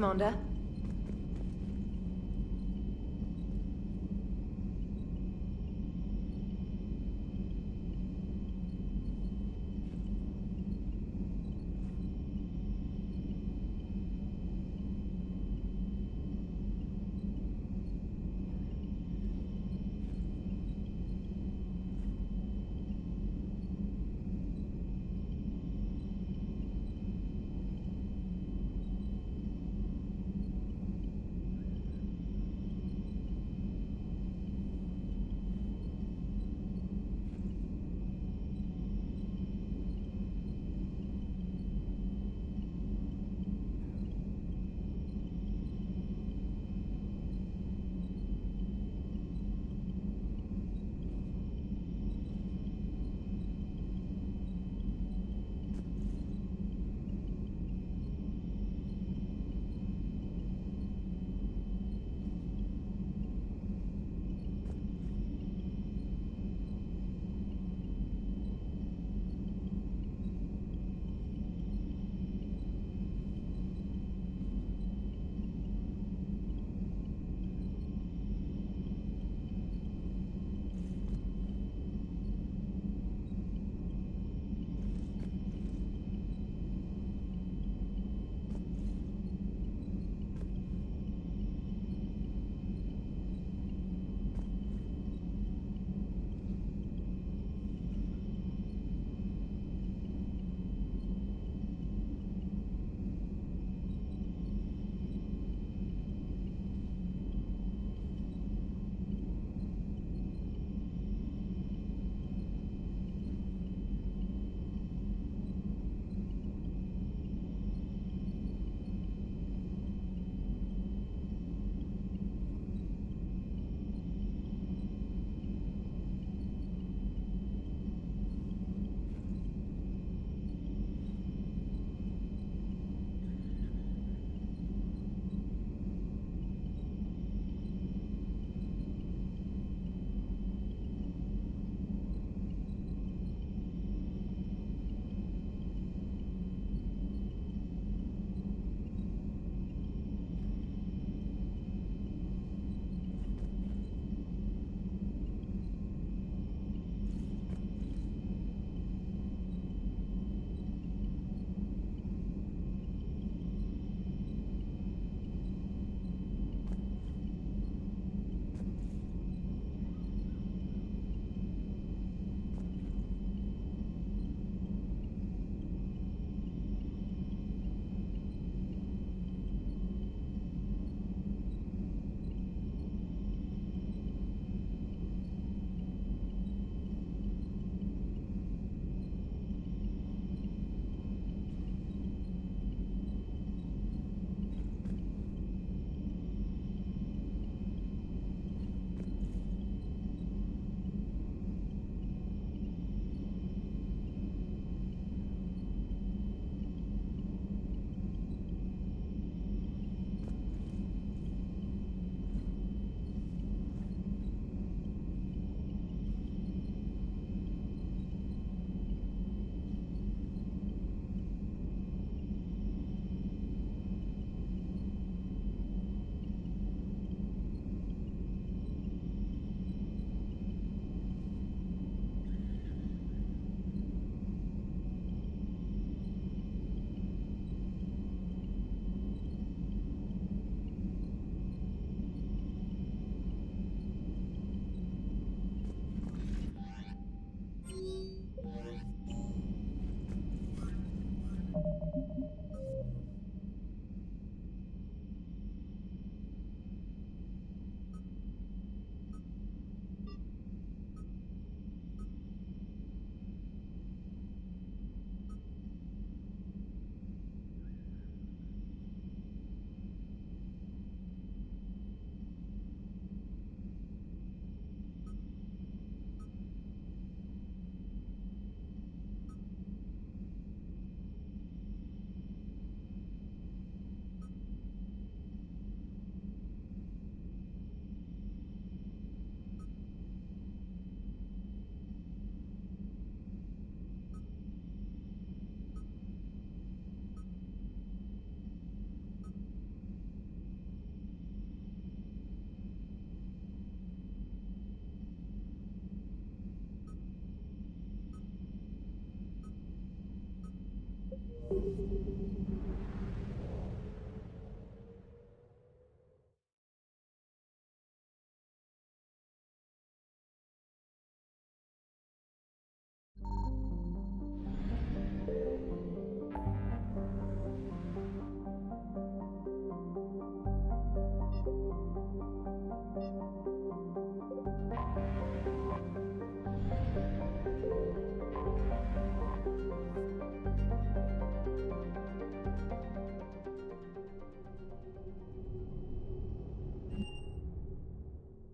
Commander.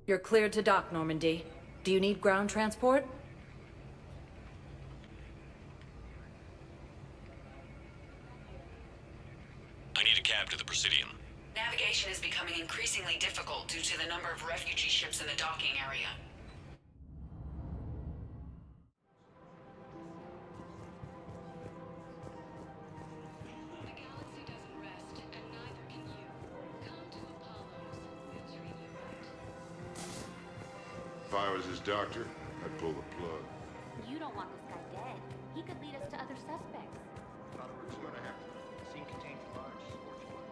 You're cleared to dock, Normandy. Do you need ground transport? I need a cab to the Presidium. Navigation is becoming increasingly difficult due to the number of refugee ships in the docking area. If I was his doctor, I'd pull the plug. You don't want this guy dead. He could lead us to other suspects. In other words, you're gonna have to. The scene contains large sports flags.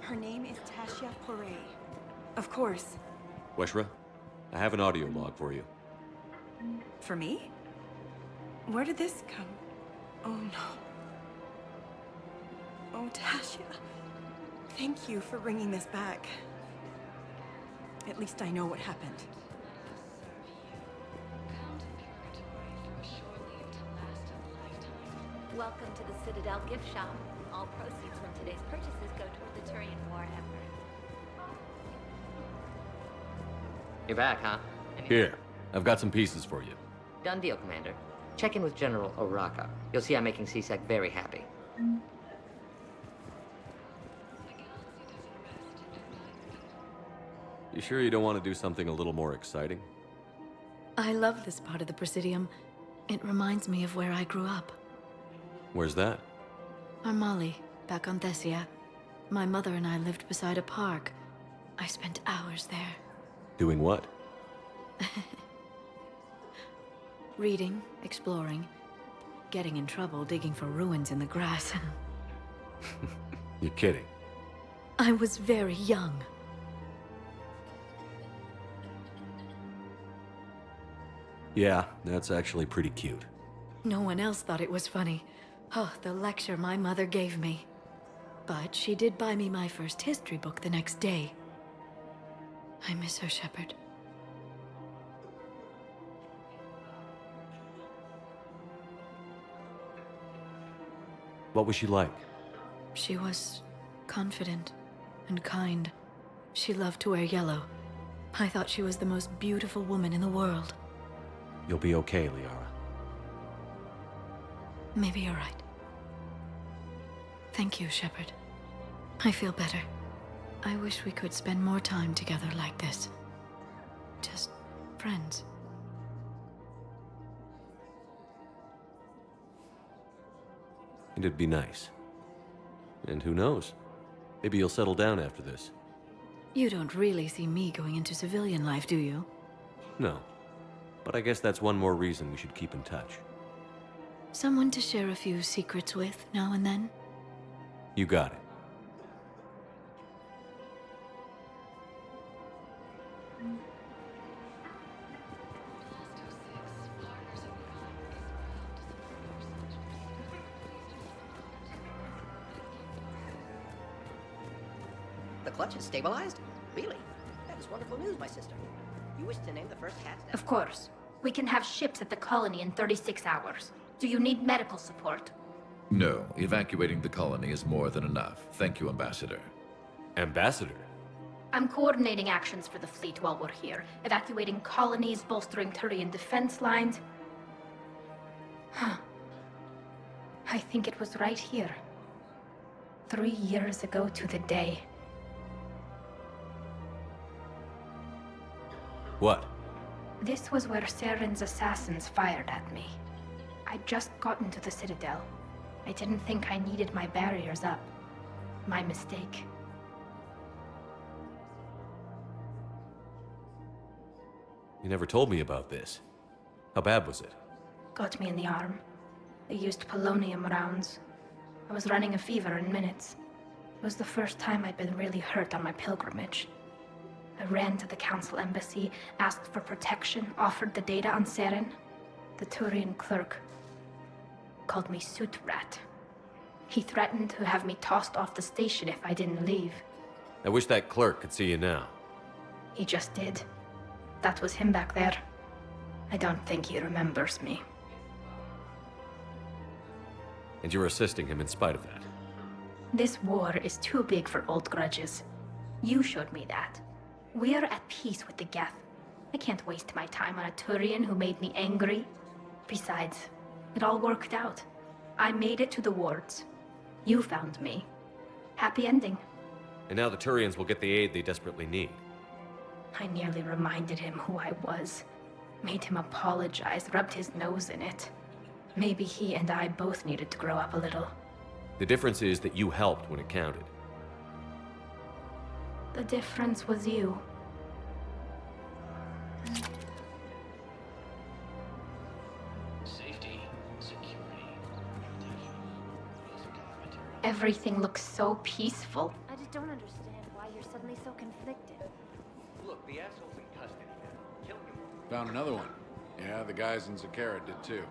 Her name is Tasha Poray. Of course. Weshra, I have an audio log for you. For me? Where did this come? Oh no. Oh, Tasha. Thank you for bringing this back. At least I know what happened. Welcome to the Citadel gift shop. All proceeds from today's purchases go toward the Turian War effort. You're back, huh? Here, I've got some pieces for you. Done deal, Commander. Check in with General Oraka. You'll see I'm making CSEC very happy. You sure you don't want to do something a little more exciting? I love this part of the Presidium. It reminds me of where I grew up. Where's that? Armali, back on Thessia. My mother and I lived beside a park. I spent hours there. Doing what? Reading, exploring, getting in trouble digging for ruins in the grass. You're kidding. I was very young. Yeah, that's actually pretty cute. No one else thought it was funny. Oh, the lecture my mother gave me. But she did buy me my first history book the next day. I miss her, Shepard. What was she like? She was confident and kind. She loved to wear yellow. I thought she was the most beautiful woman in the world. You'll be okay, Liara. Maybe you're right. Thank you, Shepard. I feel better. I wish we could spend more time together like this. Just friends. And it'd be nice. And who knows? Maybe you'll settle down after this. You don't really see me going into civilian life, do you? No. But I guess that's one more reason we should keep in touch. Someone to share a few secrets with now and then? You got it. The clutch is stabilized? Really? That is wonderful news, my sister. You wish to name the first cat? Of course. We can have ships at the colony in 36 hours. Do you need medical support? No, evacuating the colony is more than enough. Thank you, Ambassador. Ambassador? I'm coordinating actions for the fleet while we're here. Evacuating colonies, bolstering Turian defense lines. Huh. I think it was right here. 3 years ago to the day. What? This was where Saren's assassins fired at me. I'd just gotten to the Citadel. I didn't think I needed my barriers up. My mistake. You never told me about this. How bad was it? Got me in the arm. They used polonium rounds. I was running a fever in minutes. It was the first time I'd been really hurt on my pilgrimage. I ran to the Council embassy, asked for protection, offered the data on Seren. The Turian clerk called me Soot Rat. He threatened to have me tossed off the station if I didn't leave. I wish that clerk could see you now. He just did. That was him back there. I don't think he remembers me. And you're assisting him in spite of that. This war is too big for old grudges. You showed me that. We're at peace with the Geth. I can't waste my time on a Turian who made me angry. Besides, it all worked out. I made it to the wards. You found me. Happy ending. And now the Turians will get the aid they desperately need. I nearly reminded him who I was. Made him apologize, rubbed his nose in it. Maybe he and I both needed to grow up a little. The difference is that you helped when it counted. The difference was you. Safety, security, protection. Basic elementary. Everything looks so peaceful. I just don't understand why you're suddenly so conflicted. Look, the asshole's in custody now. Killing him. Found another one. Yeah, the guys in Zakara did too.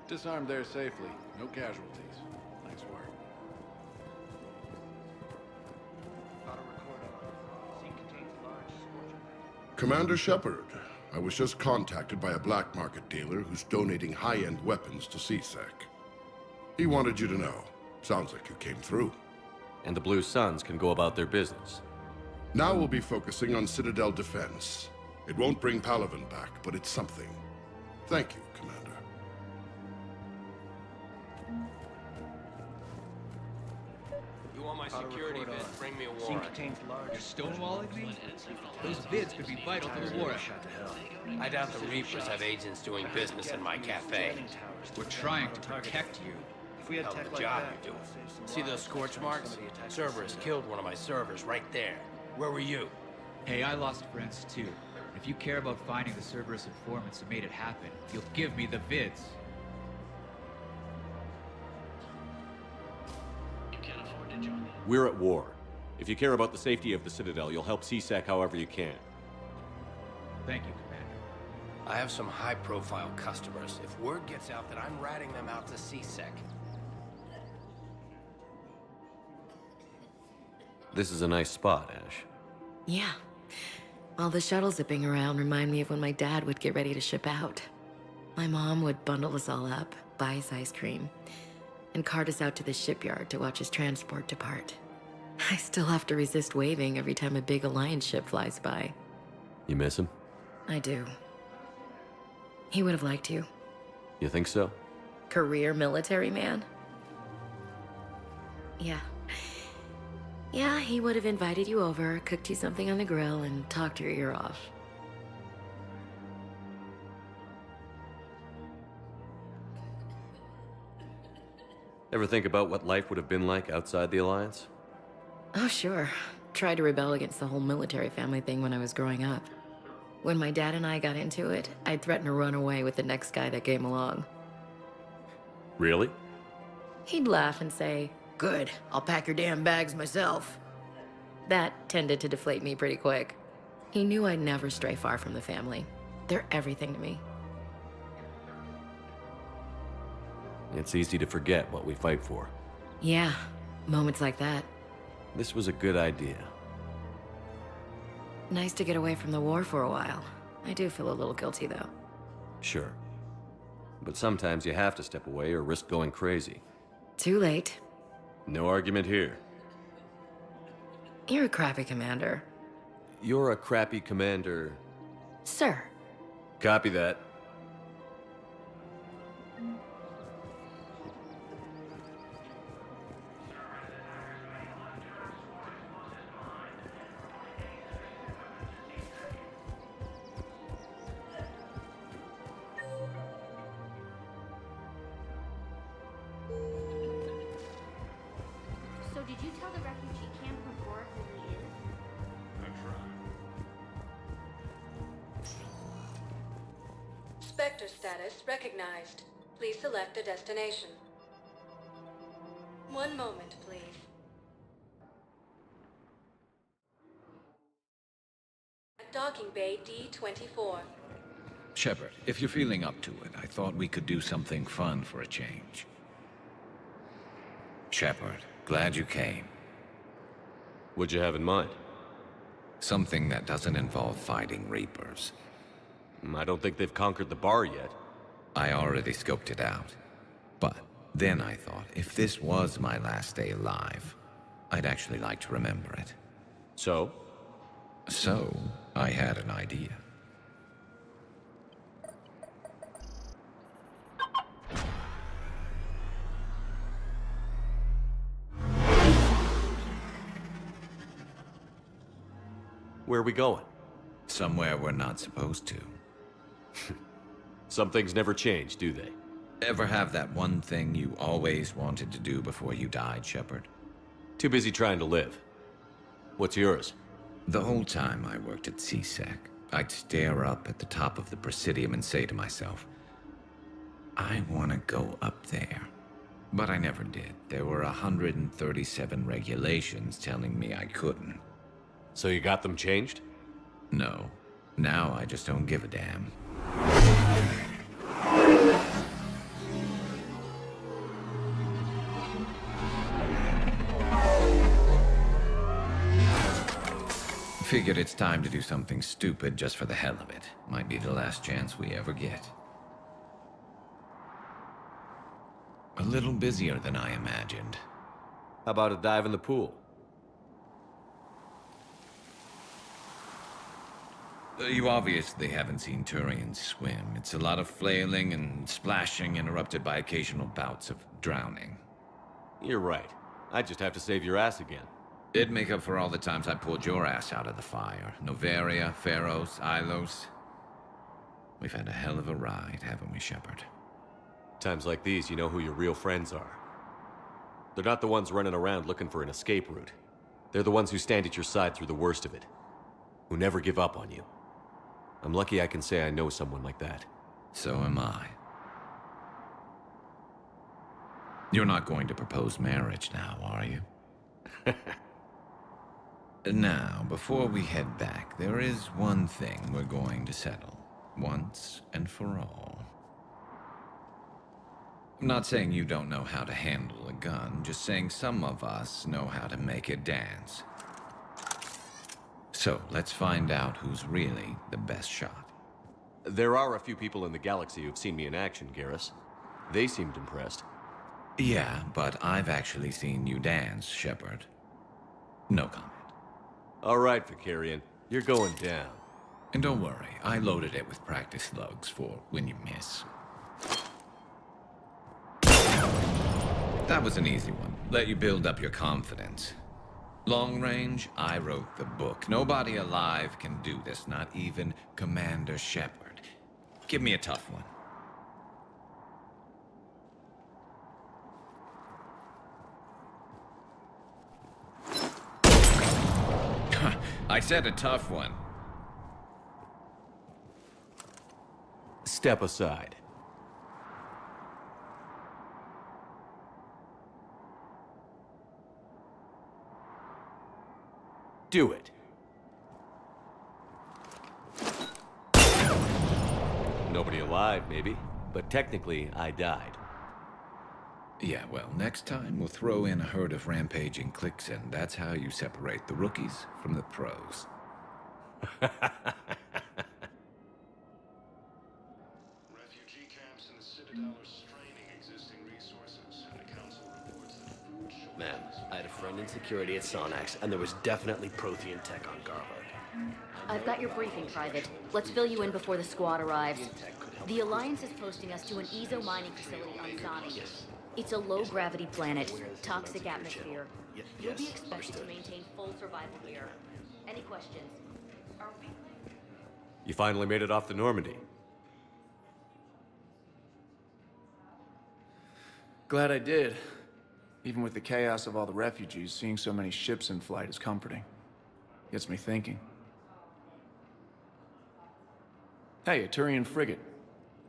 Disarmed there safely. No casualties. Nice work. Auto recording. Scene contains large scorch. Commander Shepard, I was just contacted by a black market dealer who's donating high-end weapons to CSEC. He wanted you to know. Sounds like you came through. And the Blue Suns can go about their business. Now we'll be focusing on Citadel defense. It won't bring Palaven back, but it's something. Thank you, Commander. You want my security vid? Bring me a Scene warrant. contains large. You're stonewalling me? Those vids could be vital to the war effort. I doubt the Reapers have agents doing business in my cafe. We're trying to protect you. If we had Hell tech of a like job that, you're doing. save some See those lives. scorch marks? Somebody attacked Cerberus killed one of my servers right there. Where were you? Hey, I lost friends too. If you care about finding the Cerberus informants who made it happen, you'll give me the vids. You can't afford to join me. We're at war. If you care about the safety of the Citadel, you'll help CSEC however you can. Thank you, Commander. I have some high-profile customers. If word gets out that I'm ratting them out to CSEC, This is a nice spot, Ash. Yeah. All the shuttles zipping around remind me of when my dad would get ready to ship out. My mom would bundle us all up, buy us ice cream, and cart us out to the shipyard to watch his transport depart. I still have to resist waving every time a big Alliance ship flies by. You miss him? I do. He would have liked you. You think so? Career military man? Yeah. Yeah, he would have invited you over, cooked you something on the grill, and talked your ear off. Ever think about what life would have been like outside the Alliance? Oh, sure. Tried to rebel against the whole military family thing when I was growing up. When my dad and I got into it, I'd threaten to run away with the next guy that came along. Really? He'd laugh and say, "Good, I'll pack your damn bags myself." That tended to deflate me pretty quick. He knew I'd never stray far from the family. They're everything to me. It's easy to forget what we fight for. Yeah, moments like that. This was a good idea. Nice to get away from the war for a while. I do feel a little guilty, though. Sure. But sometimes you have to step away or risk going crazy. Too late. No argument here. You're a crappy commander. You're a crappy commander. Sir. Copy that. So did you tell the refugee camp who Gork really is? Spectre status recognized. Please select a destination. One moment, please. At docking bay D-24. Shepard, if you're feeling up to it, I thought we could do something fun for a change. Shepard, glad you came. What'd you have in mind? Something that doesn't involve fighting Reapers. I don't think they've conquered the bar yet. I already scoped it out. But then I thought, if this was my last day alive, I'd actually like to remember it. So? So, I had an idea. Where are we going? Somewhere we're not supposed to. Some things never change, do they? Ever have that one thing you always wanted to do before you died, Shepard? Too busy trying to live. What's yours? The whole time I worked at CSEC, I'd stare up at the top of the Presidium and say to myself, I want to go up there. But I never did. There were 137 regulations telling me I couldn't. So you got them changed? No. Now I just don't give a damn. Figured it's time to do something stupid just for the hell of it. Might be the last chance we ever get. A little busier than I imagined. How about a dive in the pool? You obviously haven't seen Turians swim. It's a lot of flailing and splashing, interrupted by occasional bouts of drowning. You're right. I just have to save your ass again. It'd make up for all the times I pulled your ass out of the fire. Noveria, Pharos, Ilos. We've had a hell of a ride, haven't we, Shepard? Times like these, you know who your real friends are. They're not the ones running around looking for an escape route. They're the ones who stand at your side through the worst of it. Who never give up on you. I'm lucky I can say I know someone like that. So am I. You're not going to propose marriage now, are you? Now, before we head back, there is one thing we're going to settle. Once and for all. I'm not saying you don't know how to handle a gun, just saying some of us know how to make it dance. So, let's find out who's really the best shot. There are a few people in the galaxy who've seen me in action, Garrus. They seemed impressed. Yeah, but I've actually seen you dance, Shepard. No comment. All right, Vicarian. You're going down. And don't worry, I loaded it with practice slugs for when you miss. That was an easy one. Let you build up your confidence. Long range, I wrote the book. Nobody alive can do this, not even Commander Shepard. Give me a tough one. I said a tough one. Step aside. Do it. Nobody alive, maybe. But technically, I died. Yeah, well, next time we'll throw in a herd of rampaging cliques, and that's how you separate the rookies from the pros. Refugee camps in the Citadel are straining existing resources, and the Council reports that food shortages... Man, I had a friend in security at Sonax, and there was definitely Prothean tech on Garbo. I've got your briefing, Private. Let's fill you in before the squad arrives. The Alliance is posting us to an Ezo mining facility on Zani. It's a low-gravity planet, toxic atmosphere. You'll be expected to maintain full survival here. Any questions? You finally made it off the Normandy. Glad I did. Even with the chaos of all the refugees, seeing so many ships in flight is comforting. Gets me thinking. Hey, a Turian frigate.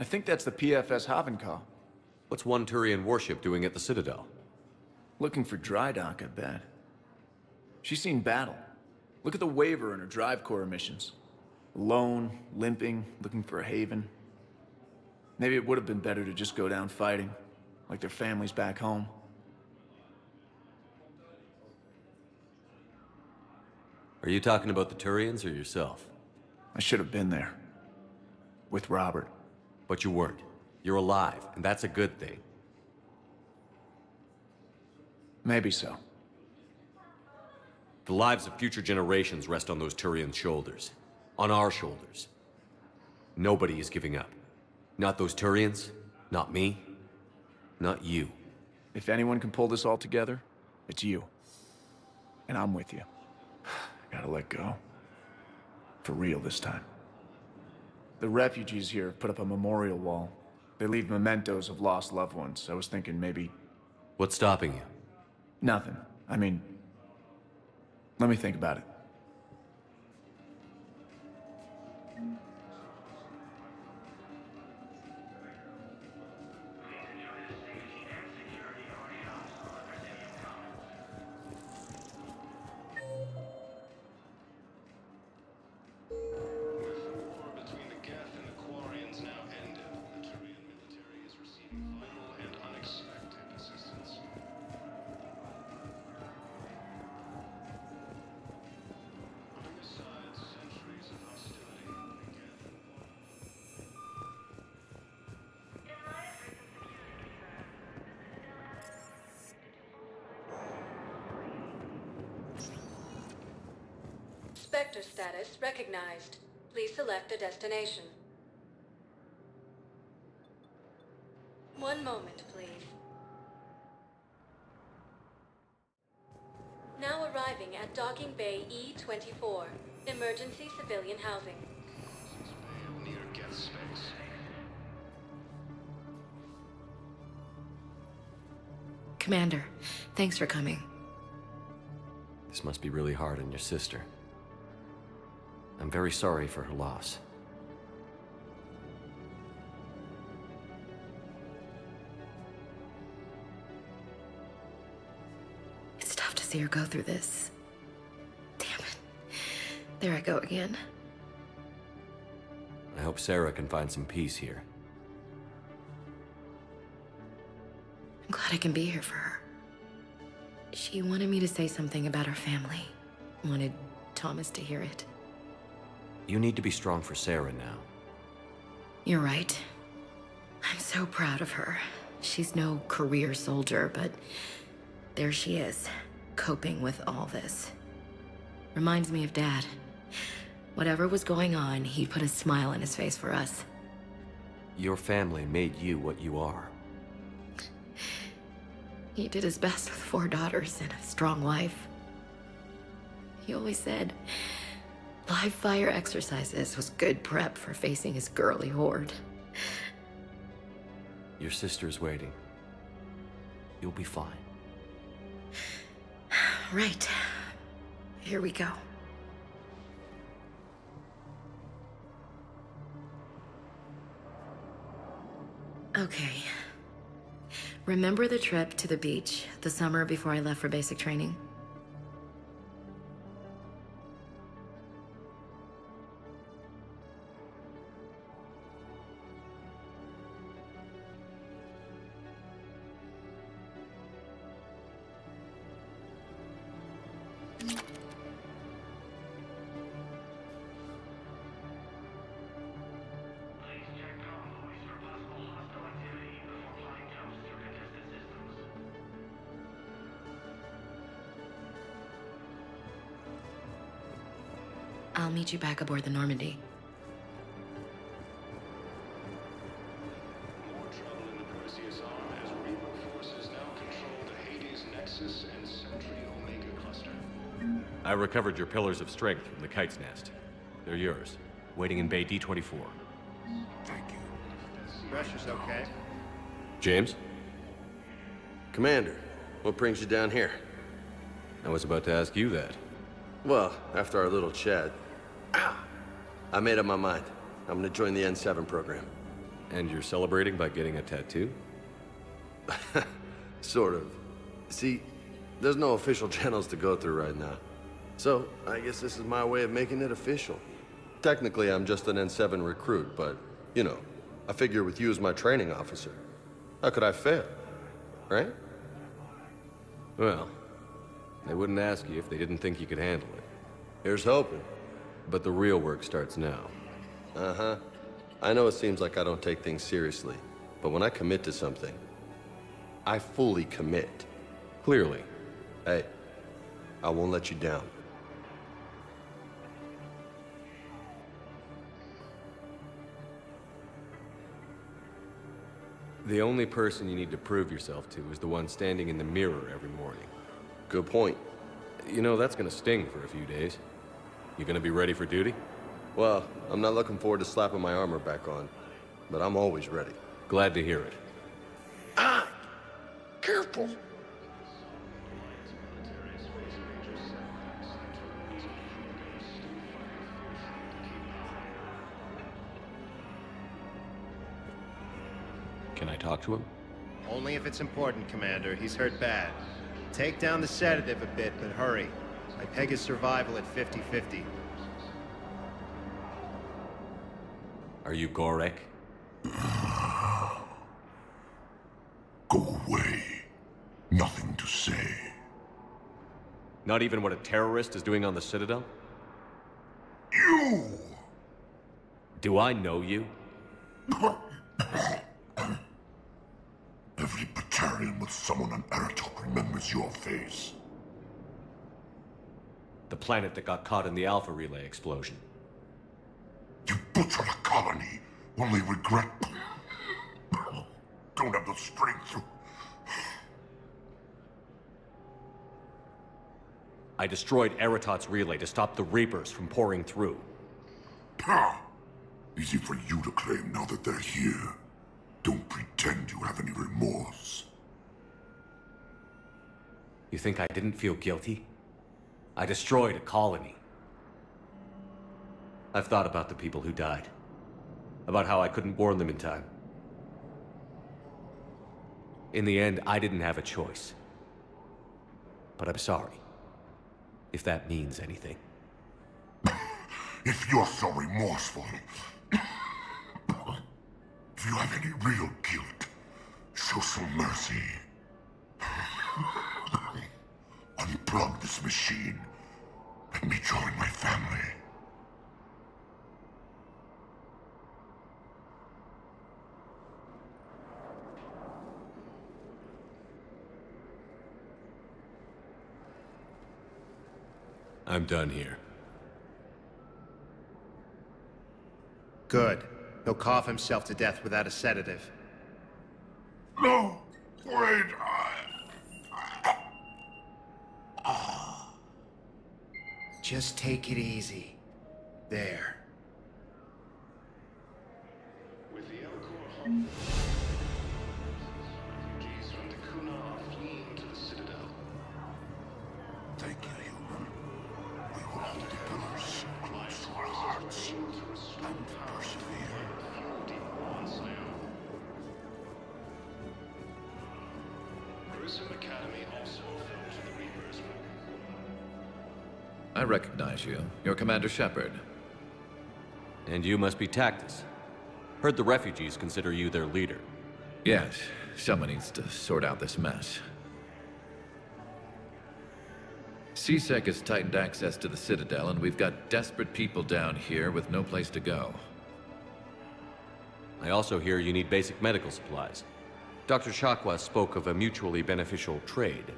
I think that's the PFS Havenkaw. What's one Turian warship doing at the Citadel? Looking for dry dock, I bet. She's seen battle. Look at the waiver in her drive core missions. Alone, limping, looking for a haven. Maybe it would have been better to just go down fighting, like their families back home. Are you talking about the Turians or yourself? I should have been there. With Robert. But you weren't. You're alive, and that's a good thing. Maybe so. The lives of future generations rest on those Turian shoulders. On our shoulders. Nobody is giving up. Not those Turians, not me, not you. If anyone can pull this all together, it's you. And I'm with you. I gotta let go. For real this time. The refugees here put up a memorial wall. They leave mementos of lost loved ones. I was thinking maybe... What's stopping you? Nothing. I mean... Let me think about it. Spectre status recognized. Please select a destination. One moment, please. Now arriving at Docking Bay E-24. Emergency civilian housing. Near guest space. Commander, thanks for coming. This must be really hard on your sister. I'm very sorry for her loss. It's tough to see her go through this. Damn it. There I go again. I hope Sarah can find some peace here. I'm glad I can be here for her. She wanted me to say something about her family. Wanted Thomas to hear it. You need to be strong for Sarah now. You're right. I'm so proud of her. She's no career soldier, but there she is, coping with all this. Reminds me of Dad. Whatever was going on, he'd put a smile on his face for us. Your family made you what you are. He did his best with 4 daughters and a strong wife. He always said live fire exercises was good prep for facing his girly horde. Your sister's waiting. You'll be fine. Right. Here we go. Okay. Remember the trip to the beach the summer before I left for basic training? I'll meet you back aboard the Normandy. More trouble in the Perseus arm as Reaper forces now control the Hades Nexus and Sentry Omega cluster. I recovered your pillars of strength from the kite's nest. They're yours, waiting in Bay D-24. Thank you. Pressure's okay? James? Commander, what brings you down here? I was about to ask you that. Well, after our little chat, I made up my mind. I'm gonna join the N7 program. And you're celebrating by getting a tattoo? Sort of. See, there's no official channels to go through right now. So, I guess this is my way of making it official. Technically, I'm just an N7 recruit, but, you know, I figure with you as my training officer, how could I fail? Right? Well, they wouldn't ask you if they didn't think you could handle it. Here's hoping. But the real work starts now. Uh-huh. I know it seems like I don't take things seriously, but when I commit to something, I fully commit. Clearly. Hey, I won't let you down. The only person you need to prove yourself to is the one standing in the mirror every morning. Good point. You know, that's gonna sting for a few days. You gonna be ready for duty? Well, I'm not looking forward to slapping my armor back on, but I'm always ready. Glad to hear it. Ah! Careful! Can I talk to him? Only if it's important, Commander. He's hurt bad. Take down the sedative a bit, but hurry. I peg his survival at 50-50. Are you Gorek? Go away. Nothing to say. Not even what a terrorist is doing on the Citadel? You! Do I know you? Every battalion with someone on Aratok remembers your face. The planet that got caught in the Alpha Relay explosion. You butchered a colony, only regret... Don't have the strength to... I destroyed Eratot's relay to stop the Reapers from pouring through. Ha! Easy for you to claim now that they're here. Don't pretend you have any remorse. You think I didn't feel guilty? I destroyed a colony. I've thought about the people who died. About how I couldn't warn them in time. In the end, I didn't have a choice. But I'm sorry. If that means anything. If you're so remorseful... If you have any real guilt, show some mercy. Unplug this machine. Let me join my family. I'm done here. Good. He'll cough himself to death without a sedative. No! Wait! Just take it easy. There. With the Elcor refugees from the Kune are fleeing to the Citadel. Thank you, human. We will hold the pillars close to our hearts and persevere. Grissom Academy also fell to the Reapers. I recognize you. You're Commander Shepard. And you must be Tactus. Heard the refugees consider you their leader. Yes, someone needs to sort out this mess. CSEC has tightened access to the Citadel, and we've got desperate people down here with no place to go. I also hear you need basic medical supplies. Dr. Shakwa spoke of a mutually beneficial trade.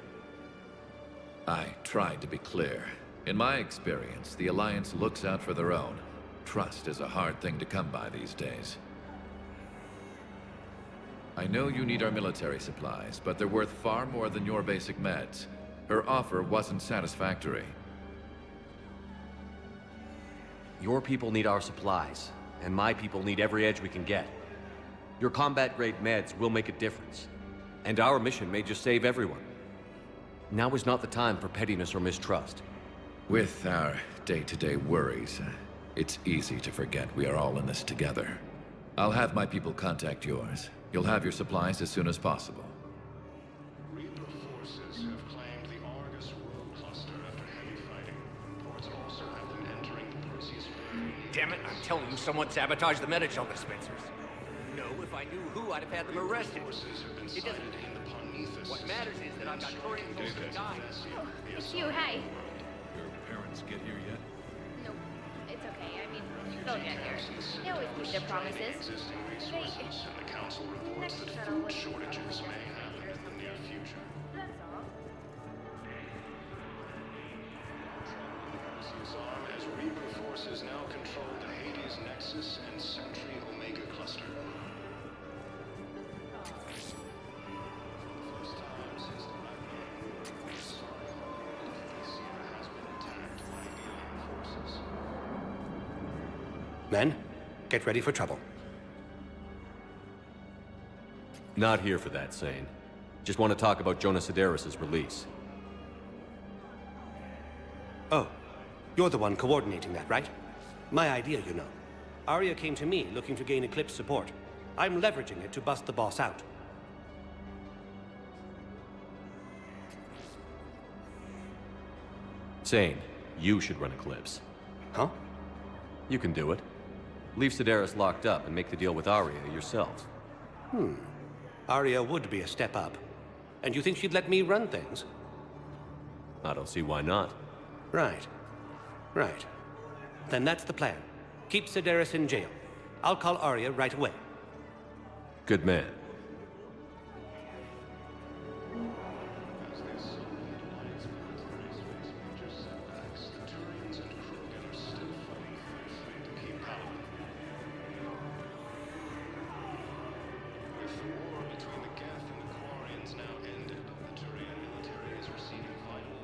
I tried to be clear. In my experience, the Alliance looks out for their own. Trust is a hard thing to come by these days. I know you need our military supplies, but they're worth far more than your basic meds. Her offer wasn't satisfactory. Your people need our supplies, and my people need every edge we can get. Your combat-grade meds will make a difference, and our mission may just save everyone. Now is not the time for pettiness or mistrust. With our day-to-day worries, it's easy to forget we are all in this together. I'll have my people contact yours. You'll have your supplies as soon as possible. Reaper forces have claimed the Argus world cluster after heavy fighting. Reports also have them entering the Perseus Bay. Damn it, I'm telling you, someone sabotaged the Medichel dispensers. No, if I knew who, I'd have had them arrested. It doesn't... What matters is that I've got current soldiers dying. It's you, hey. Your parents get here yet? okay. I mean, they'll get here. They always keep their promises. They... The council reports that food shortages may happen in the near future. That's all. Perseus arm as Reaper forces now control the Hades Nexus and Sentry Omega cluster. Men, get ready for trouble. Not here for that, Sane. Just want to talk about Jonas Sedaris' release. Oh, you're the one coordinating that, right? My idea, you know. Arya came to me looking to gain Eclipse support. I'm leveraging it to bust the boss out. Sane, you should run Eclipse. Huh? You can do it. Leave Sedaris locked up and make the deal with Arya yourself. Arya would be a step up. And you think she'd let me run things? I don't see why not. Right. Right. Then that's the plan. Keep Sedaris in jail. I'll call Arya right away. Good man.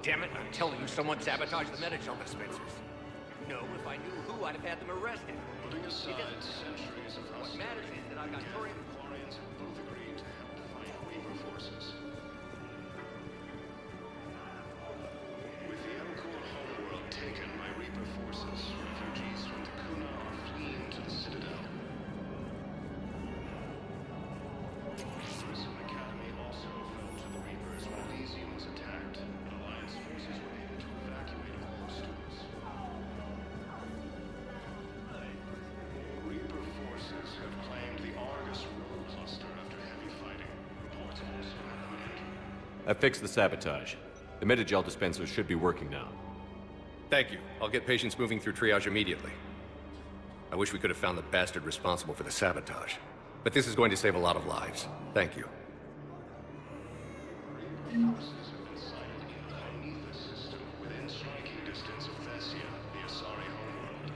Damn it, I'm telling you, someone sabotaged the Metagel dispensers. No, if I knew who, I'd have had them arrested. Putting aside centuries of What matters is that I've got Turian. the Quarians have both agreed to help fight Reaper forces. With the M-Core homeworld taken by Reaper forces, refugees from the Kune are fleeing to the Citadel. Prison Academy also fell to the Reapers when Elysium was attacked. Alliance forces were able to evacuate all students. Reaper forces have claimed the Argus road cluster after heavy fighting. Reports also have them entered. I fixed the sabotage. The Metagel dispensers should be working now. Thank you. I'll get patients moving through triage immediately. I wish we could have found the bastard responsible for the sabotage. But this is going to save a lot of lives. Thank you. Forces have been sighted in the Prometheus system within striking distance of Thessia, the Asari homeworld.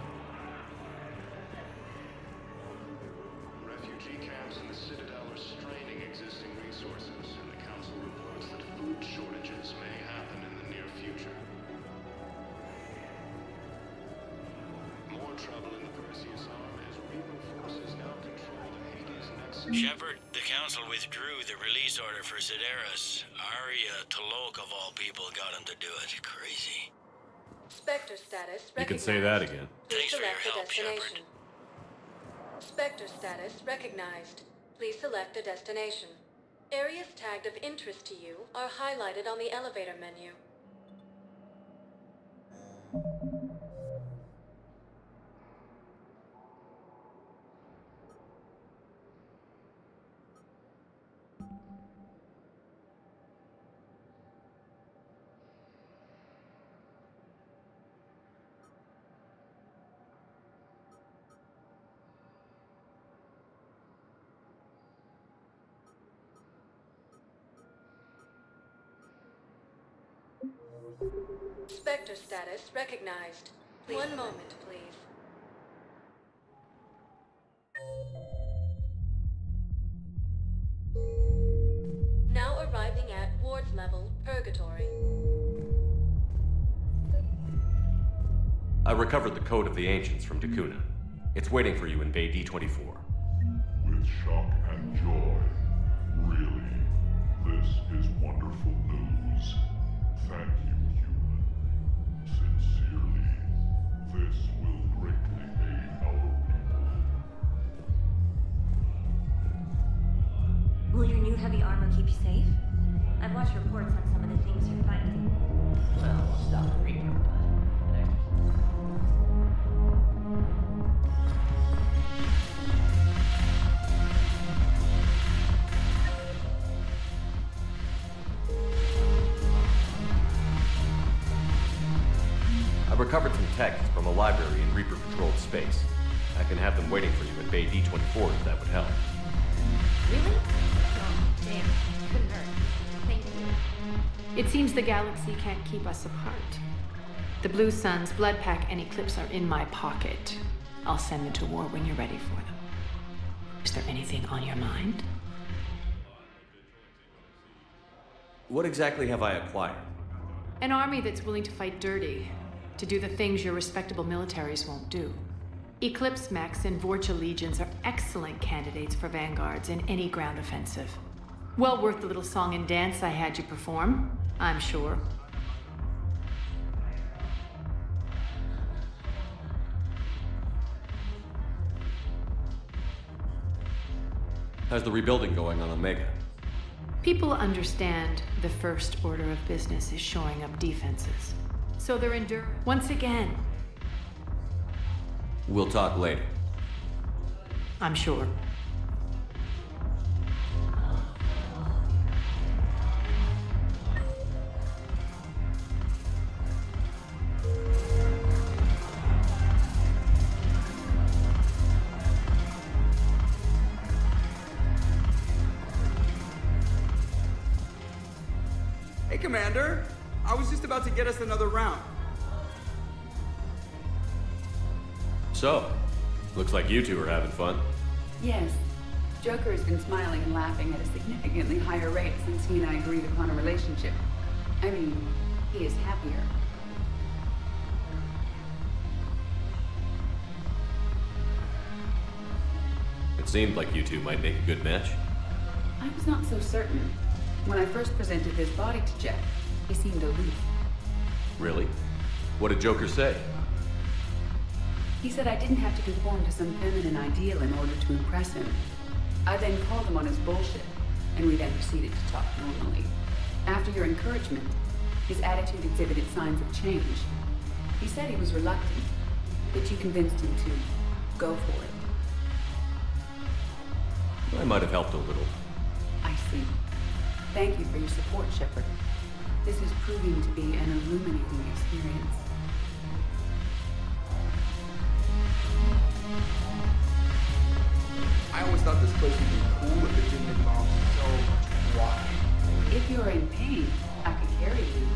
Refugee camps in the Citadel are straining existing resources, and the Council reports that food shortages may happen in the near future. More trouble in the Perseus arm as Reaper forces now control the Hades Nexus. Shepard, the Council withdrew the release order for Sedaris. Arya Talok, of all people, got him to do it. Crazy. Spectre status You can say that again. Please Thanks for your select a help, destination. Spectre status recognized. Please select a destination. Areas tagged of interest to you are highlighted on the elevator menu. Spectre status recognized. One moment, please. Now arriving at Ward's level, Purgatory. I recovered the Code of the Ancients from Kune. It's waiting for you in Bay D24. With shock and joy. Really, this is wonderful news. Thank you, human. Sincerely, this will greatly aid our people. Will your new heavy armor keep you safe? I've watched reports on some of the things you're fighting. Well, we'll stop the Reaper, but... I recovered some texts from a library in Reaper-controlled space. I can have them waiting for you at Bay D-24 if that would help. Really? Oh, damn. Couldn't hurt. Thank you. It seems the galaxy can't keep us apart. The Blue Suns, Bloodpack, and Eclipse are in my pocket. I'll send them to war when you're ready for them. Is there anything on your mind? What exactly have I acquired? An army that's willing to fight dirty, to do the things your respectable militaries won't do. Eclipse mechs and Vorcha legions are excellent candidates for vanguards in any ground offensive. Well worth the little song and dance I had you perform, I'm sure. How's the rebuilding going on Omega? People understand the first order of business is shoring up defenses. So they're once again. We'll talk later. I'm sure. Hey, Commander. I was just about to get us another round. So, looks like you two are having fun. Yes. Joker has been smiling and laughing at a significantly higher rate since he and I agreed upon a relationship. I mean, he is happier. It seemed like you two might make a good match. I was not so certain. When I first presented his body to Jeff, he seemed aloof. Really? What did Joker say? He said I didn't have to conform to some feminine ideal in order to impress him. I then called him on his bullshit, and we then proceeded to talk normally. After your encouragement, his attitude exhibited signs of change. He said he was reluctant, but you convinced him to go for it. I might have helped a little. I see. Thank you for your support, Shepard. This is proving to be an illuminating experience. I always thought this place would be cool if it didn't involve so much walking. If you're in pain, I could carry you.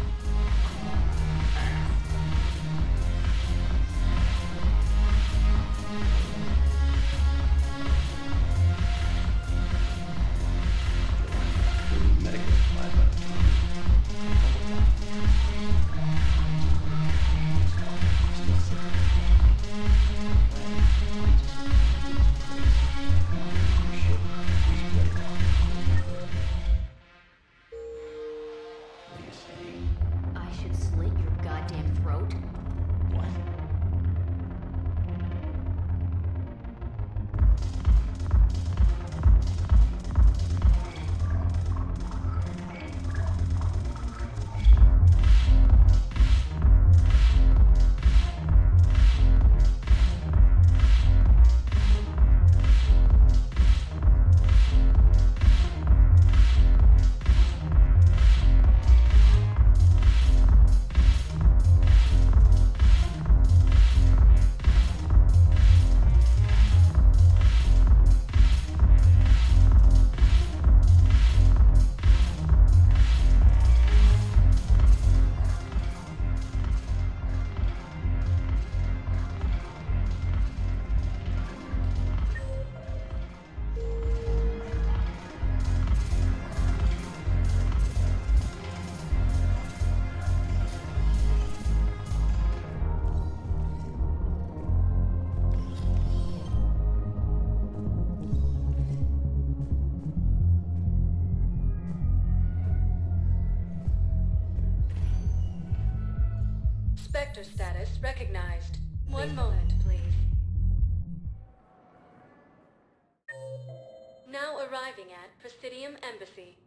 Spectre status recognized. One moment, please. Now arriving at Presidium Embassy.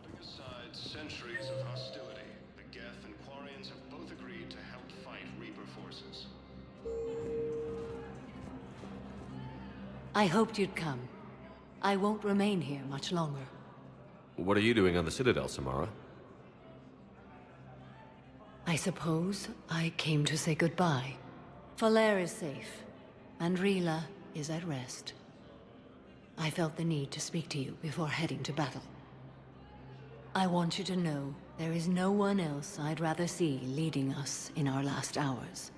Putting aside centuries of hostility, the Geth and Quarians have both agreed to help fight Reaper forces. I hoped you'd come. I won't remain here much longer. What are you doing on the Citadel, Samara? I suppose I came to say goodbye. Falair is safe, and Rila is at rest. I felt the need to speak to you before heading to battle. I want you to know there is no one else I'd rather see leading us in our last hours.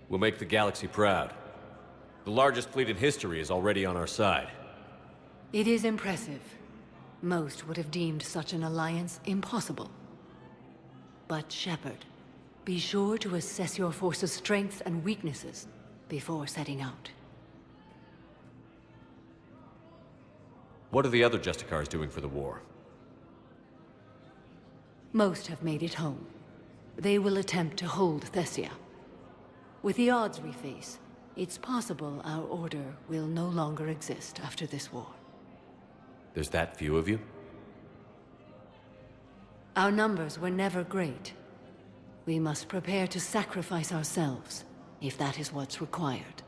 We'll make the galaxy proud. The largest fleet in history is already on our side. It is impressive. Most would have deemed such an alliance impossible. But Shepard, be sure to assess your force's strengths and weaknesses before setting out. What are the other Justicars doing for the war? Most have made it home. They will attempt to hold Thessia. With the odds we face, it's possible our order will no longer exist after this war. There's that few of you? Our numbers were never great. We must prepare to sacrifice ourselves, if that is what's required.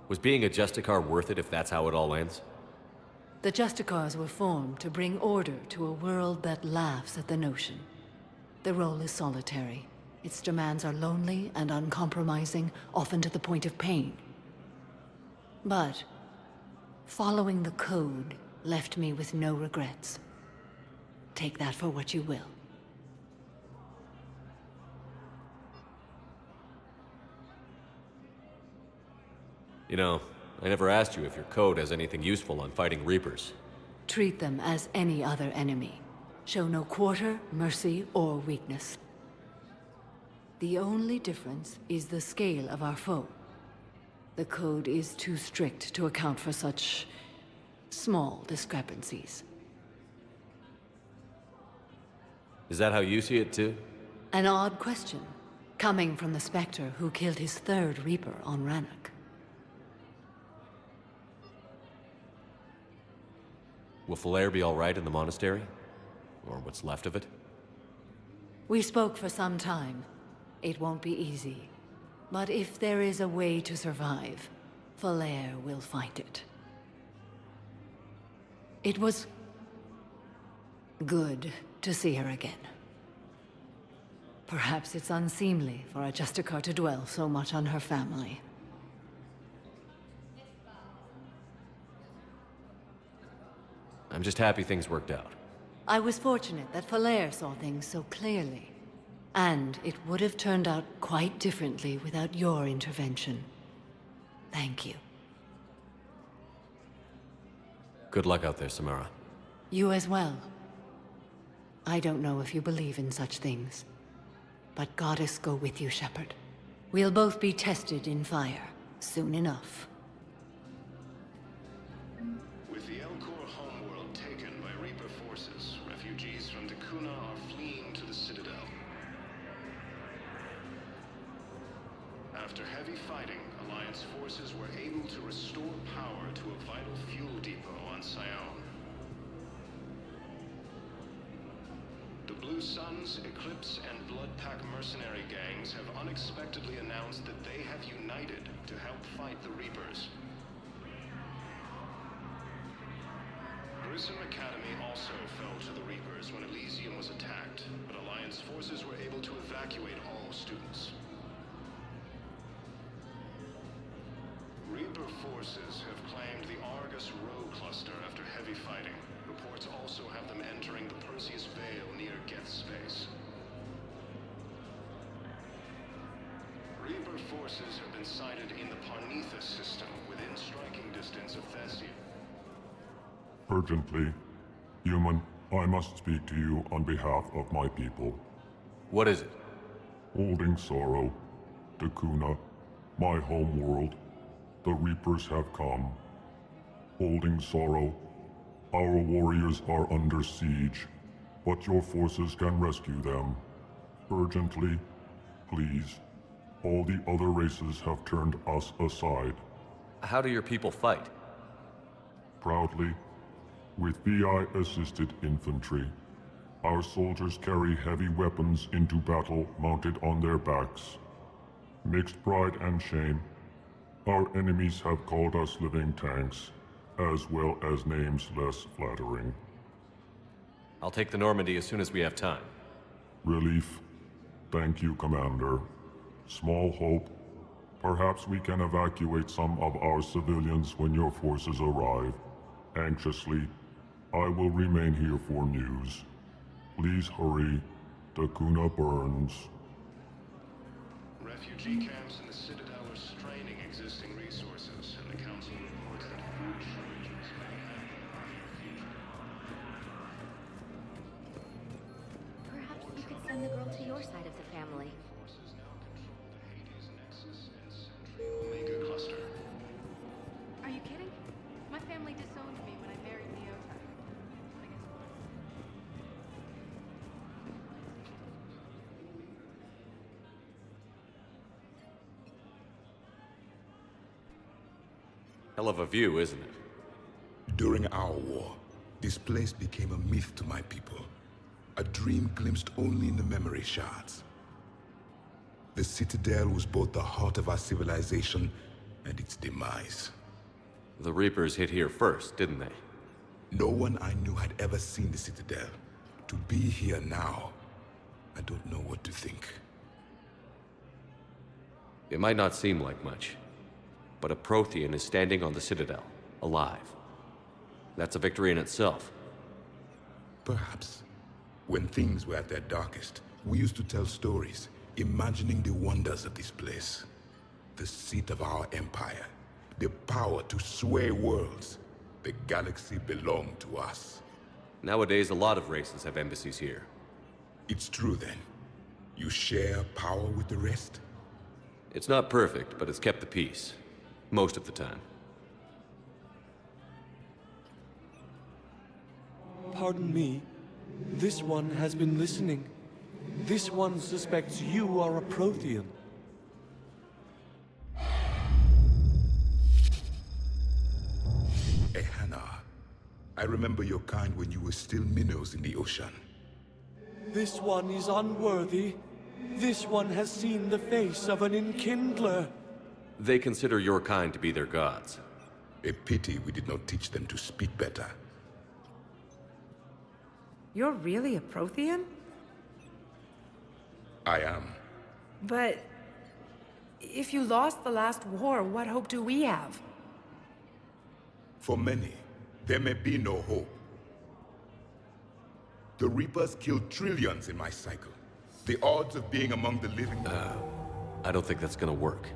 Was being a Justicar worth it if that's how it all ends? The Justicars were formed to bring order to a world that laughs at the notion. The role is solitary. Its demands are lonely and uncompromising, often to the point of pain. But following the code left me with no regrets. Take that for what you will. You know, I never asked you if your code has anything useful on fighting Reapers. Treat them as any other enemy. Show no quarter, mercy, or weakness. The only difference is the scale of our foe. The code is too strict to account for such small discrepancies. Is that how you see it too? An odd question, coming from the Spectre who killed his third Reaper on Rannoch. Will Falair be all right in the monastery? Or what's left of it? We spoke for some time. It won't be easy. But if there is a way to survive, Falair will find it. It was good to see her again. Perhaps it's unseemly for a Justicar to dwell so much on her family. I'm just happy things worked out. I was fortunate that Falair saw things so clearly. And it would have turned out quite differently without your intervention. Thank you. Good luck out there, Samara. You as well. I don't know if you believe in such things, but Goddess go with you, Shepard. We'll both be tested in fire, soon enough. With the Elcor homeworld taken by Reaper forces, refugees from the Kune are fleeing to the Citadel. After heavy fighting, Alliance forces were able to restore power to a vital fuel depot on Sion. The Blue Suns, Eclipse, and Bloodpack mercenary gangs have unexpectedly announced that they have united to help fight the Reapers. Grissom Academy also fell to the Reapers when Elysium was attacked, but Alliance forces were able to evacuate all students. Reaper forces have claimed the Argus Row cluster after heavy fighting. Reports also have them entering the Perseus Vale near Geth Space. Reaper forces have been sighted in the Parnithus system within striking distance of Thessia. Urgently. Human, I must speak to you on behalf of my people. What is it? Holding sorrow. The Kune, my home world. the Reapers have come. Holding sorrow, our warriors are under siege, but your forces can rescue them. Urgently, please. All the other races have turned us aside. How do your people fight? Proudly, with VI-assisted infantry. Our soldiers carry heavy weapons into battle mounted on their backs. Mixed pride and shame, our enemies have called us living tanks, as well as names less flattering. I'll take the Normandy as soon as we have time. Relief. Thank you, Commander. Small hope. Perhaps we can evacuate some of our civilians when your forces arrive. Anxiously, I will remain here for news. Please hurry. The Kune burns. Refugee camps in the Citadel are straining existing resources, and the Council reports that food shortages may Perhaps you could send the girl to your side of the family. Omega cluster. Are you kidding? My family disowned me when I married Leota. Hell of a view, isn't it? During our war, this place became a myth to my people. A dream glimpsed only in the memory shards. The Citadel was both the heart of our civilization and its demise. The Reapers hit here first, didn't they? No one I knew had ever seen the Citadel. To be here now, I don't know what to think. It might not seem like much, but a Prothean is standing on the Citadel, alive. That's a victory in itself. Perhaps. When things were at their darkest, we used to tell stories, imagining the wonders of this place. The seat of our empire. The power to sway worlds. The galaxy belonged to us. Nowadays, a lot of races have embassies here. It's true then. You share power with the rest? It's not perfect, but it's kept the peace. Most of the time. Pardon me. This one has been listening. This one suspects you are a Prothean. Ehana. I remember your kind when you were still minnows in the ocean. This one is unworthy. This one has seen the face of an enkindler. They consider your kind to be their gods. A pity we did not teach them to speak better. You're really a Prothean? I am. But if you lost the last war, what hope do we have? For many, there may be no hope. The Reapers killed trillions in my cycle. The odds of being among the living... I don't think that's gonna work.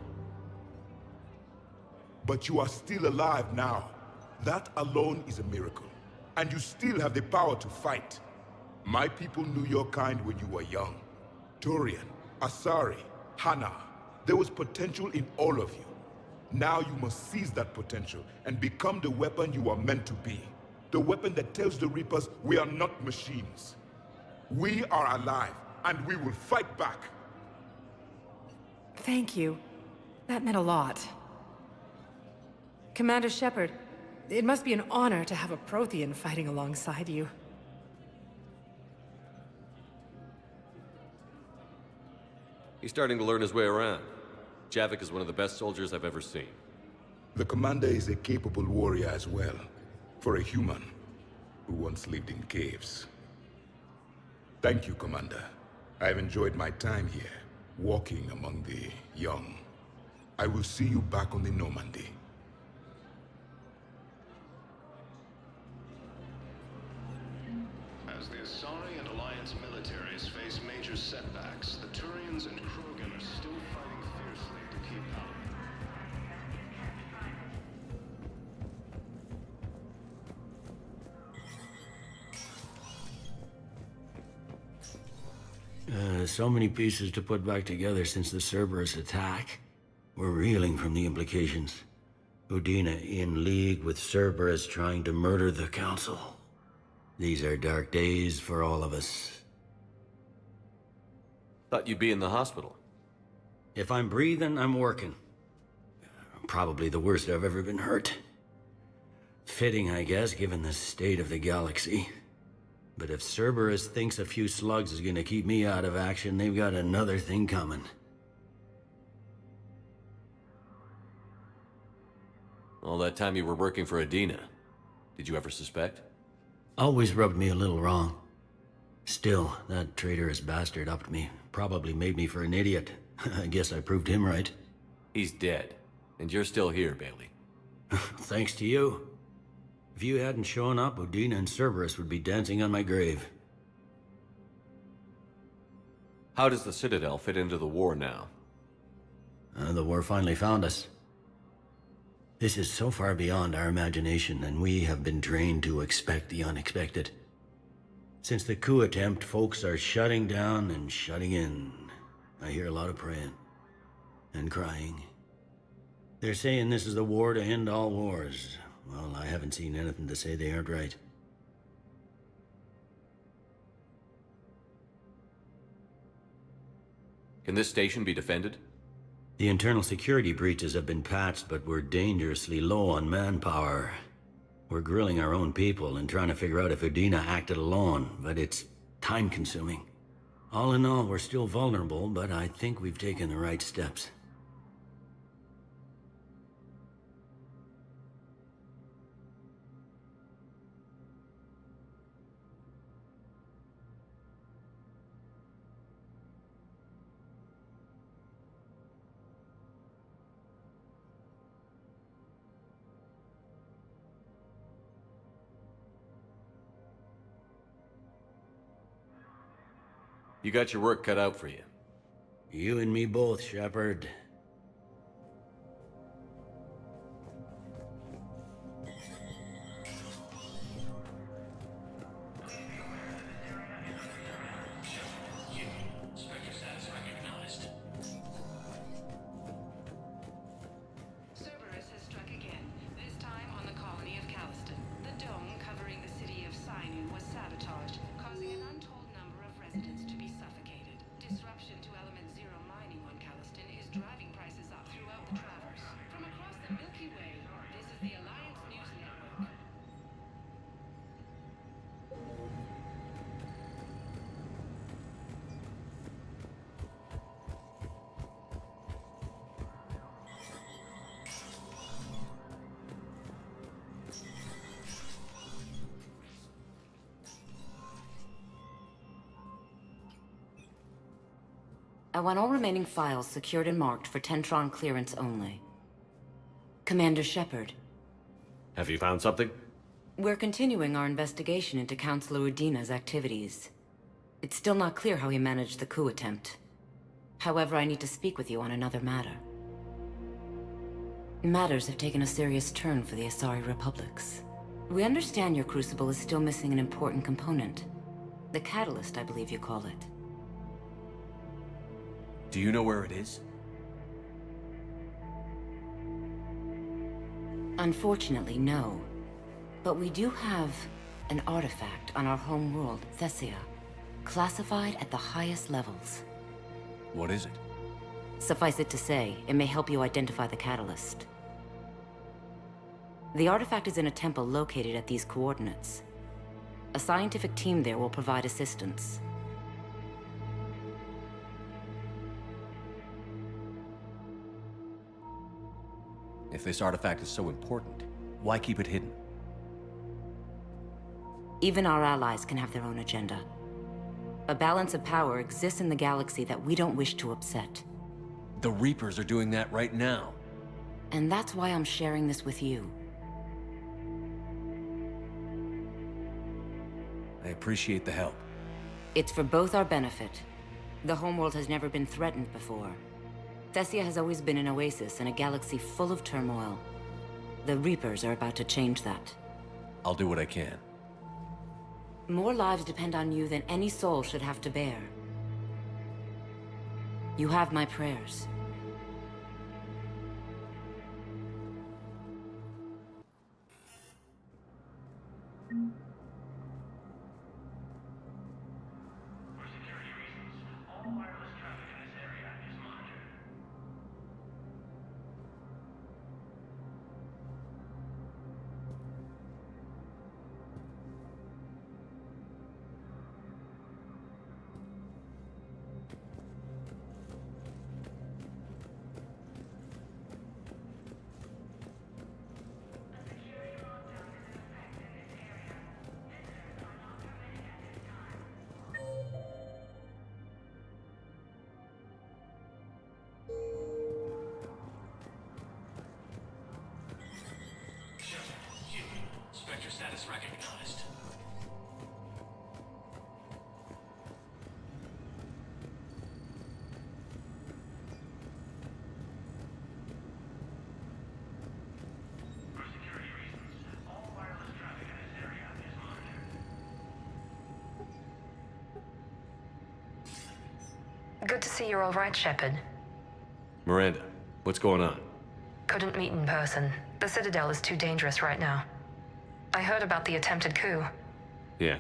But you are still alive now. That alone is a miracle. And you still have the power to fight. My people knew your kind when you were young. Turian, Asari, Hana. There was potential in all of you. Now you must seize that potential and become the weapon you are meant to be. The weapon that tells the Reapers we are not machines. We are alive, and we will fight back. Thank you. That meant a lot. Commander Shepard, it must be an honor to have a Prothean fighting alongside you. He's starting to learn his way around. Javik is one of the best soldiers I've ever seen. The commander is a capable warrior as well, for a human who once lived in caves. Thank you, Commander. I've enjoyed my time here, walking among the young. I will see you back on the Normandy. As the Asari and Alliance militaries face major setbacks, the Turians and Krogan are still fighting fiercely to keep power. So many pieces to put back together since the Cerberus attack. We're reeling from the implications. Udina in league with Cerberus trying to murder the Council. These are dark days for all of us. Thought you'd be in the hospital. If I'm breathing, I'm working. Probably the worst I've ever been hurt. Fitting, I guess, given the state of the galaxy. But if Cerberus thinks a few slugs is gonna keep me out of action, they've got another thing coming. All that time you were working for Adina, did you ever suspect? Always rubbed me a little wrong. Still, that traitorous bastard upped me. Probably made me for an idiot. I guess I proved him right. He's dead, and you're still here, Bailey. Thanks to you. If you hadn't shown up, Udina and Cerberus would be dancing on my grave. How does the Citadel fit into the war now? The war finally found us. This is so far beyond our imagination, and we have been trained to expect the unexpected. Since the coup attempt, folks are shutting down and shutting in. I hear a lot of praying. And crying. They're saying this is the war to end all wars. Well, I haven't seen anything to say they aren't right. Can this station be defended? The internal security breaches have been patched, but we're dangerously low on manpower. We're grilling our own people and trying to figure out if Udina acted alone, but it's time-consuming. All in all, we're still vulnerable, but I think we've taken the right steps. You got your work cut out for you. You and me both, Shepard. Cerberus has struck again, this time on the colony of Calliston. The dome covering the city of Sinew was sabotaged, causing an untold number of residents to be suffocated. Disruption to Element Zero mining on Calliston is driving prices up throughout the Traverse. From across the Milky Way, this is the Alliance News Network. I want all remaining files secured and marked for Tentron clearance only. Commander Shepard, Have you found something? we're continuing our investigation into Councilor Udina's activities. It's still not clear how he managed the coup attempt. However, I need to speak with you on another matter. Matters have taken a serious turn for the Asari Republics. We understand your crucible is still missing an important component. The catalyst, I believe you call it. Do you know where it is? Unfortunately, no. But we do have an artifact on our home world, Thessia, classified at the highest levels. What is it? Suffice it to say, it may help you identify the catalyst. The artifact is in a temple located at these coordinates. A scientific team there will provide assistance. If this artifact is so important, why keep it hidden? Even our allies can have their own agenda. A balance of power exists in the galaxy that we don't wish to upset. The Reapers are doing that right now. And that's why I'm sharing this with you. I appreciate the help. It's for both our benefit. The homeworld has never been threatened before. Thessia has always been an oasis in a galaxy full of turmoil. The Reapers are about to change that. I'll do what I can. More lives depend on you than any soul should have to bear. You have my prayers. status recognized. Good to see you're all right, Shepard. Miranda, what's going on? Couldn't meet in person. The Citadel is too dangerous right now. I heard about the attempted coup. Yeah.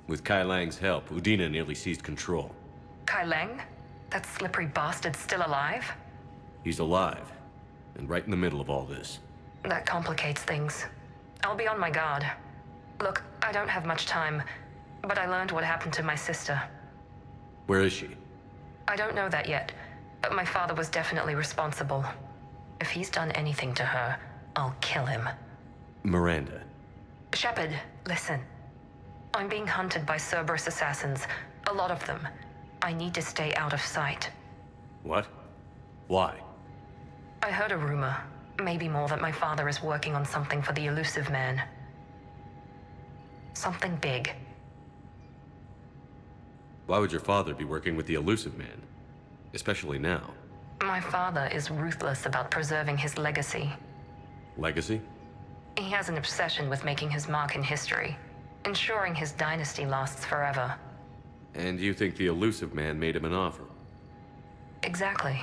With Kai Lang's help, Udina nearly seized control. Kai Leng? That slippery bastard's still alive? He's alive, and right in the middle of all this. That complicates things. I'll be on my guard. Look, I don't have much time, but I learned what happened to my sister. Where is she? I don't know that yet, but my father was definitely responsible. If he's done anything to her, I'll kill him. Miranda. Shepard, listen. I'm being hunted by Cerberus assassins. A lot of them. I need to stay out of sight. What? Why? I heard a rumor, maybe more, that my father is working on something for the Elusive Man. Something big. Why would your father be working with the Elusive Man? Especially now. My father is ruthless about preserving his legacy. Legacy? He has an obsession with making his mark in history, ensuring his dynasty lasts forever. And you think the Elusive Man made him an offer? Exactly.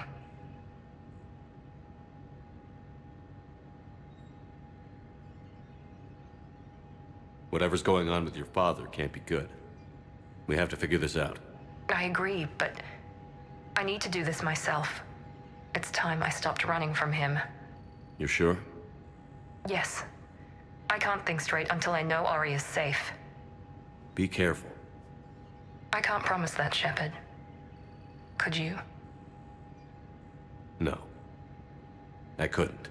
Whatever's going on with your father can't be good. We have to figure this out. I agree, but I need to do this myself. It's time I stopped running from him. You're sure? Yes. I can't think straight until I know Ari is safe. Be careful. I can't promise that, Shepard. Could you? No. I couldn't.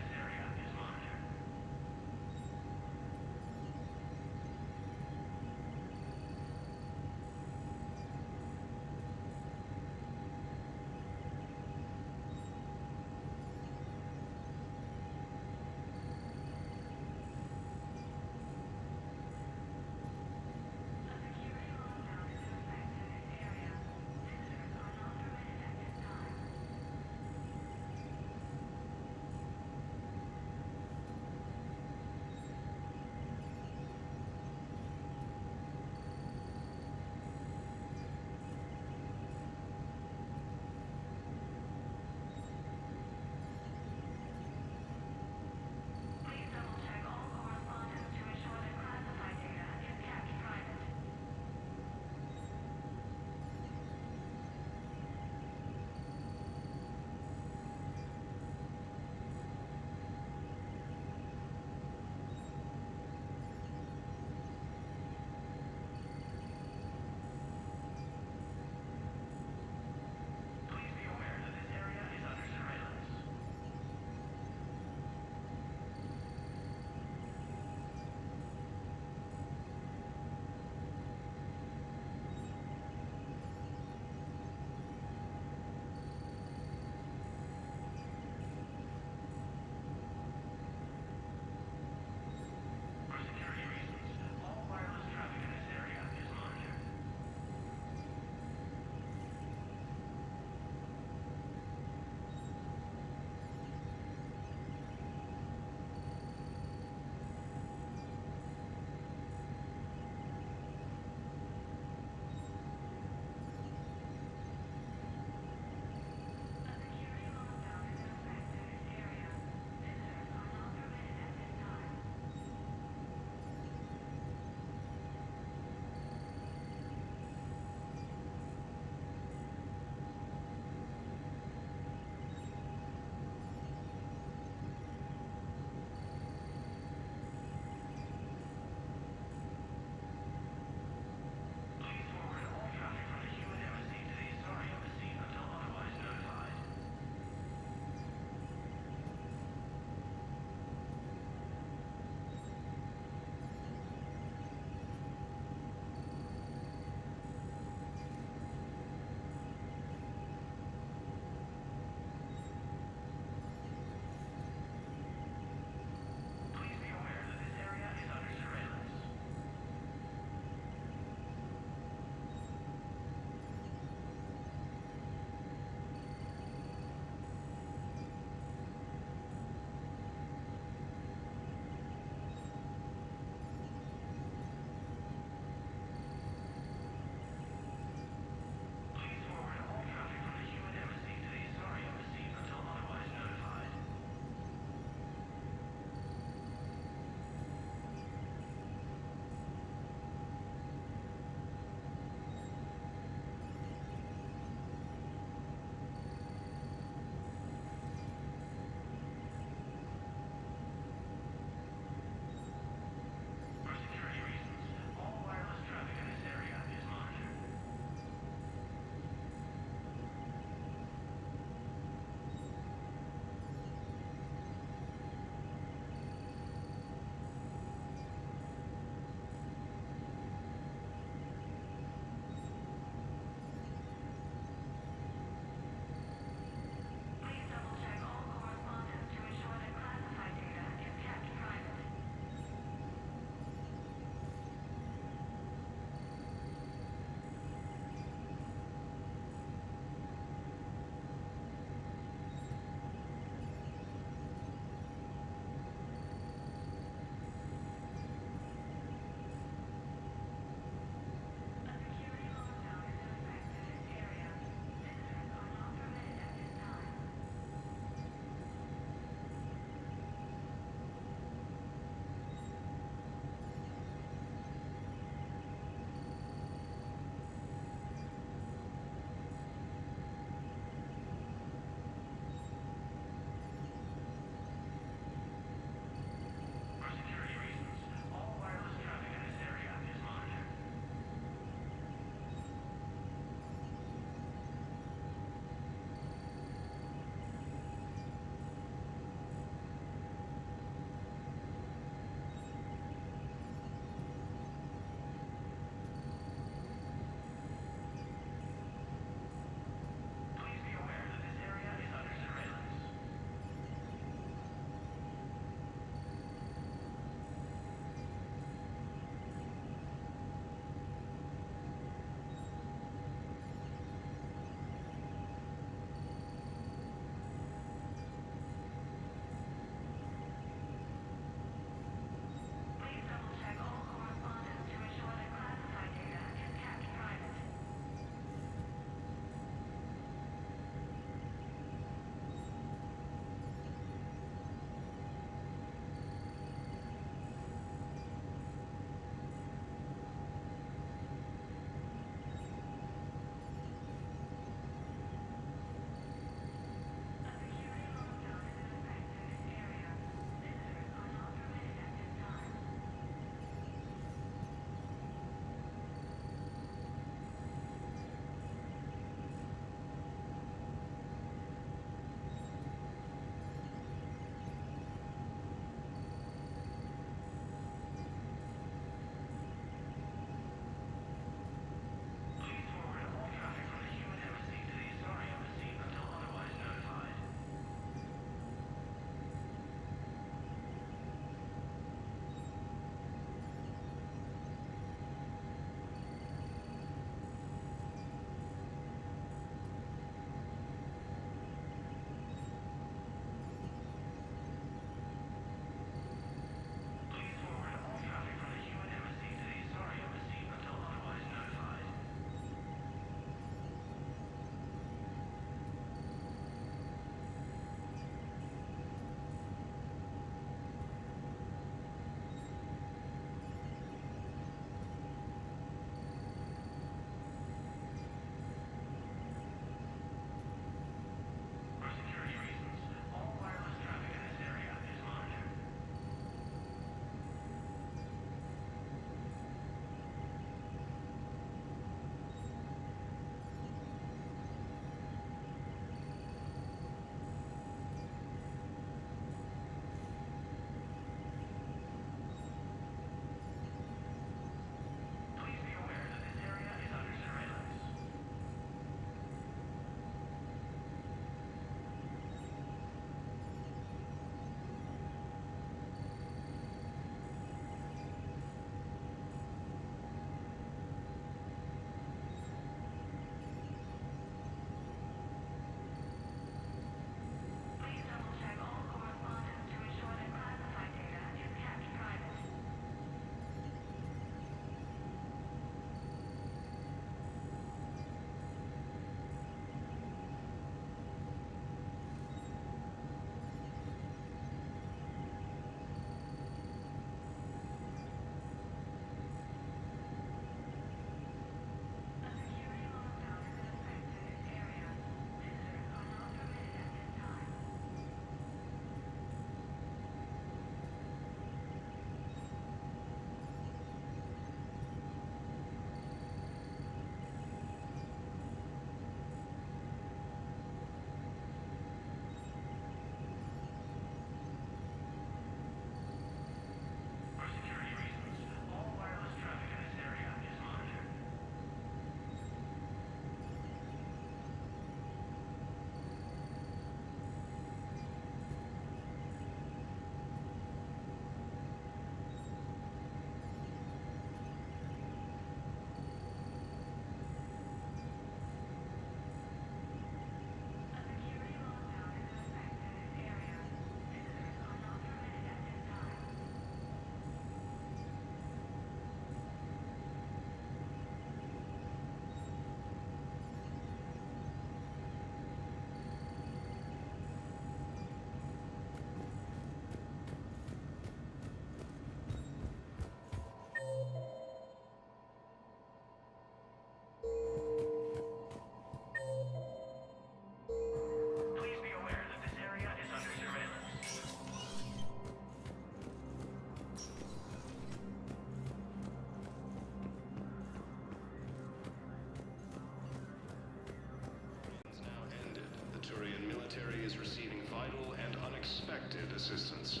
Turian military is receiving vital and unexpected assistance.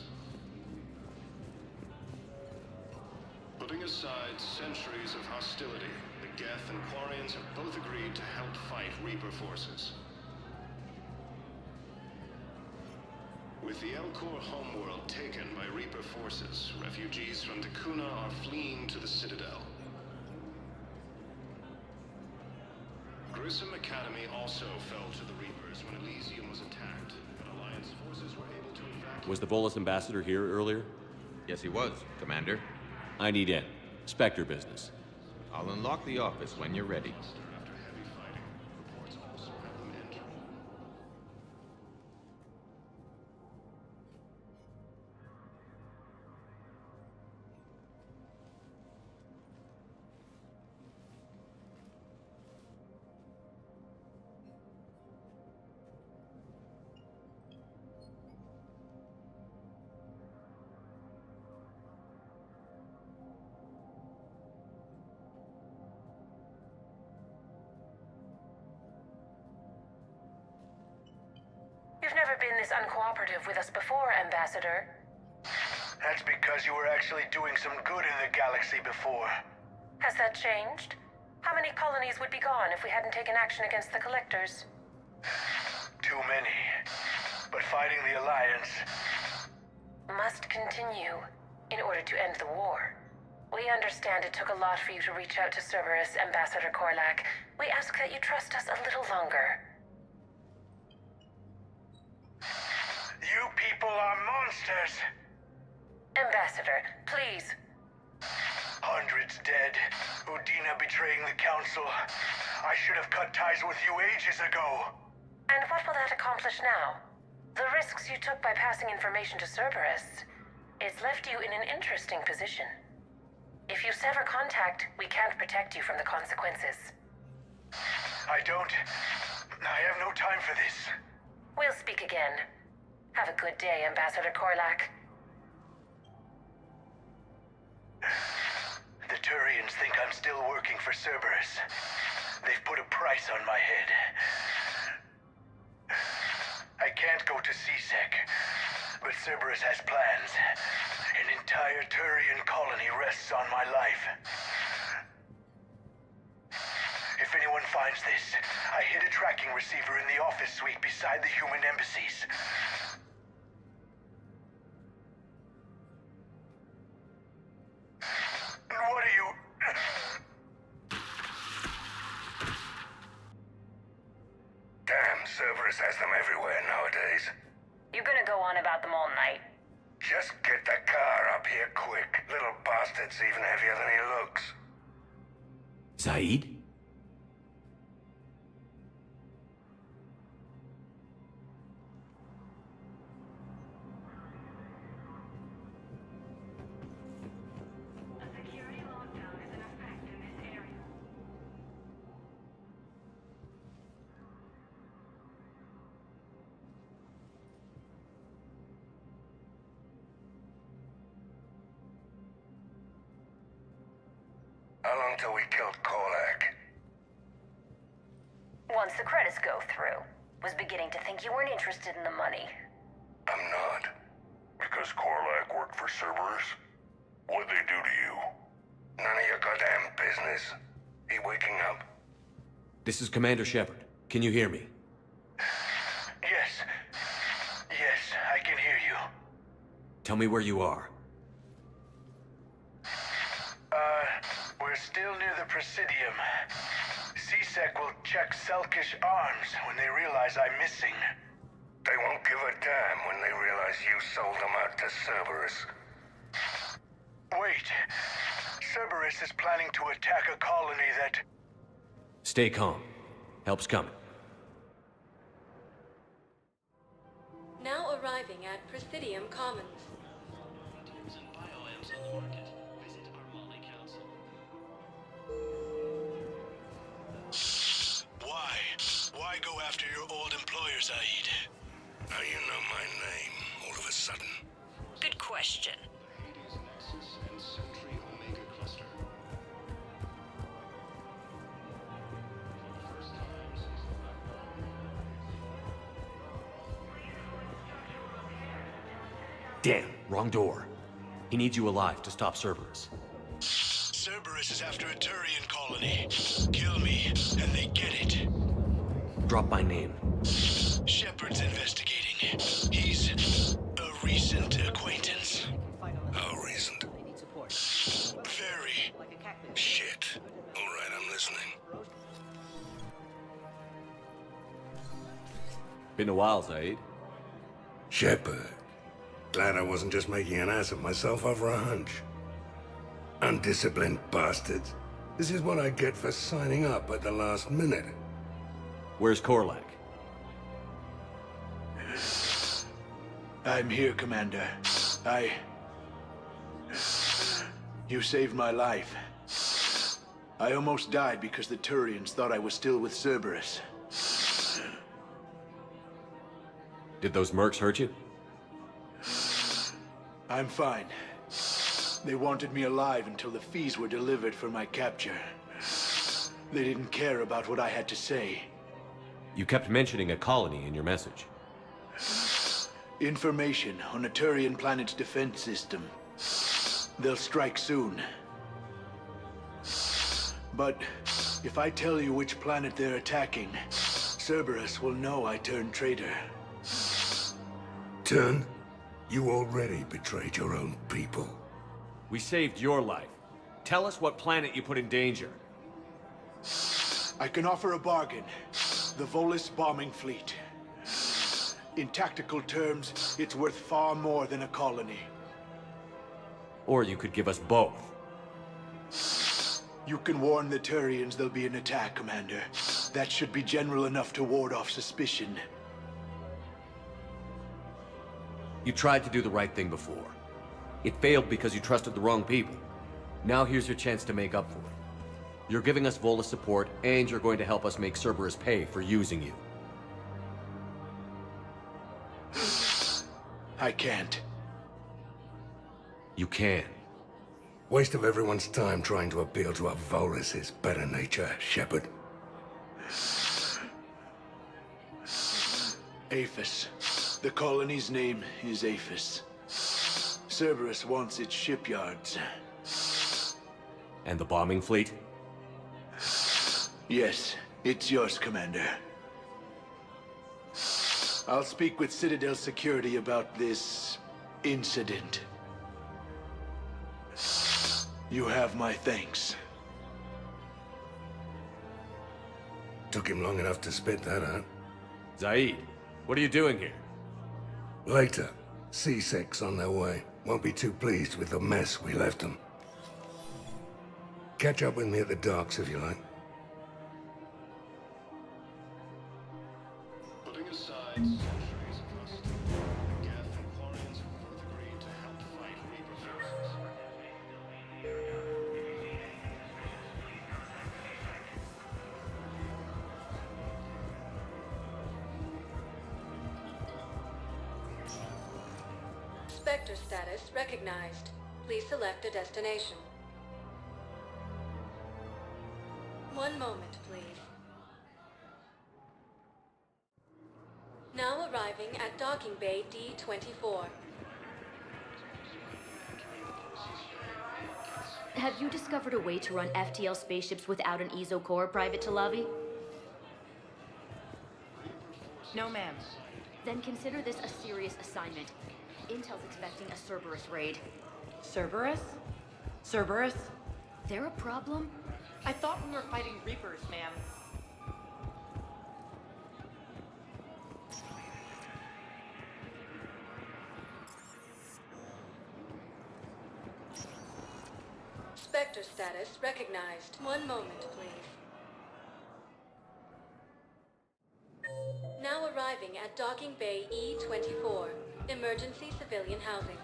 Putting aside centuries of hostility, the Geth and Quarians have both agreed to help fight Reaper forces. With the Elcor homeworld taken by Reaper forces, refugees from the Kune are fleeing to the Citadel. Grissom Academy also fell to the Reapers when Elysium was attacked, but Alliance forces were able to evacuate. Was the Volus ambassador here earlier? Yes, he was, Commander. I need in. Spectre business. I'll unlock the office when you're ready. After heavy fighting, reports also have them entering. You've never been this uncooperative with us before, Ambassador. That's because you were actually doing some good in the galaxy before. Has that changed? How many colonies would be gone if we hadn't taken action against the Collectors? Too many. But fighting the Alliance must continue in order to end the war. We understand it took a lot for you to reach out to Cerberus, Ambassador Korlak. We ask that you trust us a little longer. You people are monsters! Ambassador, please. Hundreds dead. Udina betraying the Council. I should have cut ties with you ages ago. And what will that accomplish now? The risks you took by passing information to Cerberus. It's left you in an interesting position. If you sever contact, we can't protect you from the consequences. I have no time for this. We'll speak again. Have a good day, Ambassador Korlak. The Turians think I'm still working for Cerberus. They've put a price on my head. I can't go to CSEC, but Cerberus has plans. An entire Turian colony rests on my life. If anyone finds this, I hid a tracking receiver in the office suite beside the human embassies. What are you... Damn, Cerberus has them everywhere nowadays. You gonna go on about them all night? Just get the car up here quick. Little bastard's even heavier than he looks. Saeed? How long till we killed Korlak? Once the credits go through. Was beginning to think you weren't interested in the money. I'm not. Because Korlak worked for Cerberus? What'd they do to you? None of your goddamn business. He waking up? This is Commander Shepard. Can you hear me? Yes. Yes, I can hear you. Tell me where you are. We're still near the Presidium. CSEC will check Selkish arms when they realize I'm missing. They won't give a damn when they realize you sold them out to Cerberus. Wait. Cerberus is planning to attack a colony that... Stay calm. Help's coming. Now arriving at Presidium Commons. Why go after your old employer, Zaid? Now you know my name, all of a sudden. Good question. Hades Nexus and Sentry Omega Cluster. For the first time since the Damn, wrong door. He needs you alive to stop Cerberus. Cerberus is after a Turian colony. Kill me, and they get it. Drop my name. Shepard's investigating. He's a recent acquaintance. How recent? Very. Shit. All right, I'm listening. Been a while, Zaid. Shepard. Glad I wasn't just making an ass of myself over a hunch. Undisciplined bastards. This is what I get for signing up at the last minute. Where's Korlak? I'm here, Commander. You saved my life. I almost died because the Turians thought I was still with Cerberus. Did those mercs hurt you? I'm fine. They wanted me alive until the fees were delivered for my capture. They didn't care about what I had to say. You kept mentioning a colony in your message. Information on a Turian planet's defense system. They'll strike soon. But if I tell you which planet they're attacking, Cerberus will know I turned traitor. Turn? You already betrayed your own people. We saved your life. Tell us what planet you put in danger. I can offer a bargain. The Volus bombing fleet. In tactical terms, it's worth far more than a colony. Or you could give us both. You can warn the Turians there'll be an attack, Commander. That should be general enough to ward off suspicion. You tried to do the right thing before. It failed because you trusted the wrong people. Now here's your chance to make up for it. You're giving us Volus support, and you're going to help us make Cerberus pay for using you. I can't. You can. Waste of everyone's time trying to appeal to a Volus's better nature, Shepard. Aphis. The colony's name is Aphis. Cerberus wants its shipyards. And the bombing fleet? Yes, it's yours, Commander. I'll speak with Citadel Security about this incident. You have my thanks. Took him long enough to spit that out. Zaid, what are you doing here? Later. C6 on their way. Won't be too pleased with the mess we left them. Catch up with me at the docks if you like. Putting aside centuries of hostility, Geth and Quarians have both agreed to help fight Reaper forces. Spectre status recognized. Please select a destination. One moment, please. Now arriving at docking bay D-24. Have you discovered a way to run FTL spaceships without an EZO core, Private Talavi? No, ma'am. Then consider this a serious assignment. Intel's expecting a Cerberus raid. Cerberus? Cerberus? They're a problem? I thought we were fighting Reapers, ma'am. Spectre status recognized. One moment, please. Now arriving at docking bay E-24. Emergency civilian housing.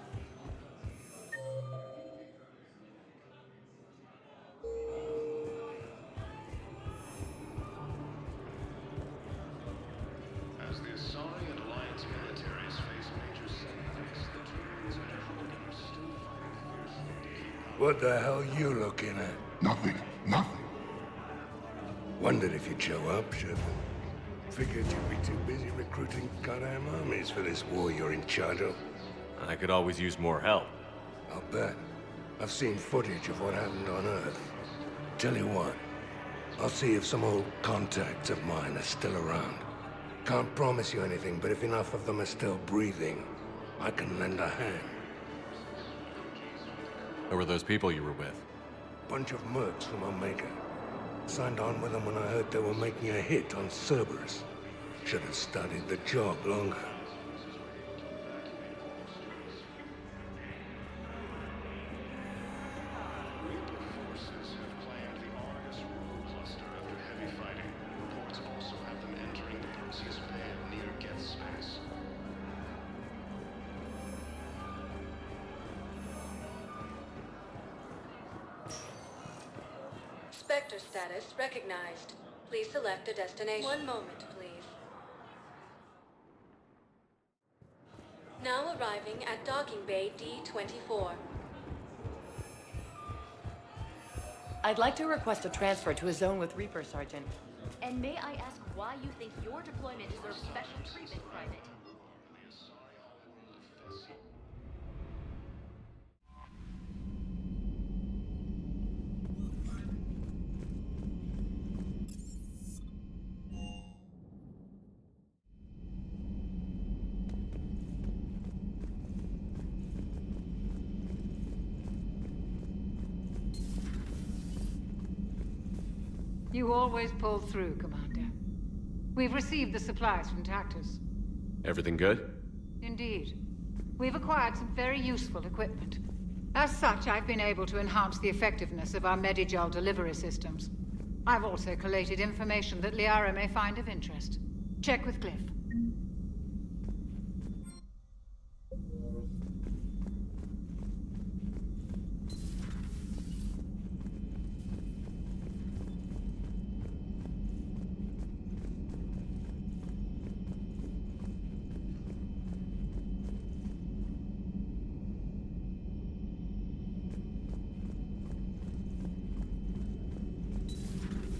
As the Asari and Alliance militaries face major setbacks, the Turians and Republic are still fighting fiercely to keep What the hell you looking at? Nothing. Nothing. Wondered if you'd show up, Shepard. Figured you'd be too busy recruiting goddamn armies for this war you're in charge of. I could always use more help. I'll bet. I've seen footage of what happened on Earth. Tell you what, I'll see if some old contacts of mine are still around. Can't promise you anything, but if enough of them are still breathing, I can lend a hand. Who were those people you were with? Bunch of mercs from Omega. Signed on with them when I heard they were making a hit on Cerberus. Should have studied the job longer. Spectre status recognized. Please select a destination. One moment, please. Now arriving at docking bay D-24. I'd like to request a transfer to a zone with Reaper, Sergeant. And may I ask why you think your deployment deserves special treatment, Private? You always pull through, Commander. We've received the supplies from Tactus. Everything good? Indeed. We've acquired some very useful equipment. As such, I've been able to enhance the effectiveness of our Medigel delivery systems. I've also collated information that Liara may find of interest. Check with Cliff.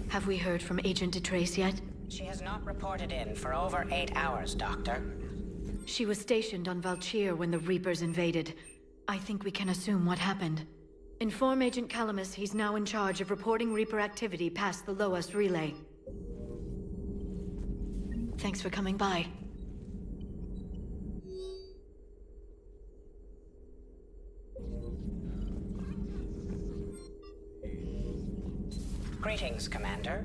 Have we heard from Agent DeTrace yet? She has not reported in for over 8 hours, Doctor. She was stationed on Valchir when the Reapers invaded. I think we can assume what happened. Inform Agent Calamus he's now in charge of reporting Reaper activity past the Loas relay. Thanks for coming by. Greetings, Commander.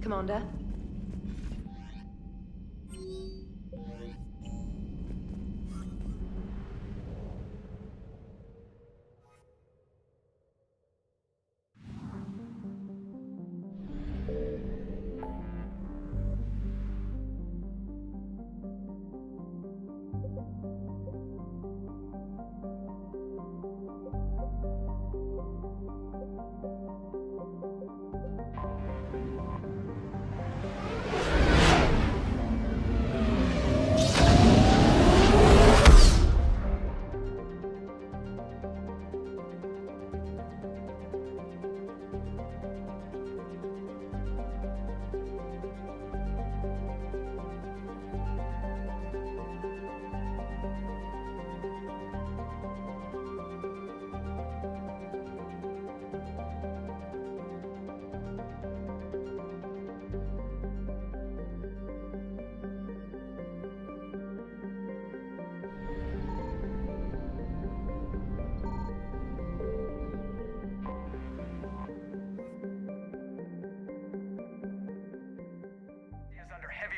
Commander?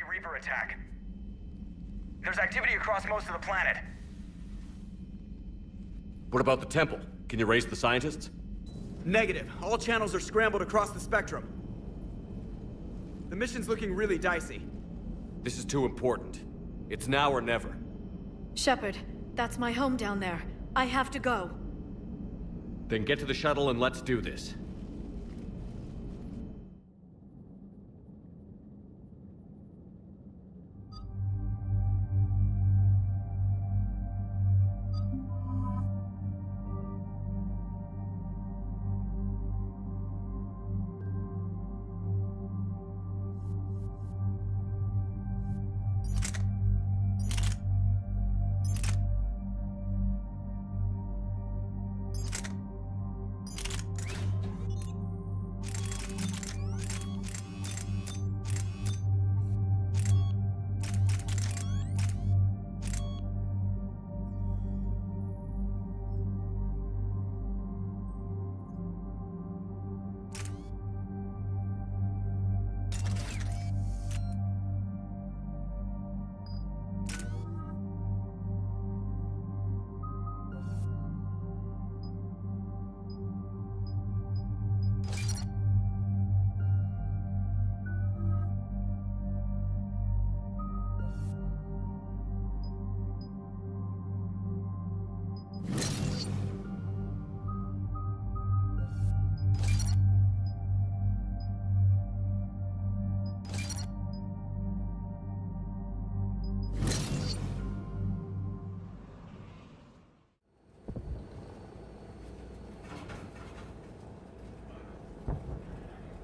Reaper attack. There's activity across most of the planet. What about the temple? Can you raise the scientists? Negative. All channels are scrambled across the spectrum. The mission's looking really dicey. This is too important. It's now or never. Shepard, that's my home down there. I have to go. Then get to the shuttle and let's do this.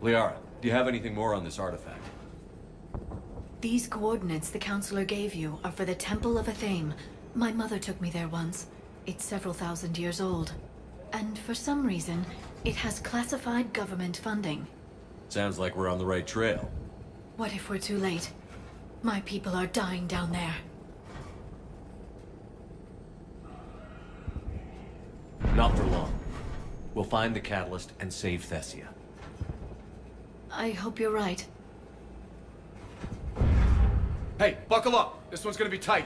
Liara, do you have anything more on this artifact? These coordinates the Counselor gave you are for the Temple of Athame. My mother took me there once. It's several thousand years old. And for some reason, it has classified government funding. Sounds like we're on the right trail. What if we're too late? My people are dying down there. Not for long. We'll find the catalyst and save Thessia. I hope you're right. Hey, buckle up! This one's gonna be tight.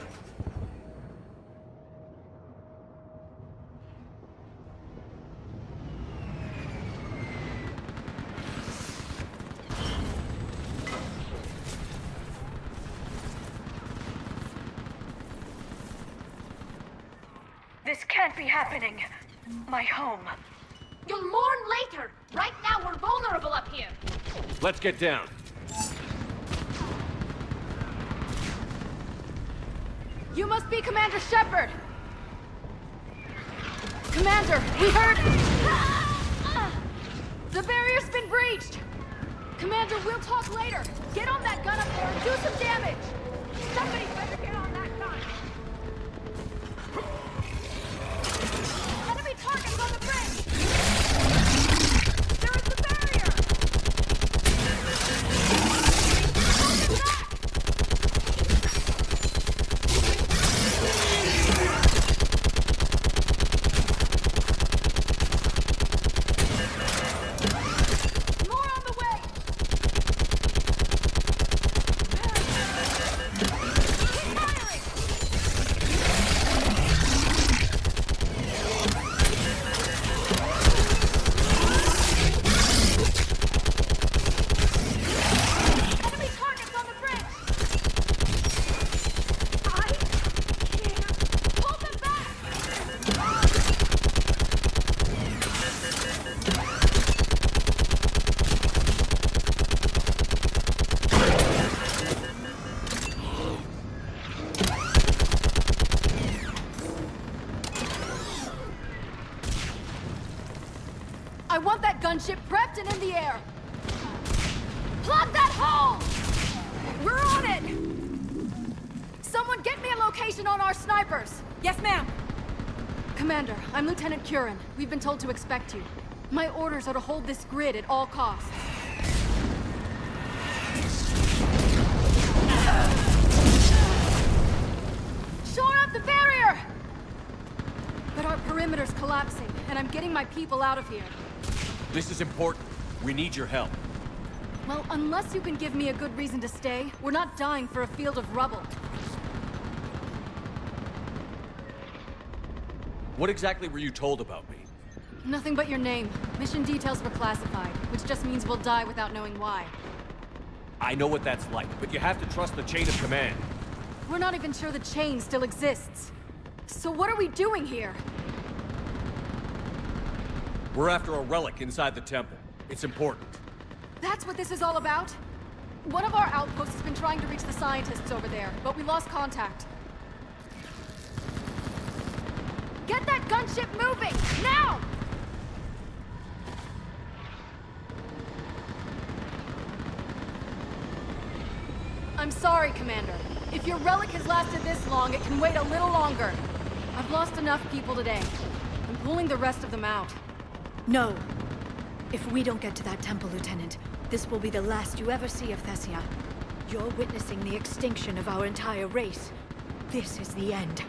This can't be happening. My home. You'll mourn later. Right now, we're vulnerable up here. Let's get down. You must be Commander Shepard. Commander, we heard... The barrier's been breached. Commander, we'll talk later. Get on that gun up there and do some damage. Somebody better get on that gun. Enemy targets on the bridge. There is the barrier. Hold it back. I want that gunship prepped and in the air. Plug that hole! We're on it! Someone get me a location on our snipers. Yes, ma'am. Commander, I'm Lieutenant Kune. We've been told to expect you. My orders are to hold this grid at all costs. Shore up the barrier! But our perimeter's collapsing, and I'm getting my people out of here. This is important. We need your help. Well, unless you can give me a good reason to stay, we're not dying for a field of rubble. What exactly were you told about me? Nothing but your name. Mission details were classified, which just means we'll die without knowing why. I know what that's like, but you have to trust the chain of command. We're not even sure the chain still exists. So what are we doing here? We're after a relic inside the temple. It's important. That's what this is all about? One of our outposts has been trying to reach the scientists over there, but we lost contact. Get that gunship moving! Now! I'm sorry, Commander. If your relic has lasted this long, it can wait a little longer. I've lost enough people today. I'm pulling the rest of them out. No. If we don't get to that temple, Lieutenant, this will be the last you ever see of Thessia. You're witnessing the extinction of our entire race. This is the end.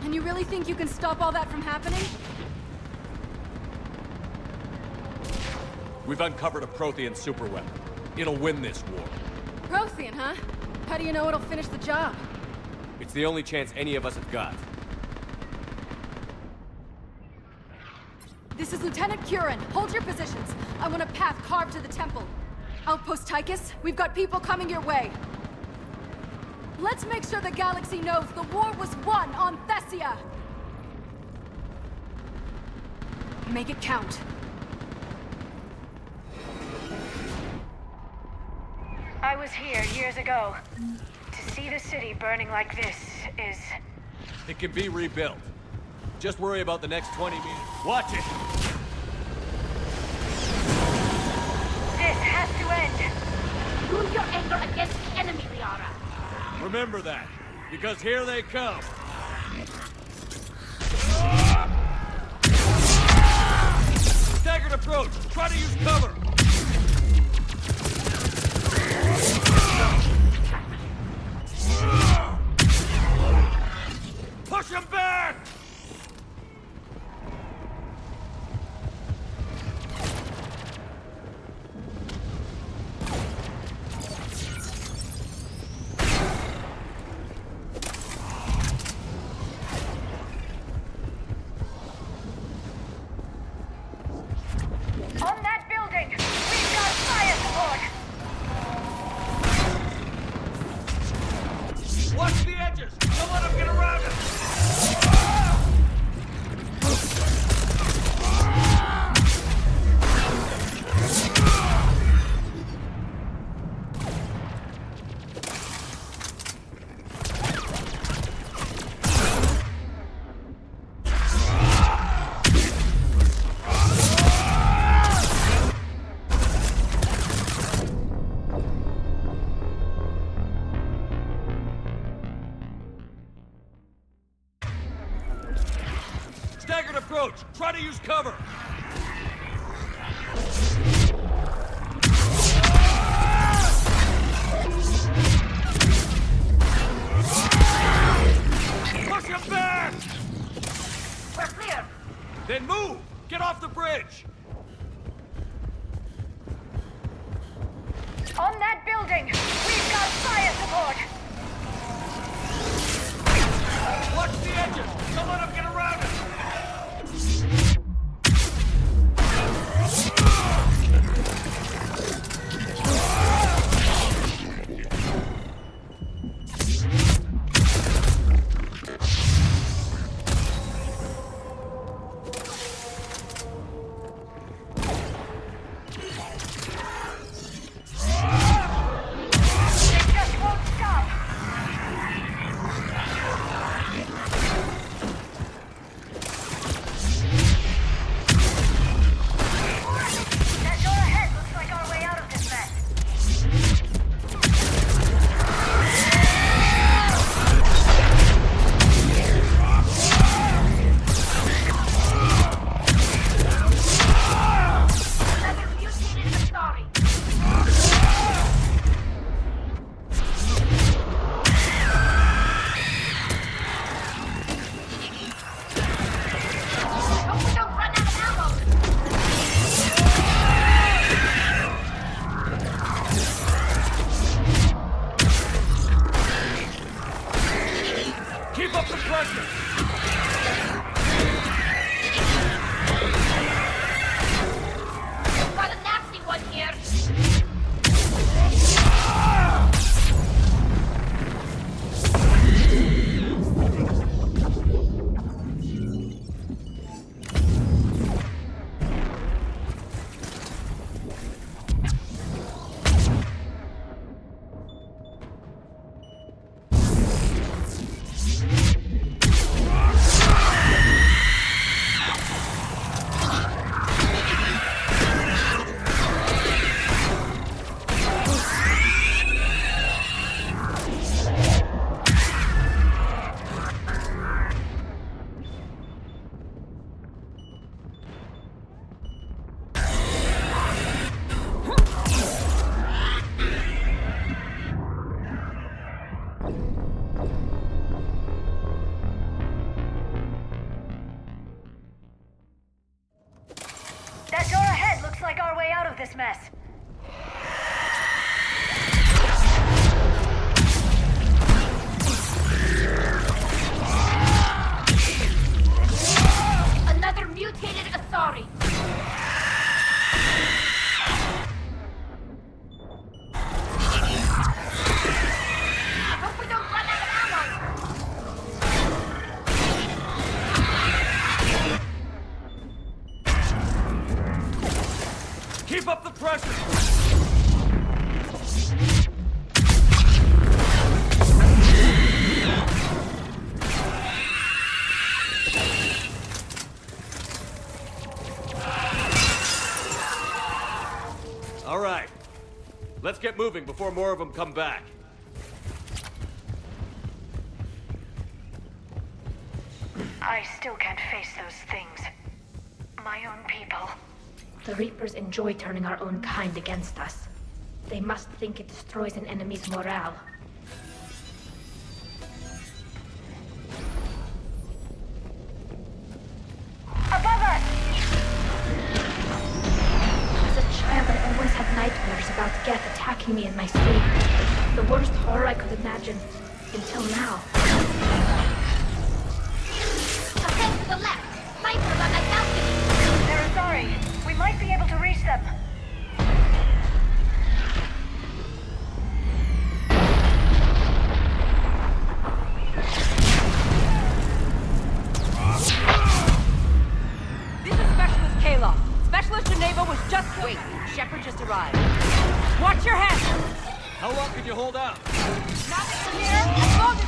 And you really think you can stop all that from happening? We've uncovered a Prothean superweapon. It'll win this war. Prothean, huh? How do you know it'll finish the job? It's the only chance any of us have got. This is Lieutenant Kune. Hold your positions. I want a path carved to the temple. Outpost Tychus, we've got people coming your way. Let's make sure the galaxy knows the war was won on Thessia. Make it count. I was here years ago. To see the city burning like this is... It can be rebuilt. Just worry about the next 20 meters. Watch it! This has to end. Use your anger against the enemy, Liara. Remember that, because here they come. Staggered approach. Try to use cover. Push him back! On that building, we've got fire support. Watch the edges! Don't let him get around us! Staggered approach! Try to use cover! Push him back! We're clear. Then move! Get off the bridge! On that building, we've got fire support. Watch the edges! Don't let him get around us! They just won't stop. That door ahead looks like our way out of this mess. Another mutated Asari. Hope we don't run out of ammo. Keep up the pressure! Got a nasty one here. That door ahead looks like our way out of this mess. Another mutated Asari. I hope we don't run out of ammo. Keep up the pressure! All right, moving before more of them come back. I still can't face those things. My own people. The Reapers enjoy turning our own kind against us. They must think it destroys an enemy's morale. Above us! As a child, I always had nightmares about Geth attacking me in my sleep. The worst horror I could imagine. Until now. Ahead to the left! Snipers on that balcony! They're sorry. We might be able to reach them. This is Specialist Kayla. Specialist Geneva was just... Wait, Shepard just arrived. Watch your head! How long can you hold out? Nothing from here, as long as...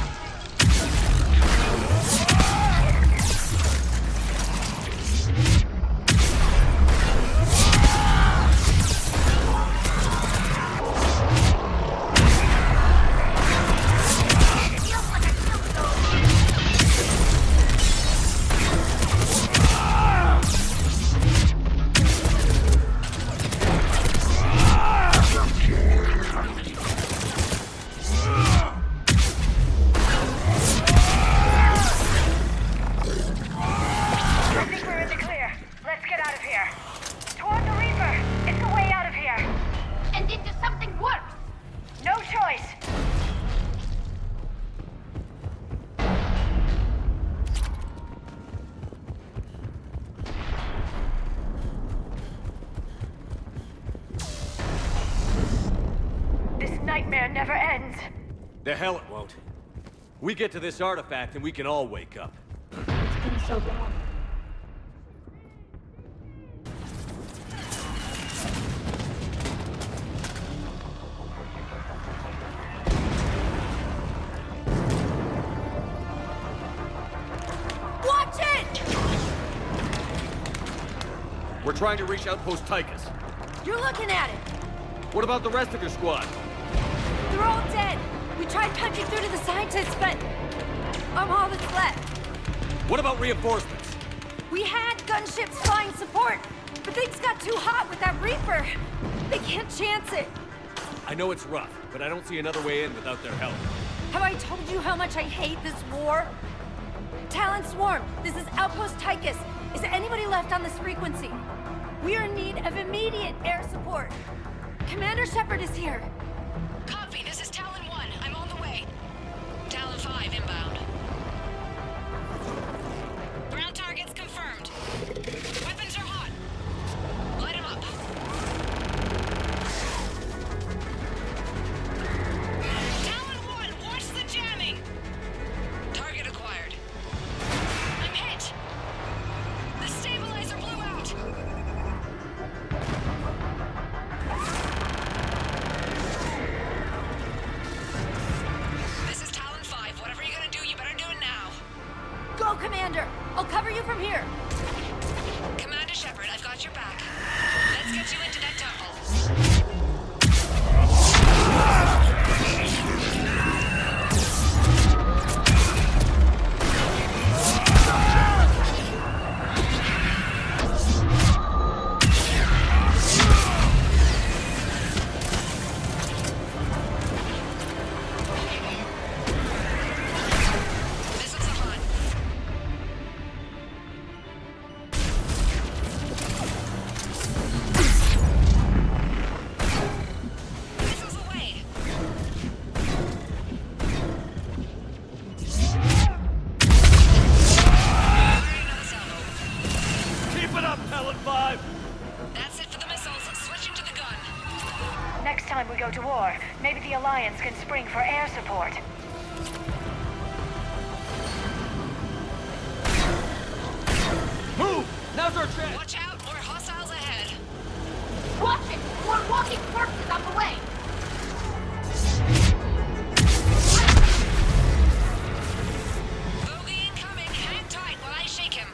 Never ends. The hell it won't. We get to this artifact and we can all wake up. It's been so long. Watch it! We're trying to reach Outpost Tychus. You're looking at it. What about the rest of your squad? They're all dead. We tried punching through to the scientists, but I'm all that's left. What about reinforcements? We had gunships flying support, but things got too hot with that Reaper. They can't chance it. I know it's rough, but I don't see another way in without their help. Have I told you how much I hate this war? Talon Swarm, this is Outpost Tychus. Is anybody left on this frequency? We are in need of immediate air support. Commander Shepard is here. Copy, this is Talon 1. I'm on the way. Talon 5 inbound. Ground targets confirmed. Weapons are hot. Light them up. Talon 1, watch the jamming! Target acquired. I'm hit! The stabilizer blew out! This is Talon 5. Whatever you're gonna do, you better do it now. Go, Commander! I'll cover you from here. Commander Shepard, I've got your back. Let's get you into that temple. Next time we go to war, maybe the Alliance can spring for air support. Move! Now's our chance! Watch out, more hostiles ahead. Watch it! More walking corpses on the way! Bogey incoming. Hang tight while I shake him.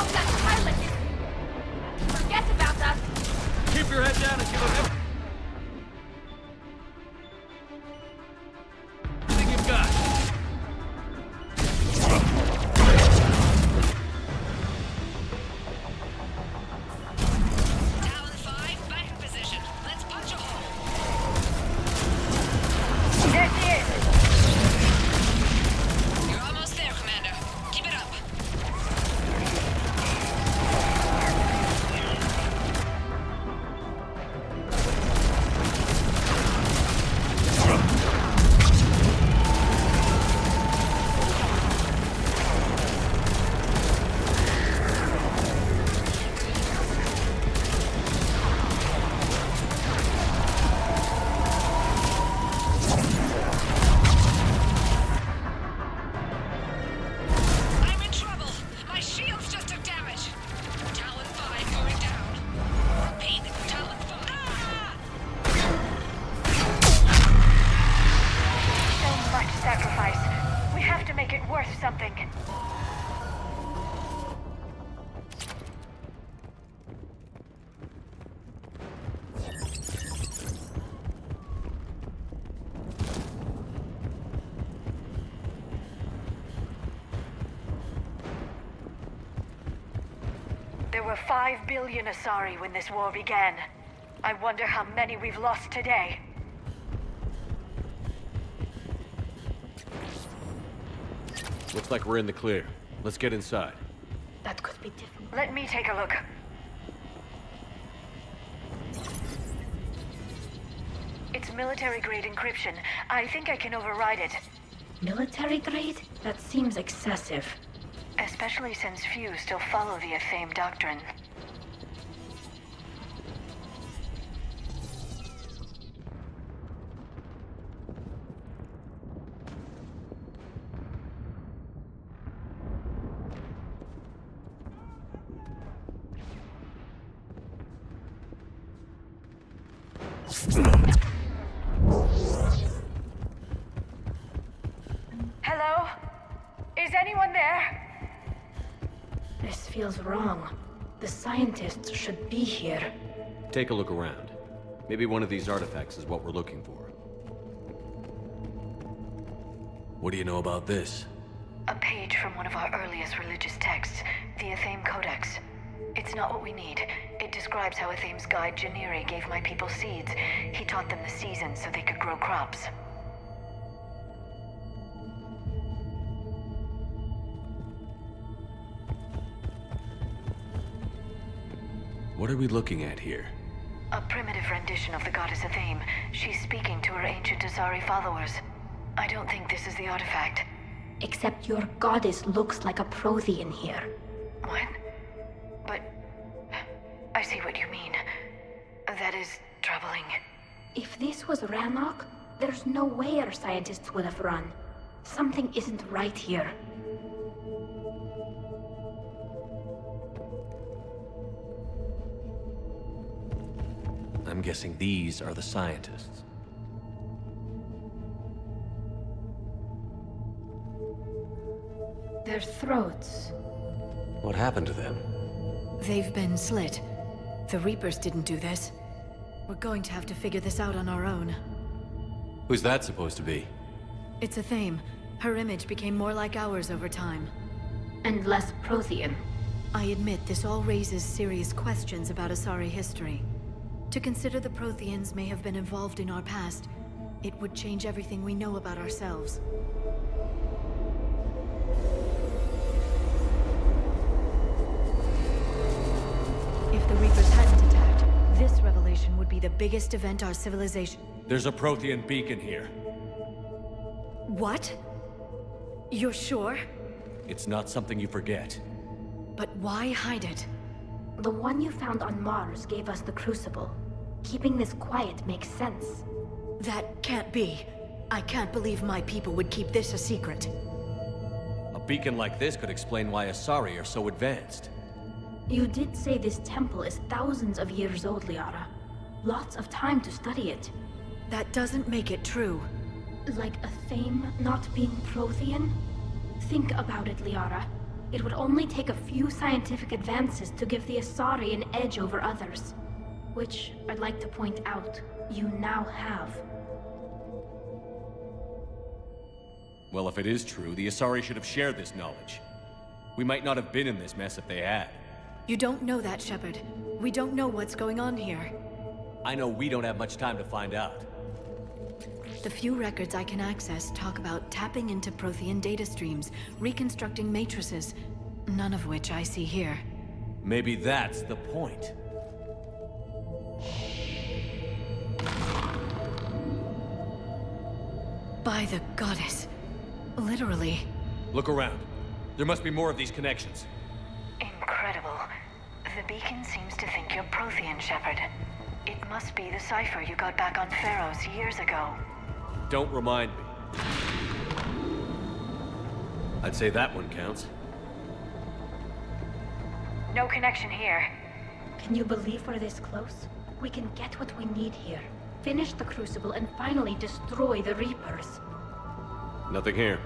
hope that pilot forget about us. Keep your head down and give him everything you've got. Talon 5, back in position. Let's punch a hole. There she is! You're almost there, Commander. Keep it up. I'm in trouble. My shields just took damage. Talon 5 going down. Repeat, Talon 5. Ah! So much sacrifice. We have to make it worth something. There were 5 billion Asari when this war began. I wonder how many we've lost today. Looks like we're in the clear. Let's get inside. That could be different. Let me take a look. It's military-grade encryption. I think I can override it. Military grade? That seems excessive. Especially since few still follow the Athame doctrine. Hello? Is anyone there? This feels wrong. The scientists should be here. Take a look around. Maybe one of these artifacts is what we're looking for. What do you know about this? A page from one of our earliest religious texts, the Athame Codex. It's not what we need. It describes how Athame's guide Janiri gave my people seeds. He taught them the seasons so they could grow crops. What are we looking at here? A primitive rendition of the goddess Athame. She's speaking to her ancient Asari followers. I don't think this is the artifact. Except your goddess looks like a Prothean here. What? But... I see what you mean. That is troubling. If this was Rannoch, there's no way our scientists would have run. Something isn't right here. I'm guessing these are the scientists. Their throats. What happened to them? They've been slit. The Reapers didn't do this. We're going to have to figure this out on our own. Who's that supposed to be? It's Athame. Her image became more like ours over time. And less Prothean. I admit this all raises serious questions about Asari history. To consider the Protheans may have been involved in our past, it would change everything we know about ourselves. If the Reapers hadn't attacked, this revelation would be the biggest event our civilization... There's a Prothean beacon here. What? You're sure? It's not something you forget. But why hide it? The one you found on Mars gave us the Crucible. Keeping this quiet makes sense. That can't be. I can't believe my people would keep this a secret. A beacon like this could explain why Asari are so advanced. You did say this temple is thousands of years old, Liara. Lots of time to study it. That doesn't make it true. Like Athame not being Prothean? Think about it, Liara. It would only take a few scientific advances to give the Asari an edge over others. Which, I'd like to point out, you now have. Well, if it is true, the Asari should have shared this knowledge. We might not have been in this mess if they had. You don't know that, Shepard. We don't know what's going on here. I know we don't have much time to find out. The few records I can access talk about tapping into Prothean data streams, reconstructing matrices, none of which I see here. Maybe that's the point. By the goddess. Literally. Look around. There must be more of these connections. Incredible. The beacon seems to think you're Prothean, Shepard. It must be the cipher you got back on Pharaohs years ago. Don't remind me. I'd say that one counts. No connection here. Can you believe we're this close? We can get what we need here. Finish the Crucible and finally destroy the Reapers. Nothing here.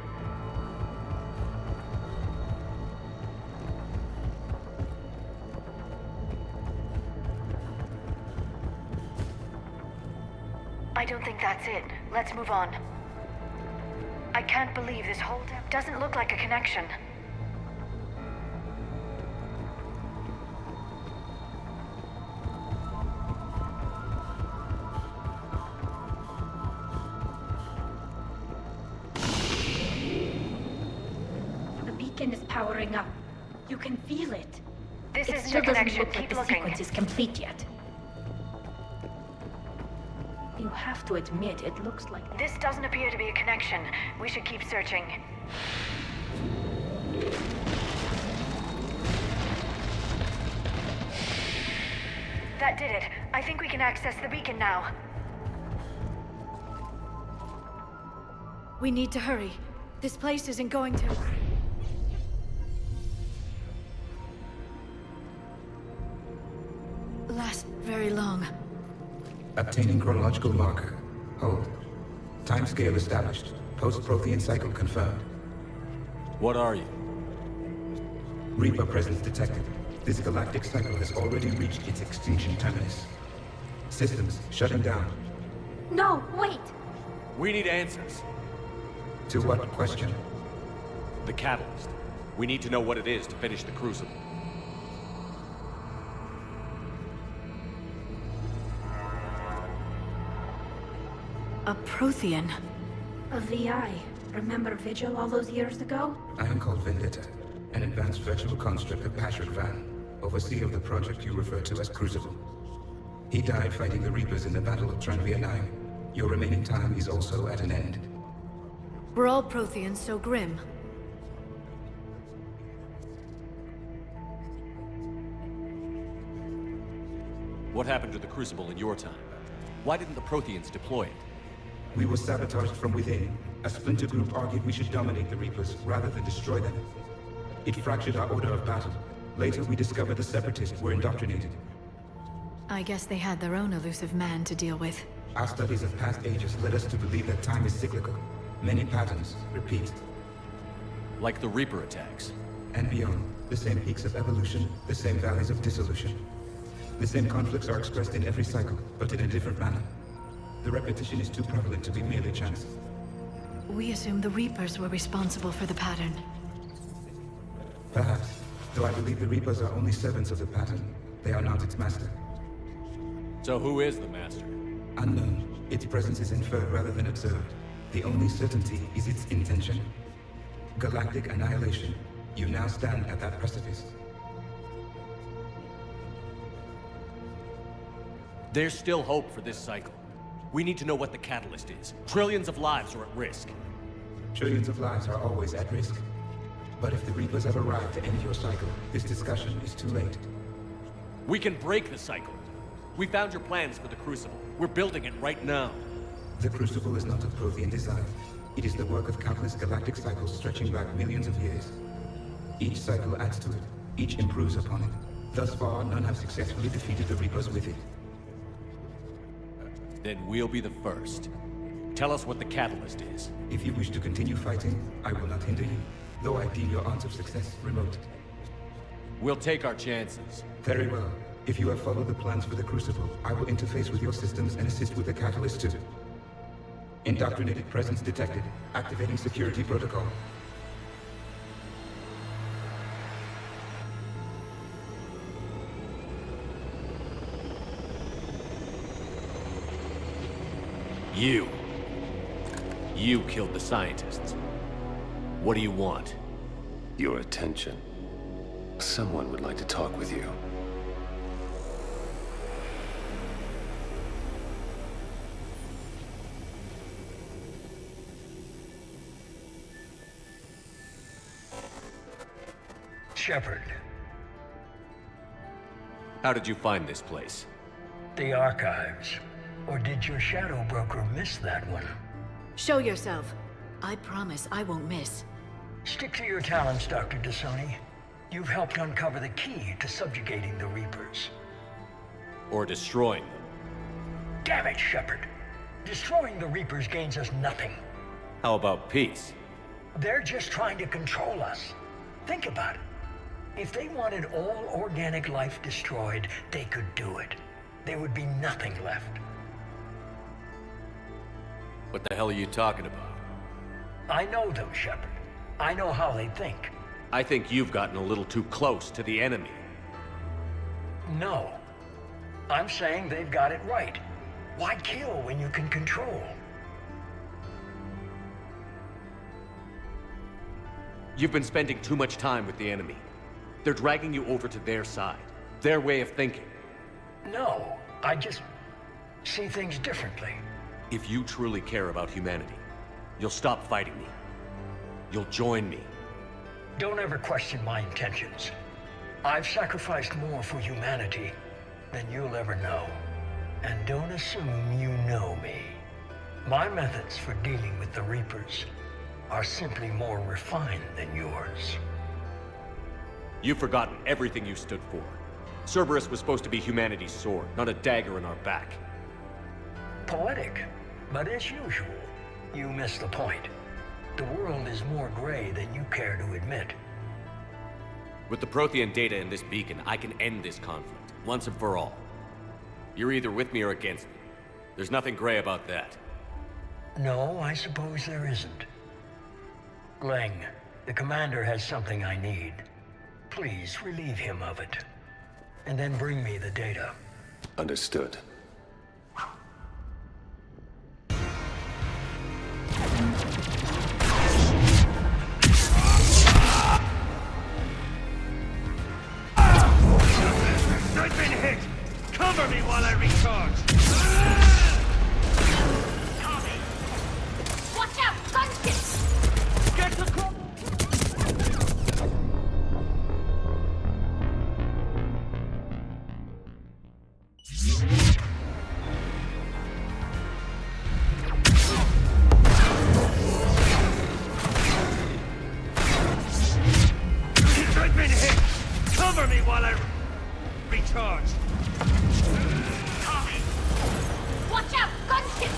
I don't think that's it. Let's move on. I can't believe this whole doesn't look like a connection. The beacon is powering up. You can feel it. This It isn't still a doesn't connection. look like Keep the looking. sequence is complete yet. You have to admit, it looks like... This doesn't appear to be a connection. We should keep searching. That did it. I think we can access the beacon now. We need to hurry. This place isn't going to... last very long. Obtaining chronological marker. Hold. Timescale established. Post-Prothean cycle confirmed. What are you? Reaper presence detected. This galactic cycle has already reached its extinction terminus. Systems shutting down. No, wait! We need answers. To what question? The catalyst. We need to know what it is to finish the Crucible. A Prothean. A VI. Remember Vigil all those years ago? I am called Vendetta, an advanced virtual construct of Patrick Van, overseer of the project you refer to as Crucible. He died fighting the Reapers in the Battle of Tranvia 9. Your remaining time is also at an end. Were all Protheans so grim? What happened to the Crucible in your time? Why didn't the Protheans deploy it? We were sabotaged from within. A splinter group argued we should dominate the Reapers rather than destroy them. It fractured our order of battle. Later, we discovered the Separatists were indoctrinated. I guess they had their own elusive man to deal with. Our studies of past ages led us to believe that time is cyclical. Many patterns repeat. Like the Reaper attacks. And beyond, the same peaks of evolution, the same valleys of dissolution. The same conflicts are expressed in every cycle, but in a different manner. The repetition is too prevalent to be merely chance. We assume the Reapers were responsible for the pattern. Perhaps, though I believe the Reapers are only servants of the pattern. They are not its master. So who is the master? Unknown. Its presence is inferred rather than observed. The only certainty is its intention. Galactic annihilation. You now stand at that precipice. There's still hope for this cycle. We need to know what the catalyst is. Trillions of lives are at risk. Trillions of lives are always at risk. But if the Reapers have arrived to end your cycle, this discussion is too late. We can break the cycle. We found your plans for the Crucible. We're building it right now. The Crucible is not of Prothean design. It is the work of countless galactic cycles stretching back millions of years. Each cycle adds to it. Each improves upon it. Thus far, none have successfully defeated the Reapers with it. Then we'll be the first. Tell us what the catalyst is. If you wish to continue fighting, I will not hinder you. though I deem your odds of success remote. We'll take our chances. Very well. If you have followed the plans for the Crucible, I will interface with your systems and assist with the catalyst too. Indoctrinated presence detected. Activating security protocol. You killed the scientists. What do you want? Your attention. Someone would like to talk with you. Shepard. How did you find this place? The archives. Or did your shadow broker miss that one? Show yourself. I promise I won't miss. Stick to your talents, Dr. Dasani. You've helped uncover the key to subjugating the Reapers. Or destroying them. Damn it, Shepard. Destroying the Reapers gains us nothing. How about peace? They're just trying to control us. Think about it. If they wanted all organic life destroyed, they could do it. There would be nothing left. What the hell are you talking about? I know them, Shepard. I know how they think. I think you've gotten a little too close to the enemy. No. I'm saying they've got it right. Why kill when you can control? You've been spending too much time with the enemy. They're dragging you over to their side. Their way of thinking. No, I just see things differently. If you truly care about humanity, you'll stop fighting me. You'll join me. Don't ever question my intentions. I've sacrificed more for humanity than you'll ever know. And don't assume you know me. My methods for dealing with the Reapers are simply more refined than yours. You've forgotten everything you stood for. Cerberus was supposed to be humanity's sword, not a dagger in our back. Poetic, but as usual, you miss the point. The world is more gray than you care to admit. With the Prothean data in this beacon, I can end this conflict, once and for all. You're either with me or against me. There's nothing gray about that. No, I suppose there isn't. Leng, the commander has something I need. Please relieve him of it. And then bring me the data. Understood. I've been hit! Cover me while I recharge! Watch out! Gunship! Get the cover! I've been hit! Cover me while I recharge! Copy! Watch out! Gunship!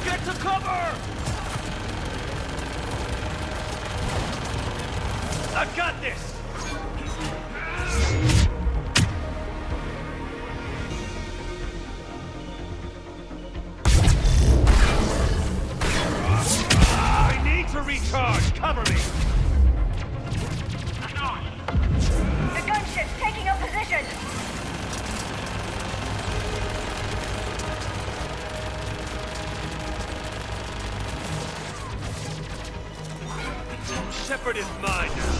Get to cover! I've got this! I need to recharge! Cover me! The gunship's taking up position! Shepard is mine now.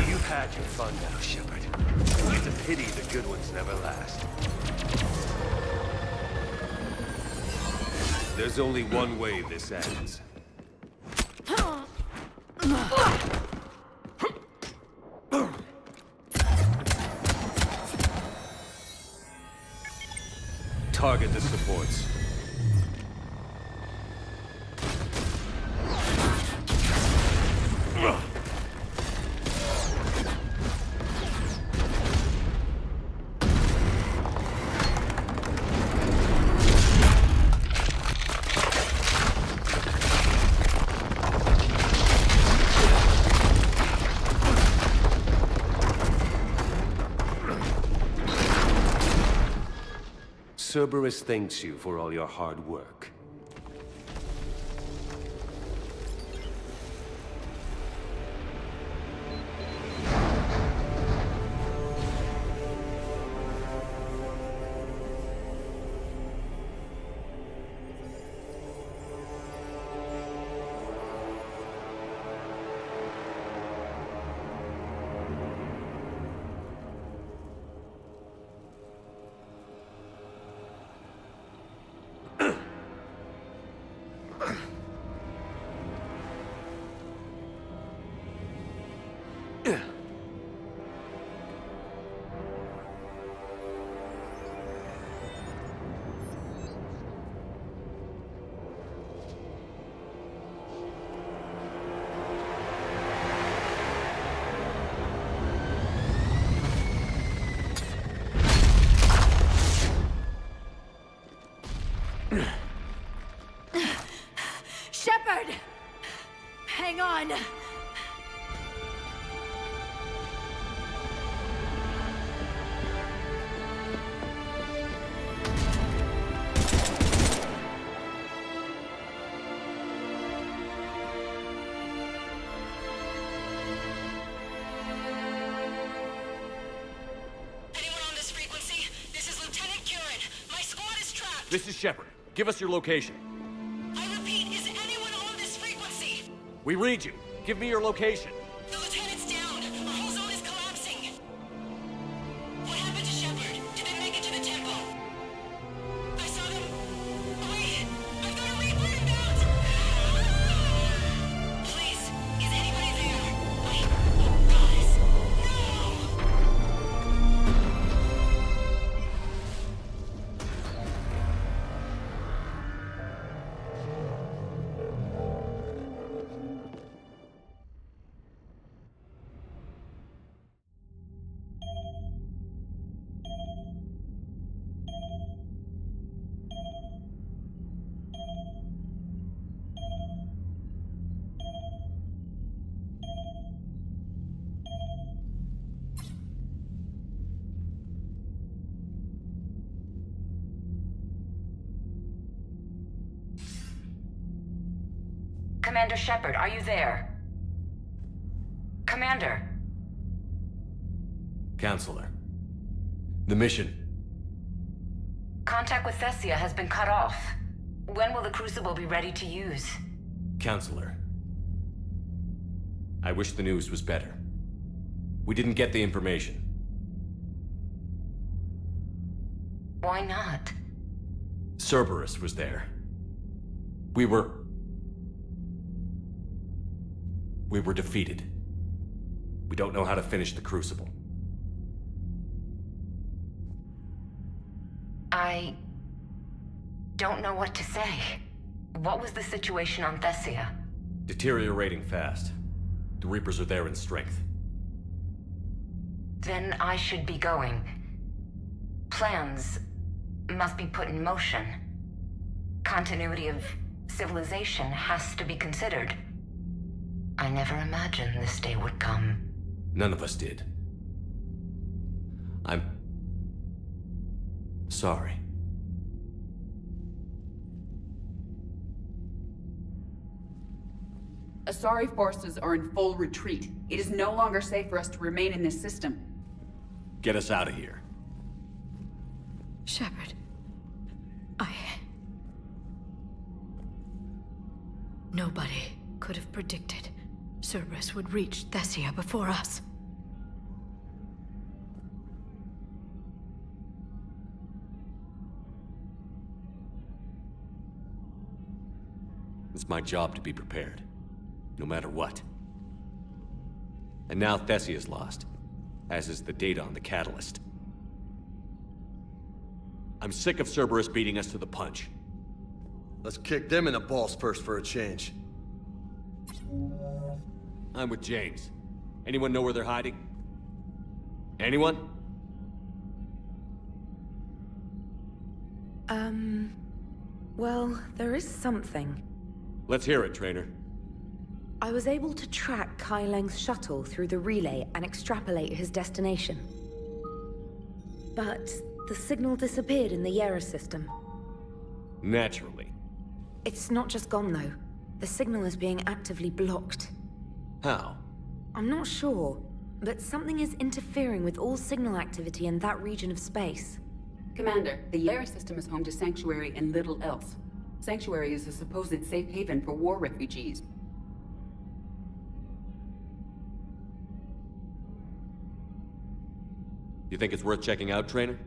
You've had your fun now, Shepard. It's a pity the good ones never last. There's only one way this ends. Target the supports. Cerberus thanks you for all your hard work. Shepard! Hang on! This is Shepard. Give us your location. I repeat, is anyone on this frequency? We read you. Give me your location. The lieutenant's down. Our whole zone is collapsing. What happened to Shepard? Did they make it to the temple? I saw them. Wait, I've got a Reaper inbound. Please, is anybody there? Wait, guys, Commander Shepard, are you there? Commander! Counselor. The mission. Contact with Thessia has been cut off. When will the Crucible be ready to use? Counselor. I wish the news was better. We didn't get the information. Why not? Cerberus was there. We were defeated. We don't know how to finish the Crucible. I don't know what to say. What was the situation on Thessia? Deteriorating fast. The Reapers are there in strength. Then I should be going. Plans must be put in motion. Continuity of civilization has to be considered. I never imagined this day would come. None of us did. I'm sorry. Asari forces are in full retreat. It is no longer safe for us to remain in this system. Get us out of here. Shepard, Nobody could have predicted Cerberus would reach Thessia before us. It's my job to be prepared, no matter what. And now Thessia's lost, as is the data on the catalyst. I'm sick of Cerberus beating us to the punch. Let's kick them in the balls first for a change. I'm with James. Anyone know where they're hiding? Anyone? Well, there is something. Let's hear it, Trainer. I was able to track Kai Leng's shuttle through the relay and extrapolate his destination. But The signal disappeared in the Yera system. Naturally. It's not just gone, though. The signal is being actively blocked. How? I'm not sure, but something is interfering with all signal activity in that region of space. Commander, the Yera system is home to Sanctuary and little else. Sanctuary is a supposed safe haven for war refugees. You think it's worth checking out, Trainer?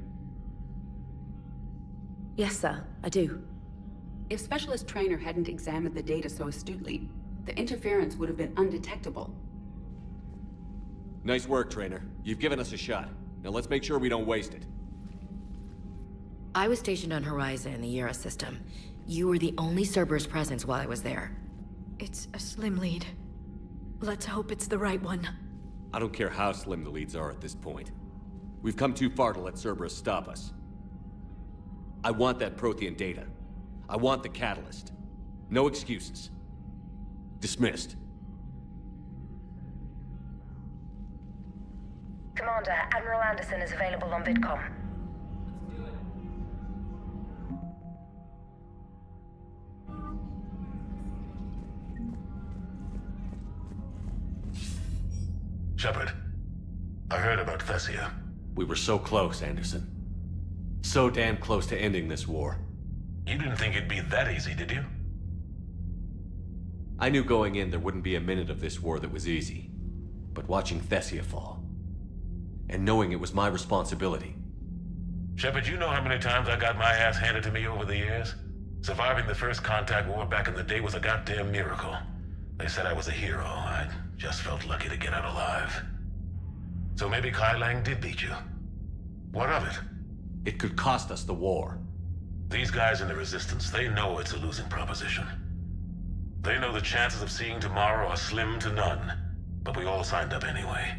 Yes, sir, I do. If Specialist Trainer hadn't examined the data so astutely, the interference would have been undetectable. Nice work, Trainer. You've given us a shot. Now let's make sure we don't waste it. I was stationed on Horizon in the Yera system. You were the only Cerberus presence while I was there. It's a slim lead. Let's hope it's the right one. I don't care how slim the leads are at this point. We've come too far to let Cerberus stop us. I want that Prothean data. I want the catalyst. No excuses. Dismissed. Commander, Admiral Anderson is available on VidCom. Shepard, I heard about Thessia. We were so close, Anderson. So damn close to ending this war. You didn't think it'd be that easy, did you? I knew going in there wouldn't be a minute of this war that was easy. But watching Thessia fall, and knowing it was my responsibility. Shepard, you know how many times I got my ass handed to me over the years? Surviving the first contact war back in the day was a goddamn miracle. They said I was a hero. I just felt lucky to get out alive. So maybe Kai Lang did beat you. What of it? It could cost us the war. These guys in the Resistance, they know it's a losing proposition. They know the chances of seeing tomorrow are slim to none. But we all signed up anyway.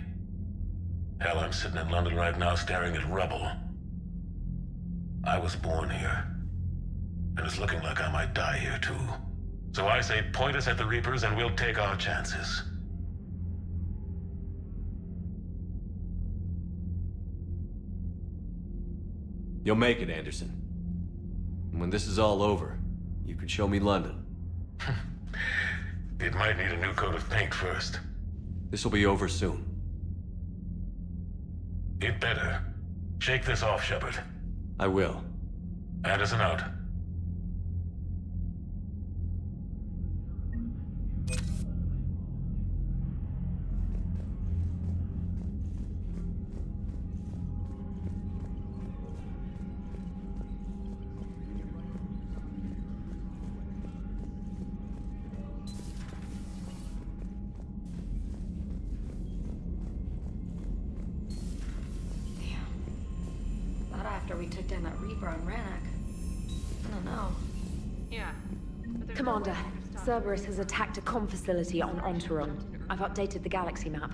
Hell, I'm sitting in London right now staring at rubble. I was born here. And it's looking like I might die here too. So I say point us at the Reapers and we'll take our chances. You'll make it, Anderson. And when this is all over, you can show me London. It might need a new coat of paint first. This will be over soon. It better. Shake this off, Shepard. I will. Anderson out. We took down that Reaper on Rannoch. I don't know. Yeah. Commander, Cerberus has attacked a comm facility on Ontaron. I've updated the galaxy map.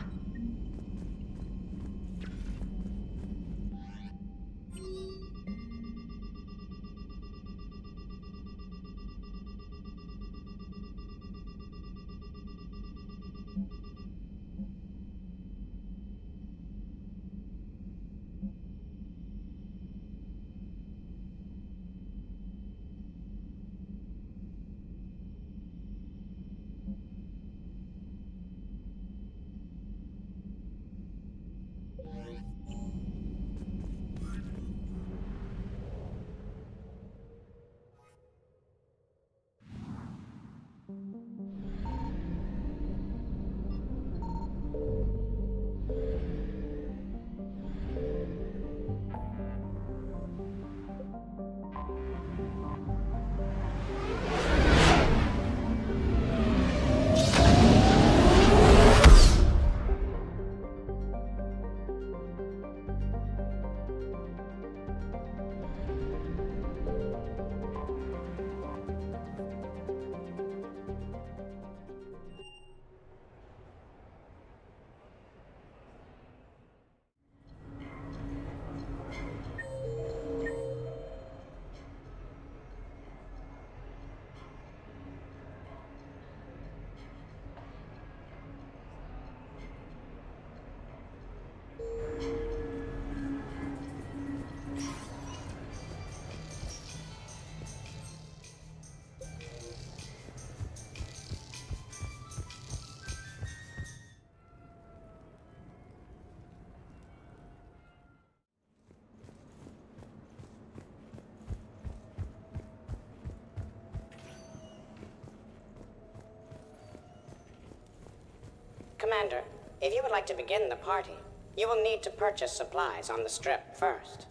Commander, if you would like to begin the party, you will need to purchase supplies on the Strip first.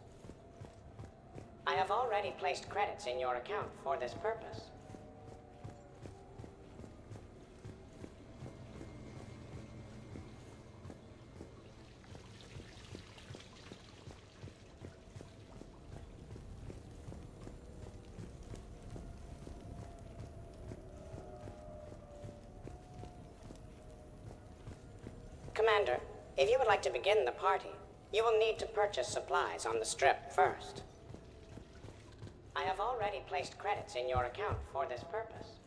I have already placed credits in your account for this purpose. Commander, if you would like to begin the party, you will need to purchase supplies on the Strip first. I have already placed credits in your account for this purpose.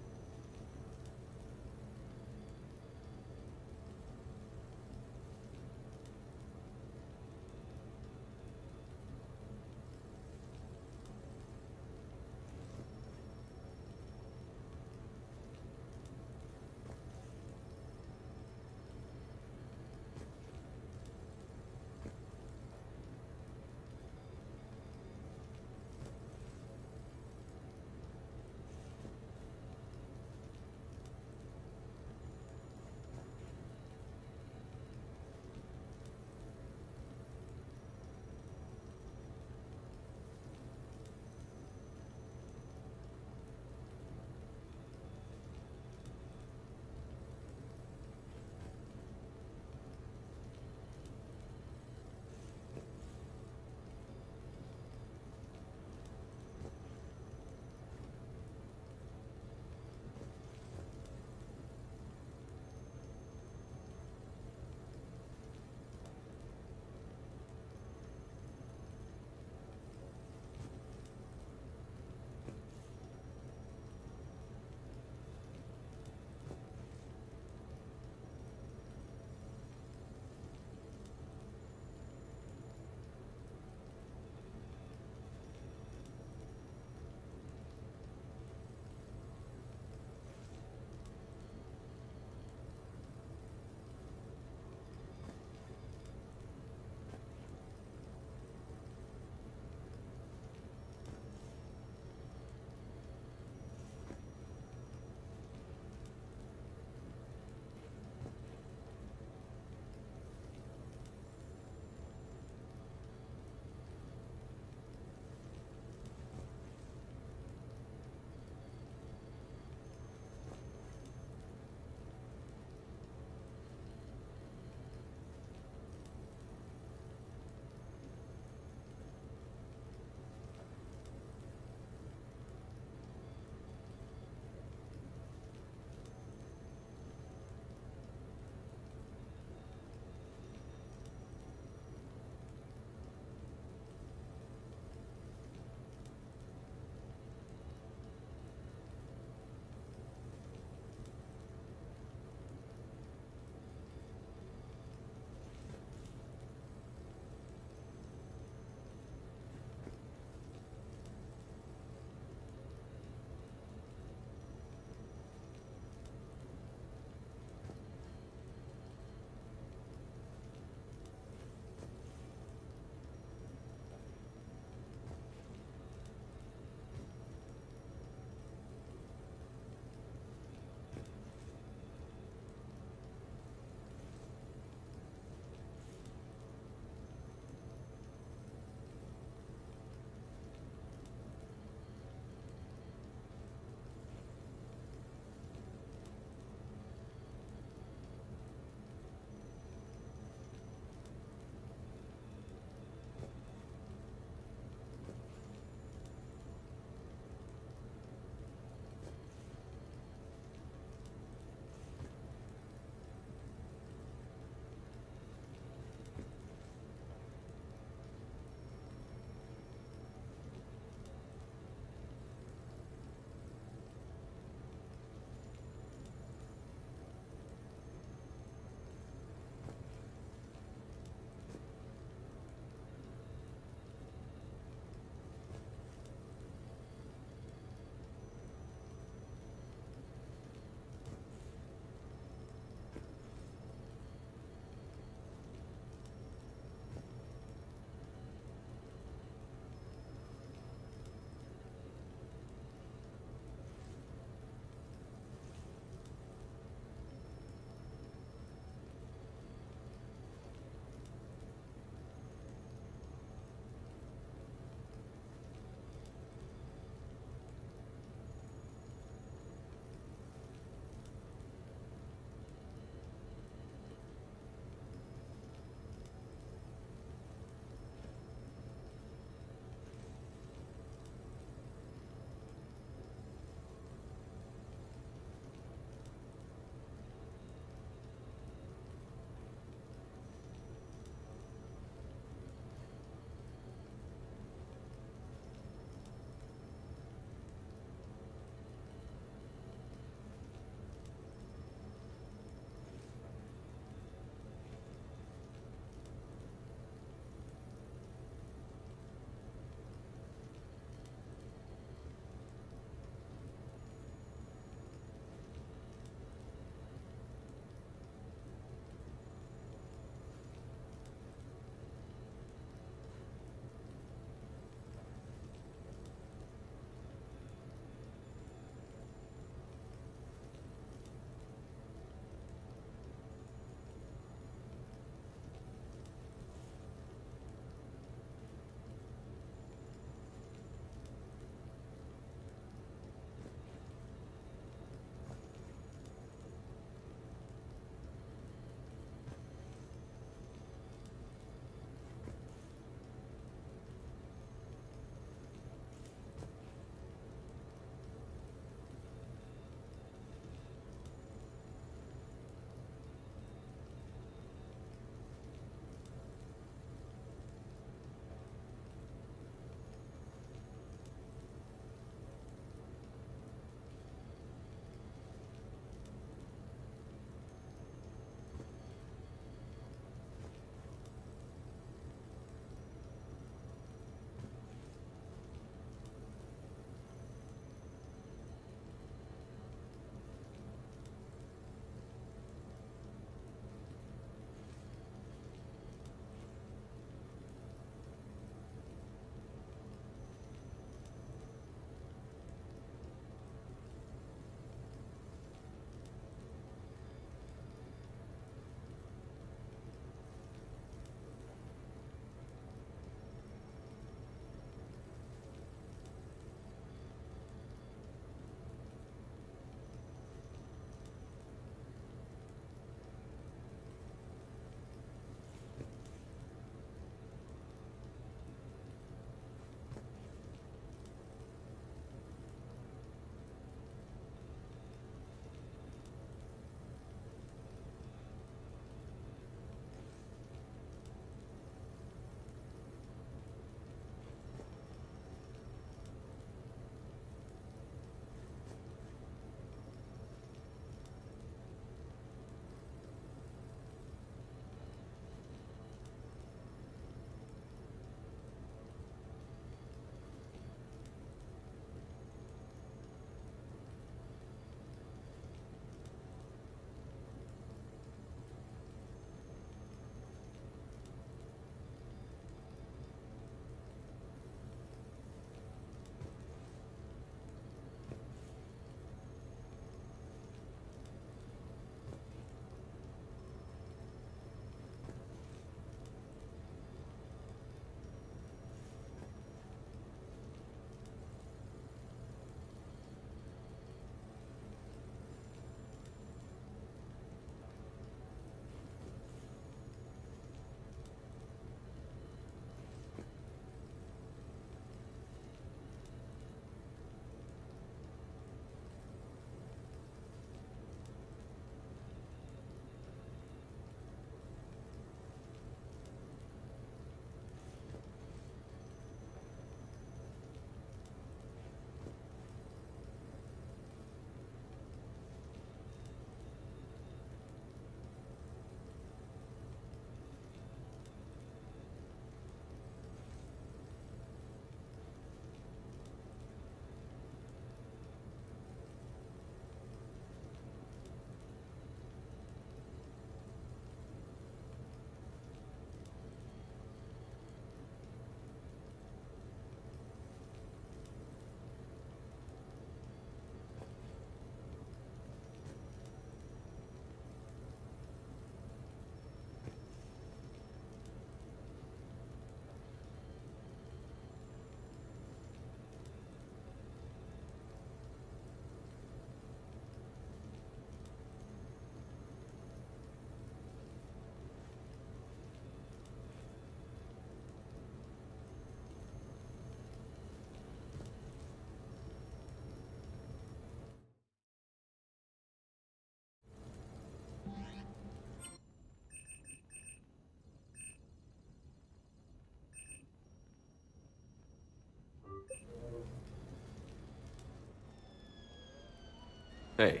Hey,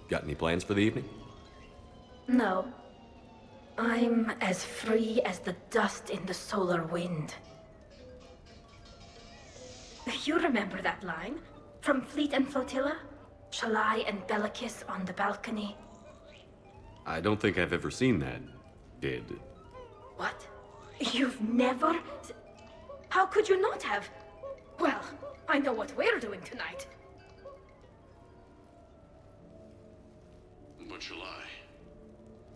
got any plans for the evening? No. I'm as free as the dust in the solar wind. You remember that line? From Fleet and Flotilla? Shalai and Bellicus on the balcony? I don't think I've ever seen that. Did... What? You've never... How could you not have? Well, I know what we're doing tonight. But Shalai,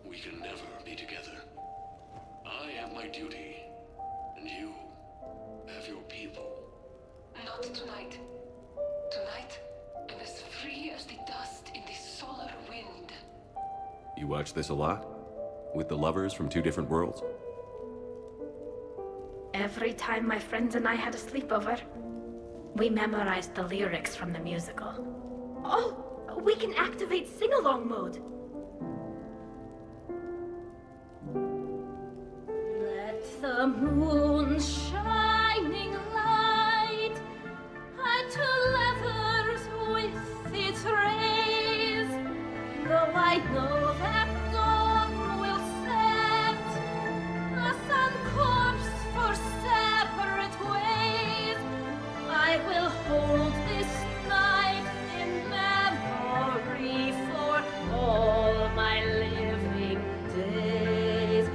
we can never be together. I have my duty, and you have your people. Not tonight. Tonight, I'm as free as the dust in the solar wind. You watch this a lot? With the lovers from two different worlds? Every time my friends and I had a sleepover, we memorized the lyrics from the musical. Oh, we can activate sing-along mode. Let the moon shining light to lovers with its rays, though I know that dawn will set us on course for separate ways. I will hold this night in memory for all my living days.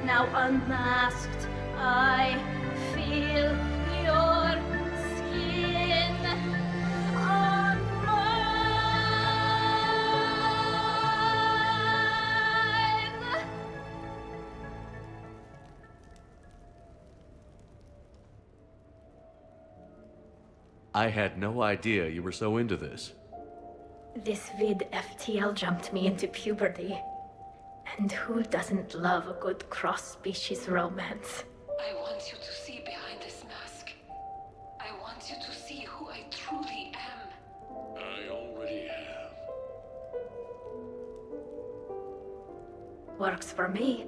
Now unmasked, I feel your skin on mine. I had no idea you were so into this. This vid FTL jumped me into puberty. And who doesn't love a good cross-species romance? I want you to see behind this mask. I want you to see who I truly am. I already have. Works for me.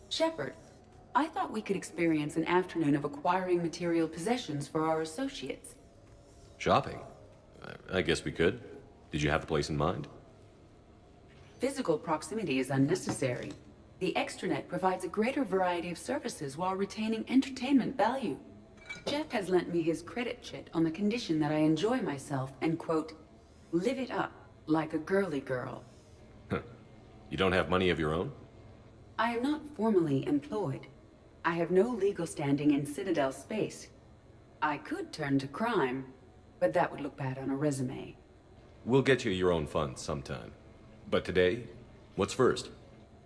Shepard, I thought we could experience an afternoon of acquiring material possessions for our associates. Shopping? I guess we could. Did you have a place in mind? Physical proximity is unnecessary. The extranet provides a greater variety of services while retaining entertainment value. Jeff has lent me his credit chit on the condition that I enjoy myself and, quote, live it up like a girly girl. You don't have money of your own? I am not formally employed. I have no legal standing in Citadel space. I could turn to crime, but that would look bad on a resume. We'll get you your own funds sometime. But today, what's first?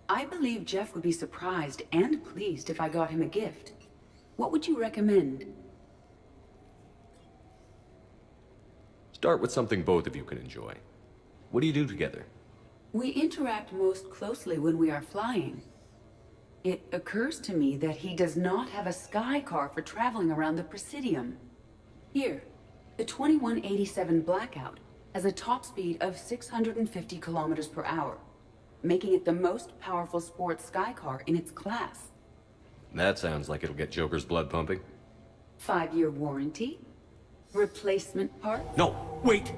I believe Jeff would be surprised and pleased if I got him a gift. What would you recommend? Start with something both of you can enjoy. What do you do together? We interact most closely when we are flying. It occurs to me that he does not have a sky car for traveling around the Presidium. Here, the 2187 Blackout has a top speed of 650 kilometers per hour, making it the most powerful sports sky car in its class. That sounds like it'll get Joker's blood pumping. 5-year warranty? Replacement part? No, wait!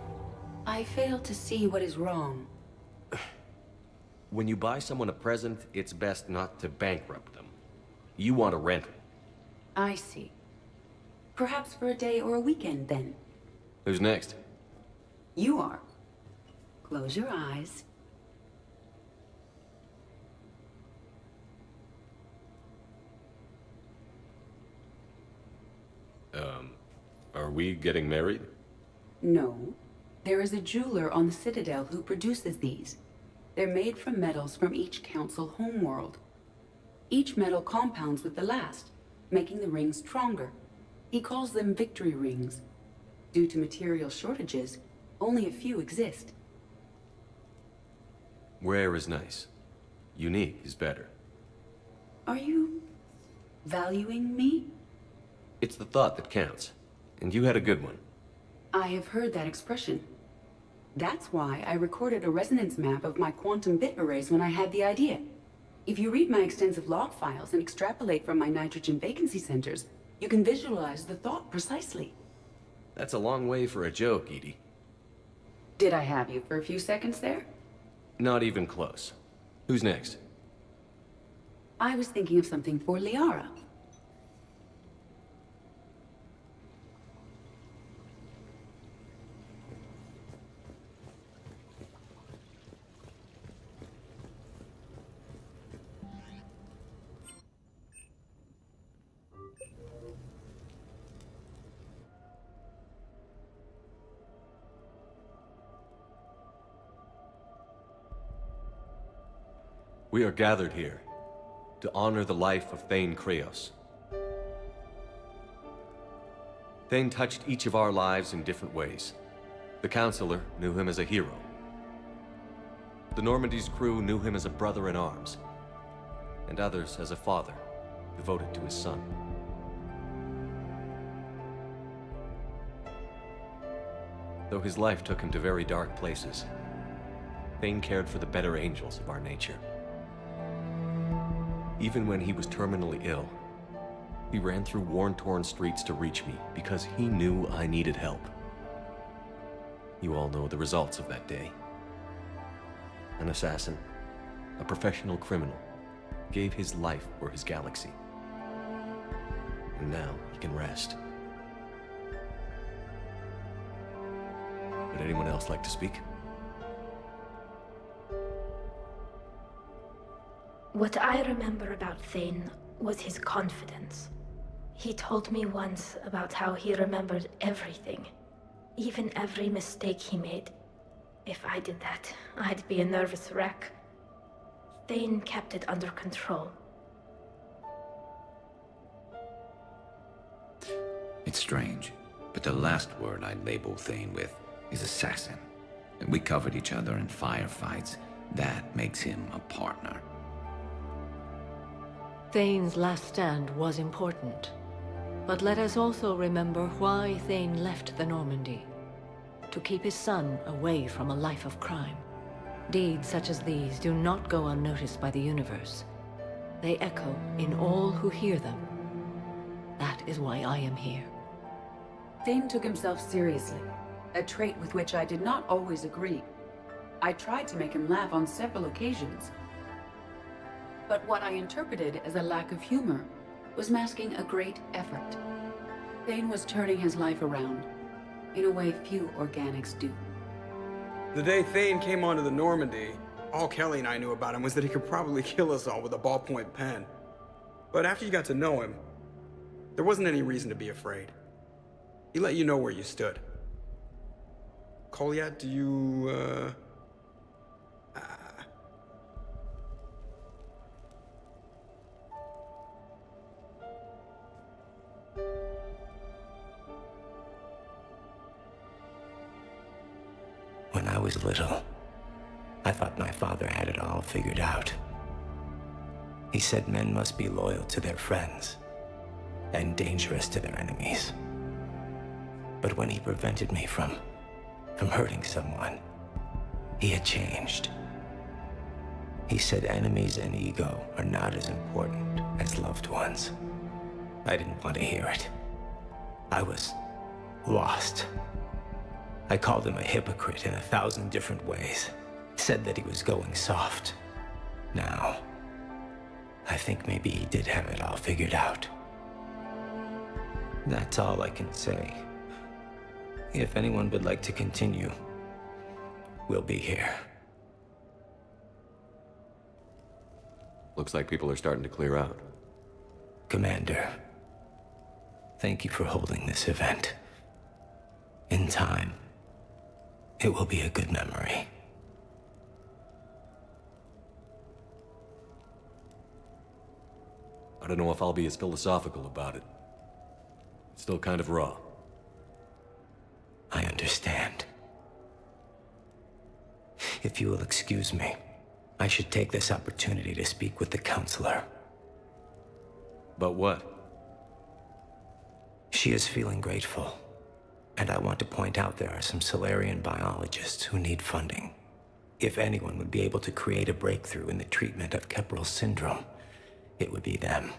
I fail to see what is wrong. When you buy someone a present, it's best not to bankrupt them. You want to rent it. I see. Perhaps for a day or a weekend, then. Who's next? You are. Close your eyes. Are we getting married? No. There is a jeweler on the Citadel who produces these. They're made from metals from each council homeworld. Each metal compounds with the last, making the rings stronger. He calls them victory rings. Due to material shortages, Only a few exist. Rare is nice. Unique is better. Are you valuing me? It's the thought that counts. And you had a good one. I have heard that expression. That's why I recorded a resonance map of my quantum bit arrays when I had the idea. If you read my extensive log files and extrapolate from my nitrogen vacancy centers, you can visualize the thought precisely. That's a long way for a joke, Edie. Did I have you for a few seconds there? Not even close. Who's next? I was thinking of something for Liara. We are gathered here to honor the life of Thane Kreos. Thane touched each of our lives in different ways. The Counselor knew him as a hero. The Normandy's crew knew him as a brother in arms, and others as a father devoted to his son. Though his life took him to very dark places, Thane cared for the better angels of our nature. Even when he was terminally ill, he ran through worn-torn streets to reach me because he knew I needed help. You all know the results of that day. An assassin, a professional criminal, gave his life for his galaxy. And now he can rest. Would anyone else like to speak? What I remember about Thane was his confidence. He told me once about how he remembered everything, even every mistake he made. If I did that, I'd be a nervous wreck. Thane kept it under control. It's strange, but the last word I'd label Thane with is assassin. And we covered each other in firefights. That makes him a partner. Thane's last stand was important. But let us also remember why Thane left the Normandy. To keep his son away from a life of crime. Deeds such as these do not go unnoticed by the universe. They echo in all who hear them. That is why I am here. Thane took himself seriously, a trait with which I did not always agree. I tried to make him laugh on several occasions. But what I interpreted as a lack of humor was masking a great effort. Thane was turning his life around, in a way few organics do. The day Thane came onto the Normandy, all Kelly and I knew about him was that he could probably kill us all with a ballpoint pen. But after you got to know him, there wasn't any reason to be afraid. He let you know where you stood. Kolyat, do you, When I was little, I thought my father had it all figured out. He said men must be loyal to their friends and dangerous to their enemies. But when he prevented me from hurting someone, he had changed. He said enemies and ego are not as important as loved ones. I didn't want to hear it. I was lost. I called him a hypocrite in 1,000 different ways. Said that he was going soft. Now, I think maybe he did have it all figured out. That's all I can say. If anyone would like to continue, we'll be here. Looks like people are starting to clear out. Commander, thank you for holding this event. In time, it will be a good memory. I don't know if I'll be as philosophical about it. It's still kind of raw. I understand. If you will excuse me, I should take this opportunity to speak with the counselor. But what? She is feeling grateful, and I want to point out there are some Solarian biologists who need funding. If anyone would be able to create a breakthrough in the treatment of Keppel syndrome, it would be them.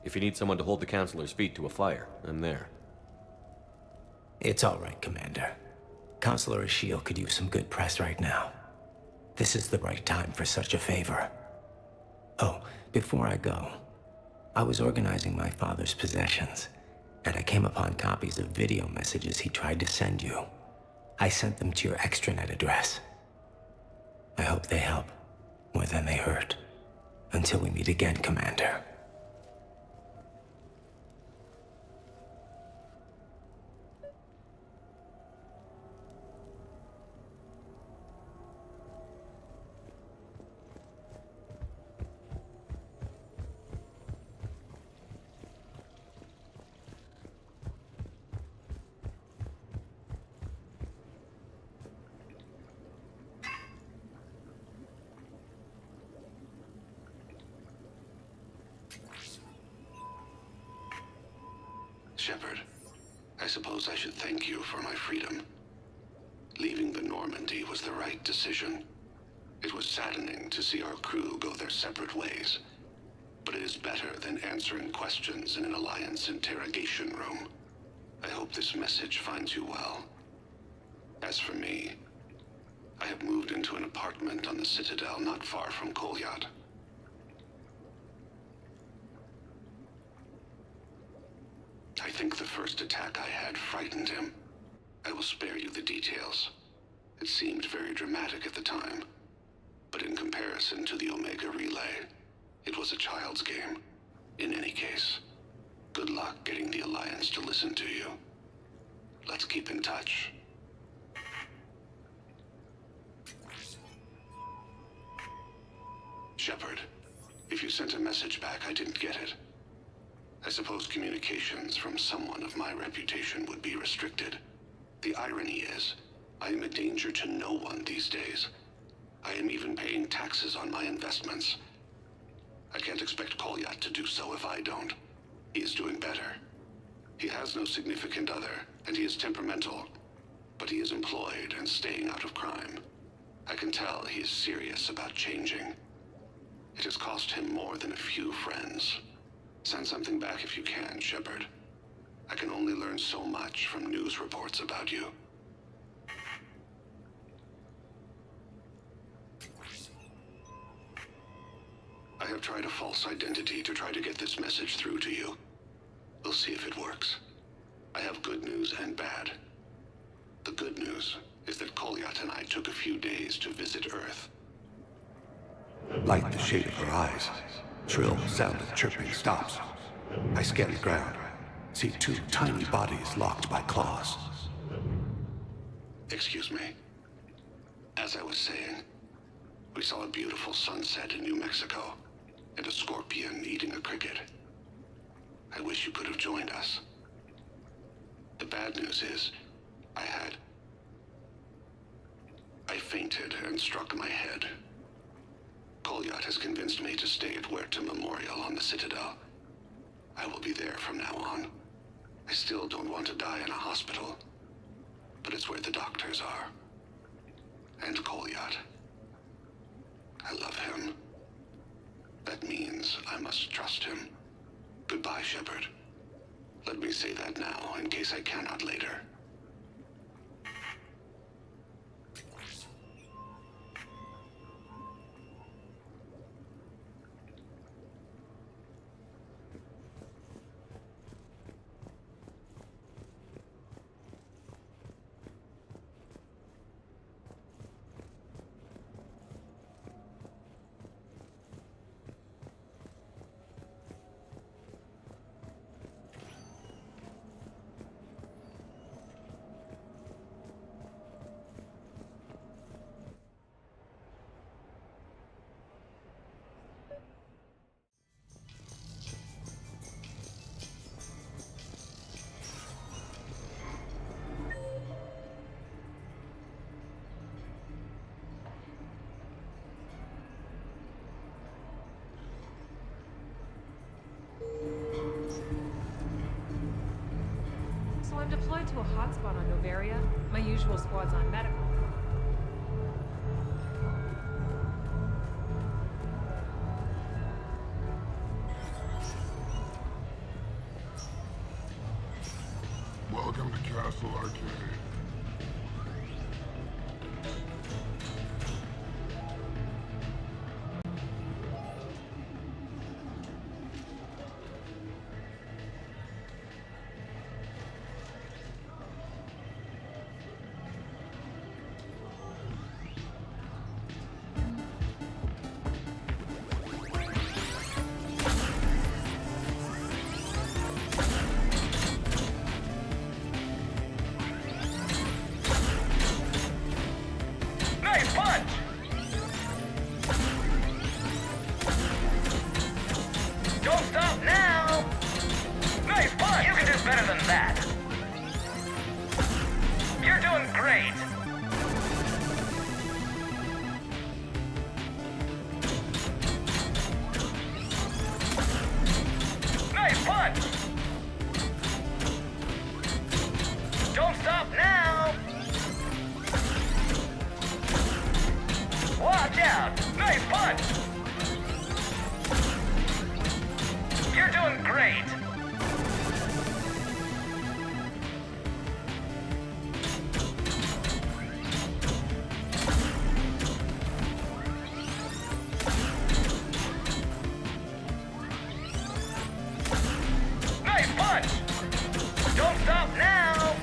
If you need someone to hold the counselor's feet to a fire, I'm there. It's all right, Commander. Counselor Ashiel could use some good press right now. This is the right time for such a favor. Oh, before I go, I was organizing my father's possessions, and I came upon copies of video messages he tried to send you. I sent them to your extranet address. I hope they help, more than they hurt. Until we meet again, Commander. Shepard, I suppose I should thank you for my freedom. Leaving the Normandy was the right decision. It was saddening to see our crew go their separate ways, but it is better than answering questions in an Alliance interrogation room. I hope this message finds you well. As for me, I have moved into an apartment on the Citadel not far from Kolyat. I think the first attack I had frightened him. I will spare you the details. It seemed very dramatic at the time, but in comparison to the Omega Relay, it was a child's game. In any case, good luck getting the Alliance to listen to you. Let's keep in touch. Shepard, if you sent a message back, I didn't get it. I suppose communications from someone of my reputation would be restricted. The irony is, I am a danger to no one these days. I am even paying taxes on my investments. I can't expect Kolyat to do so if I don't. He is doing better. He has no significant other, and he is temperamental. But he is employed and staying out of crime. I can tell he is serious about changing. It has cost him more than a few friends. Send something back if you can, Shepard. I can only learn so much from news reports about you. I have tried a false identity to try to get this message through to you. We'll see if it works. I have good news and bad. The good news is that Kolyat and I took a few days to visit Earth. Light the shade of her eyes. Shrill sound of chirping stops. I scan the ground. See two tiny bodies locked by claws. Excuse me. As I was saying, we saw a beautiful sunset in New Mexico, and a scorpion eating a cricket. I wish you could have joined us. The bad news is, I fainted and struck my head. Kolyat has convinced me to stay at Huerta Memorial on the Citadel. I will be there from now on. I still don't want to die in a hospital, but it's where the doctors are. And Kolyat. I love him. That means I must trust him. Goodbye, Shepard. Let me say that now, in case I cannot later. I'm deployed to a hotspot on Novaria. My usual squad's on medical. Welcome to Castle Arcade. Nice punch! Don't stop now! Nice punch! You can do better than that! You're doing great! Nice punch! Don't stop now! Watch out! Nice punch! You're doing great! Nice punch! Don't stop now!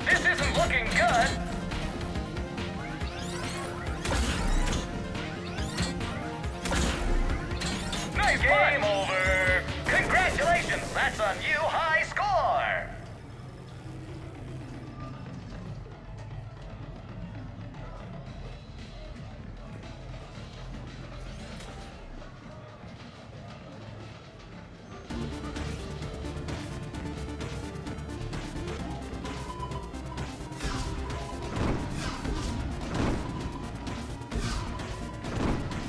This isn't looking good! Nice Game over! Congratulations! That's a new high score!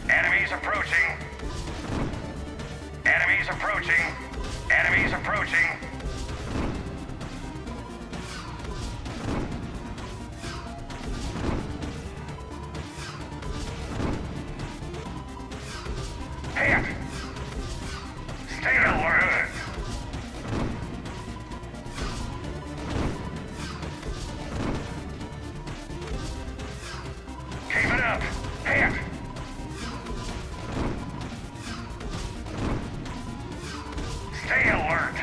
Enemies approaching! Enemies approaching! Enemies approaching! Hit! Stay alert! Keep it up! Hit! Stay alert!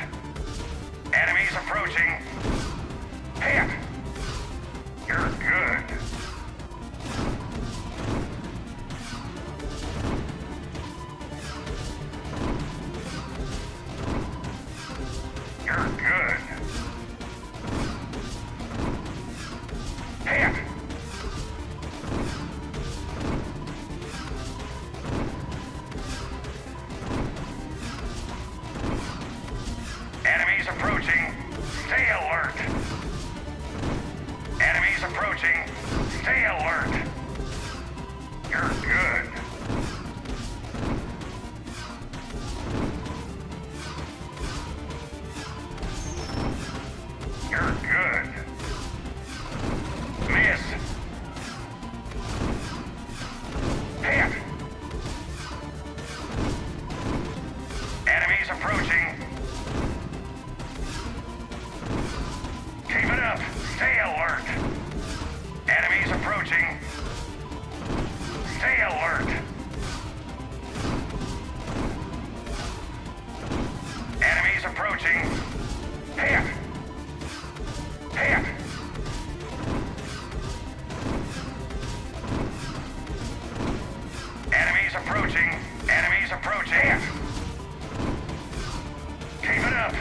Enemies approaching! Hit! You're good! You're good! Hit! Enemies approaching! Stay alert! Enemies approaching! Stay alert! You're good! You're good! Miss! Hit! Enemies approaching! Keep it up! Stay alert! Enemies approaching! Stay alert! Enemies approaching! Hit! Hit! Enemies approaching! Enemies approaching! Hit! Keep it up!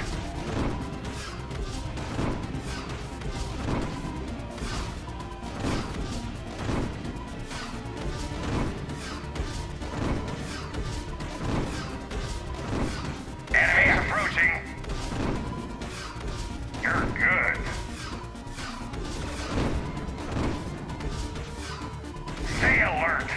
Enemies approaching! You're good! Stay alert!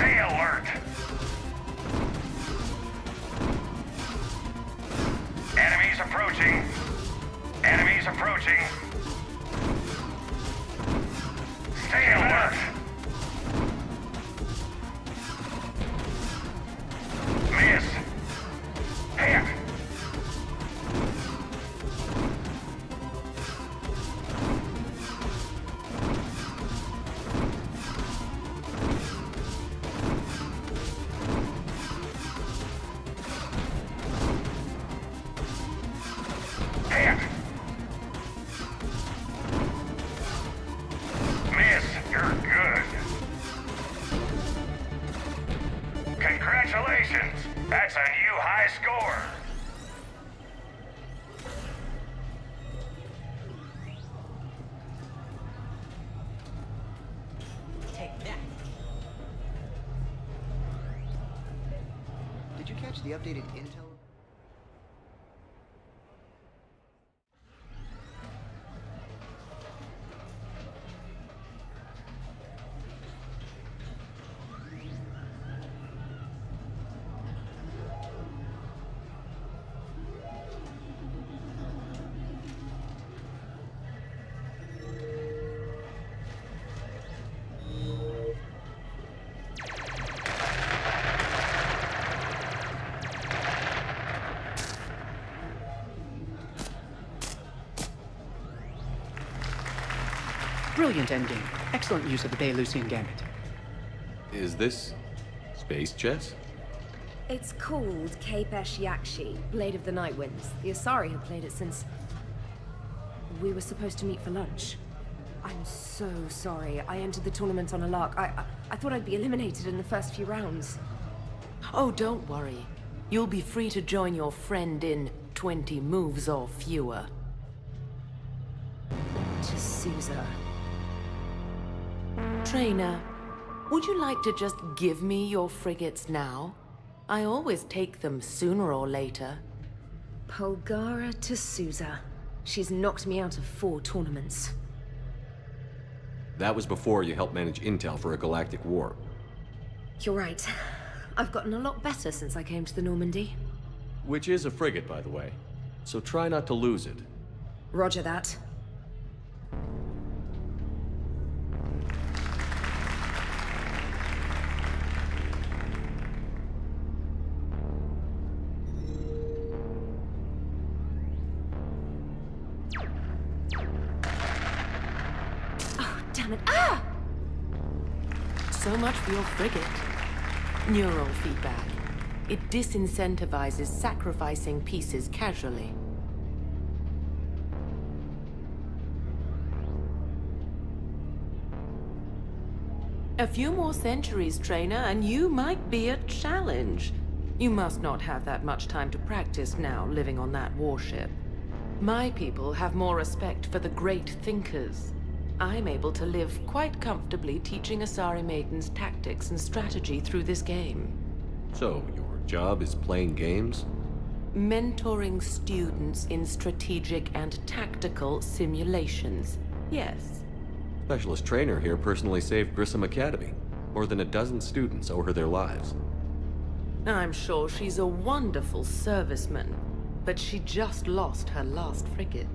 Stay alert! Enemies approaching! Enemies approaching! Stay alert! Miss! Hit! Hit! Miss, you're good. Congratulations! That's a new high score! Take that. Did you catch the updated intel? Brilliant endgame. Excellent use of the Belarusian gambit. Is this space chess? It's called Kapesh Yakshi, Blade of the Night Winds. The Asari have played it since... we were supposed to meet for lunch. I'm so sorry. I entered the tournament on a lark. I thought I'd be eliminated in the first few rounds. Oh, don't worry. You'll be free to join your friend in 20 moves or fewer. To Sousa. Trainer, would you like to just give me your frigates now? I always take them sooner or later. Polgara to Sousa. She's knocked me out of 4 tournaments. That was before you helped manage intel for a galactic war. You're right. I've gotten a lot better since I came to the Normandy. Which is a frigate, by the way. So try not to lose it. Roger that. Ah! So much for your frigate. Neural feedback. It disincentivizes sacrificing pieces casually. A few more centuries, Trainer, and you might be a challenge. You must not have that much time to practice now, living on that warship. My people have more respect for the great thinkers. I'm able to live quite comfortably teaching Asari maidens tactics and strategy through this game. So, your job is playing games? Mentoring students in strategic and tactical simulations. Yes. Specialist Trainer here personally saved Grissom Academy. More than a dozen students owe her their lives. I'm sure she's a wonderful serviceman, but she just lost her last frigate.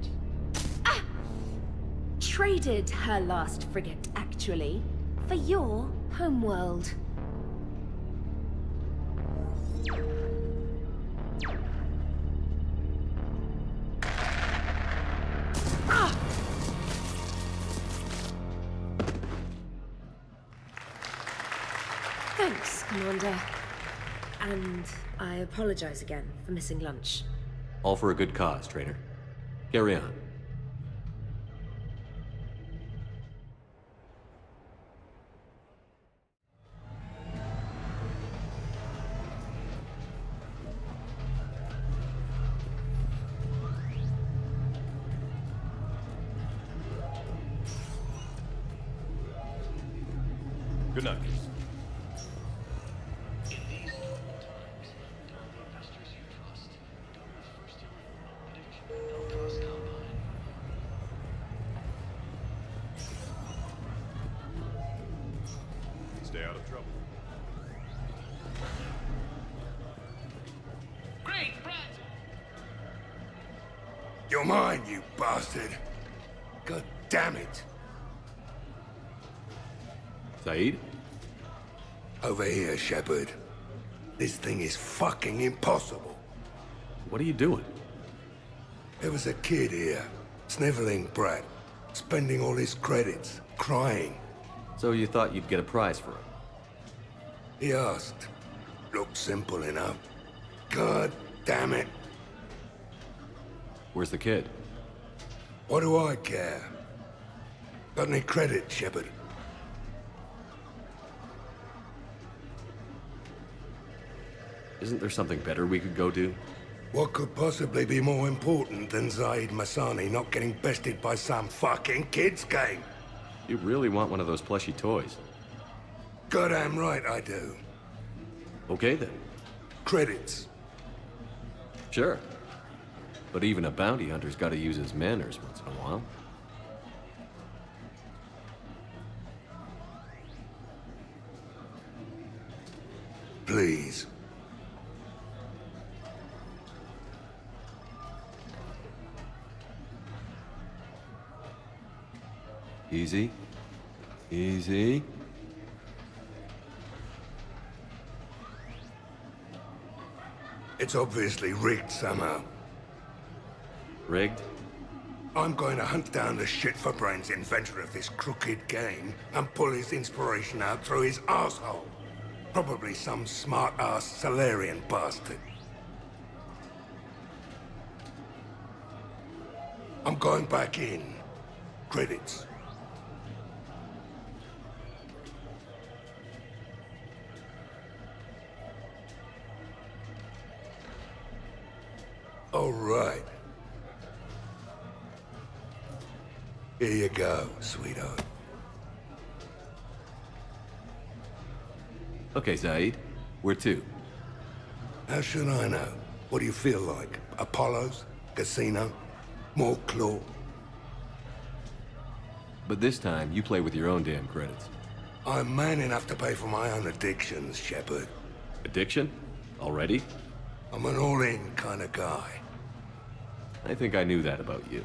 Traded her last frigate, actually, for your homeworld. Thanks, Commander. And I apologize again for missing lunch. All for a good cause, Trainer. Carry on. Good night. Stay out of trouble. You're mine, you bastard. God damn it. Saeed? Over here, Shepard. This thing is fucking impossible. What are you doing? There was a kid here, sniveling brat, spending all his credits, crying. So you thought you'd get a prize for him? He asked. Looked simple enough. God damn it. Where's the kid? What do I care? Got any credit, Shepard? Isn't there something better we could go do? What could possibly be more important than Zaid Masani not getting bested by some fucking kid's game? You really want one of those plushy toys? Goddamn right I do. Okay then. Credits. Sure. But even a bounty hunter's gotta use his manners once in a while. Please. Easy. Easy. It's obviously rigged somehow. Rigged? I'm going to hunt down the shit-for-brains inventor of this crooked game and pull his inspiration out through his asshole. Probably some smart-ass Salarian bastard. I'm going back in. Credits. All right. Here you go, sweetheart. Okay, Zaid. Where to? How should I know? What do you feel like? Apollo's? Casino? More claw? But this time, you play with your own damn credits. I'm man enough to pay for my own addictions, Shepard. Addiction? Already? I'm an all-in kind of guy. I think I knew that about you.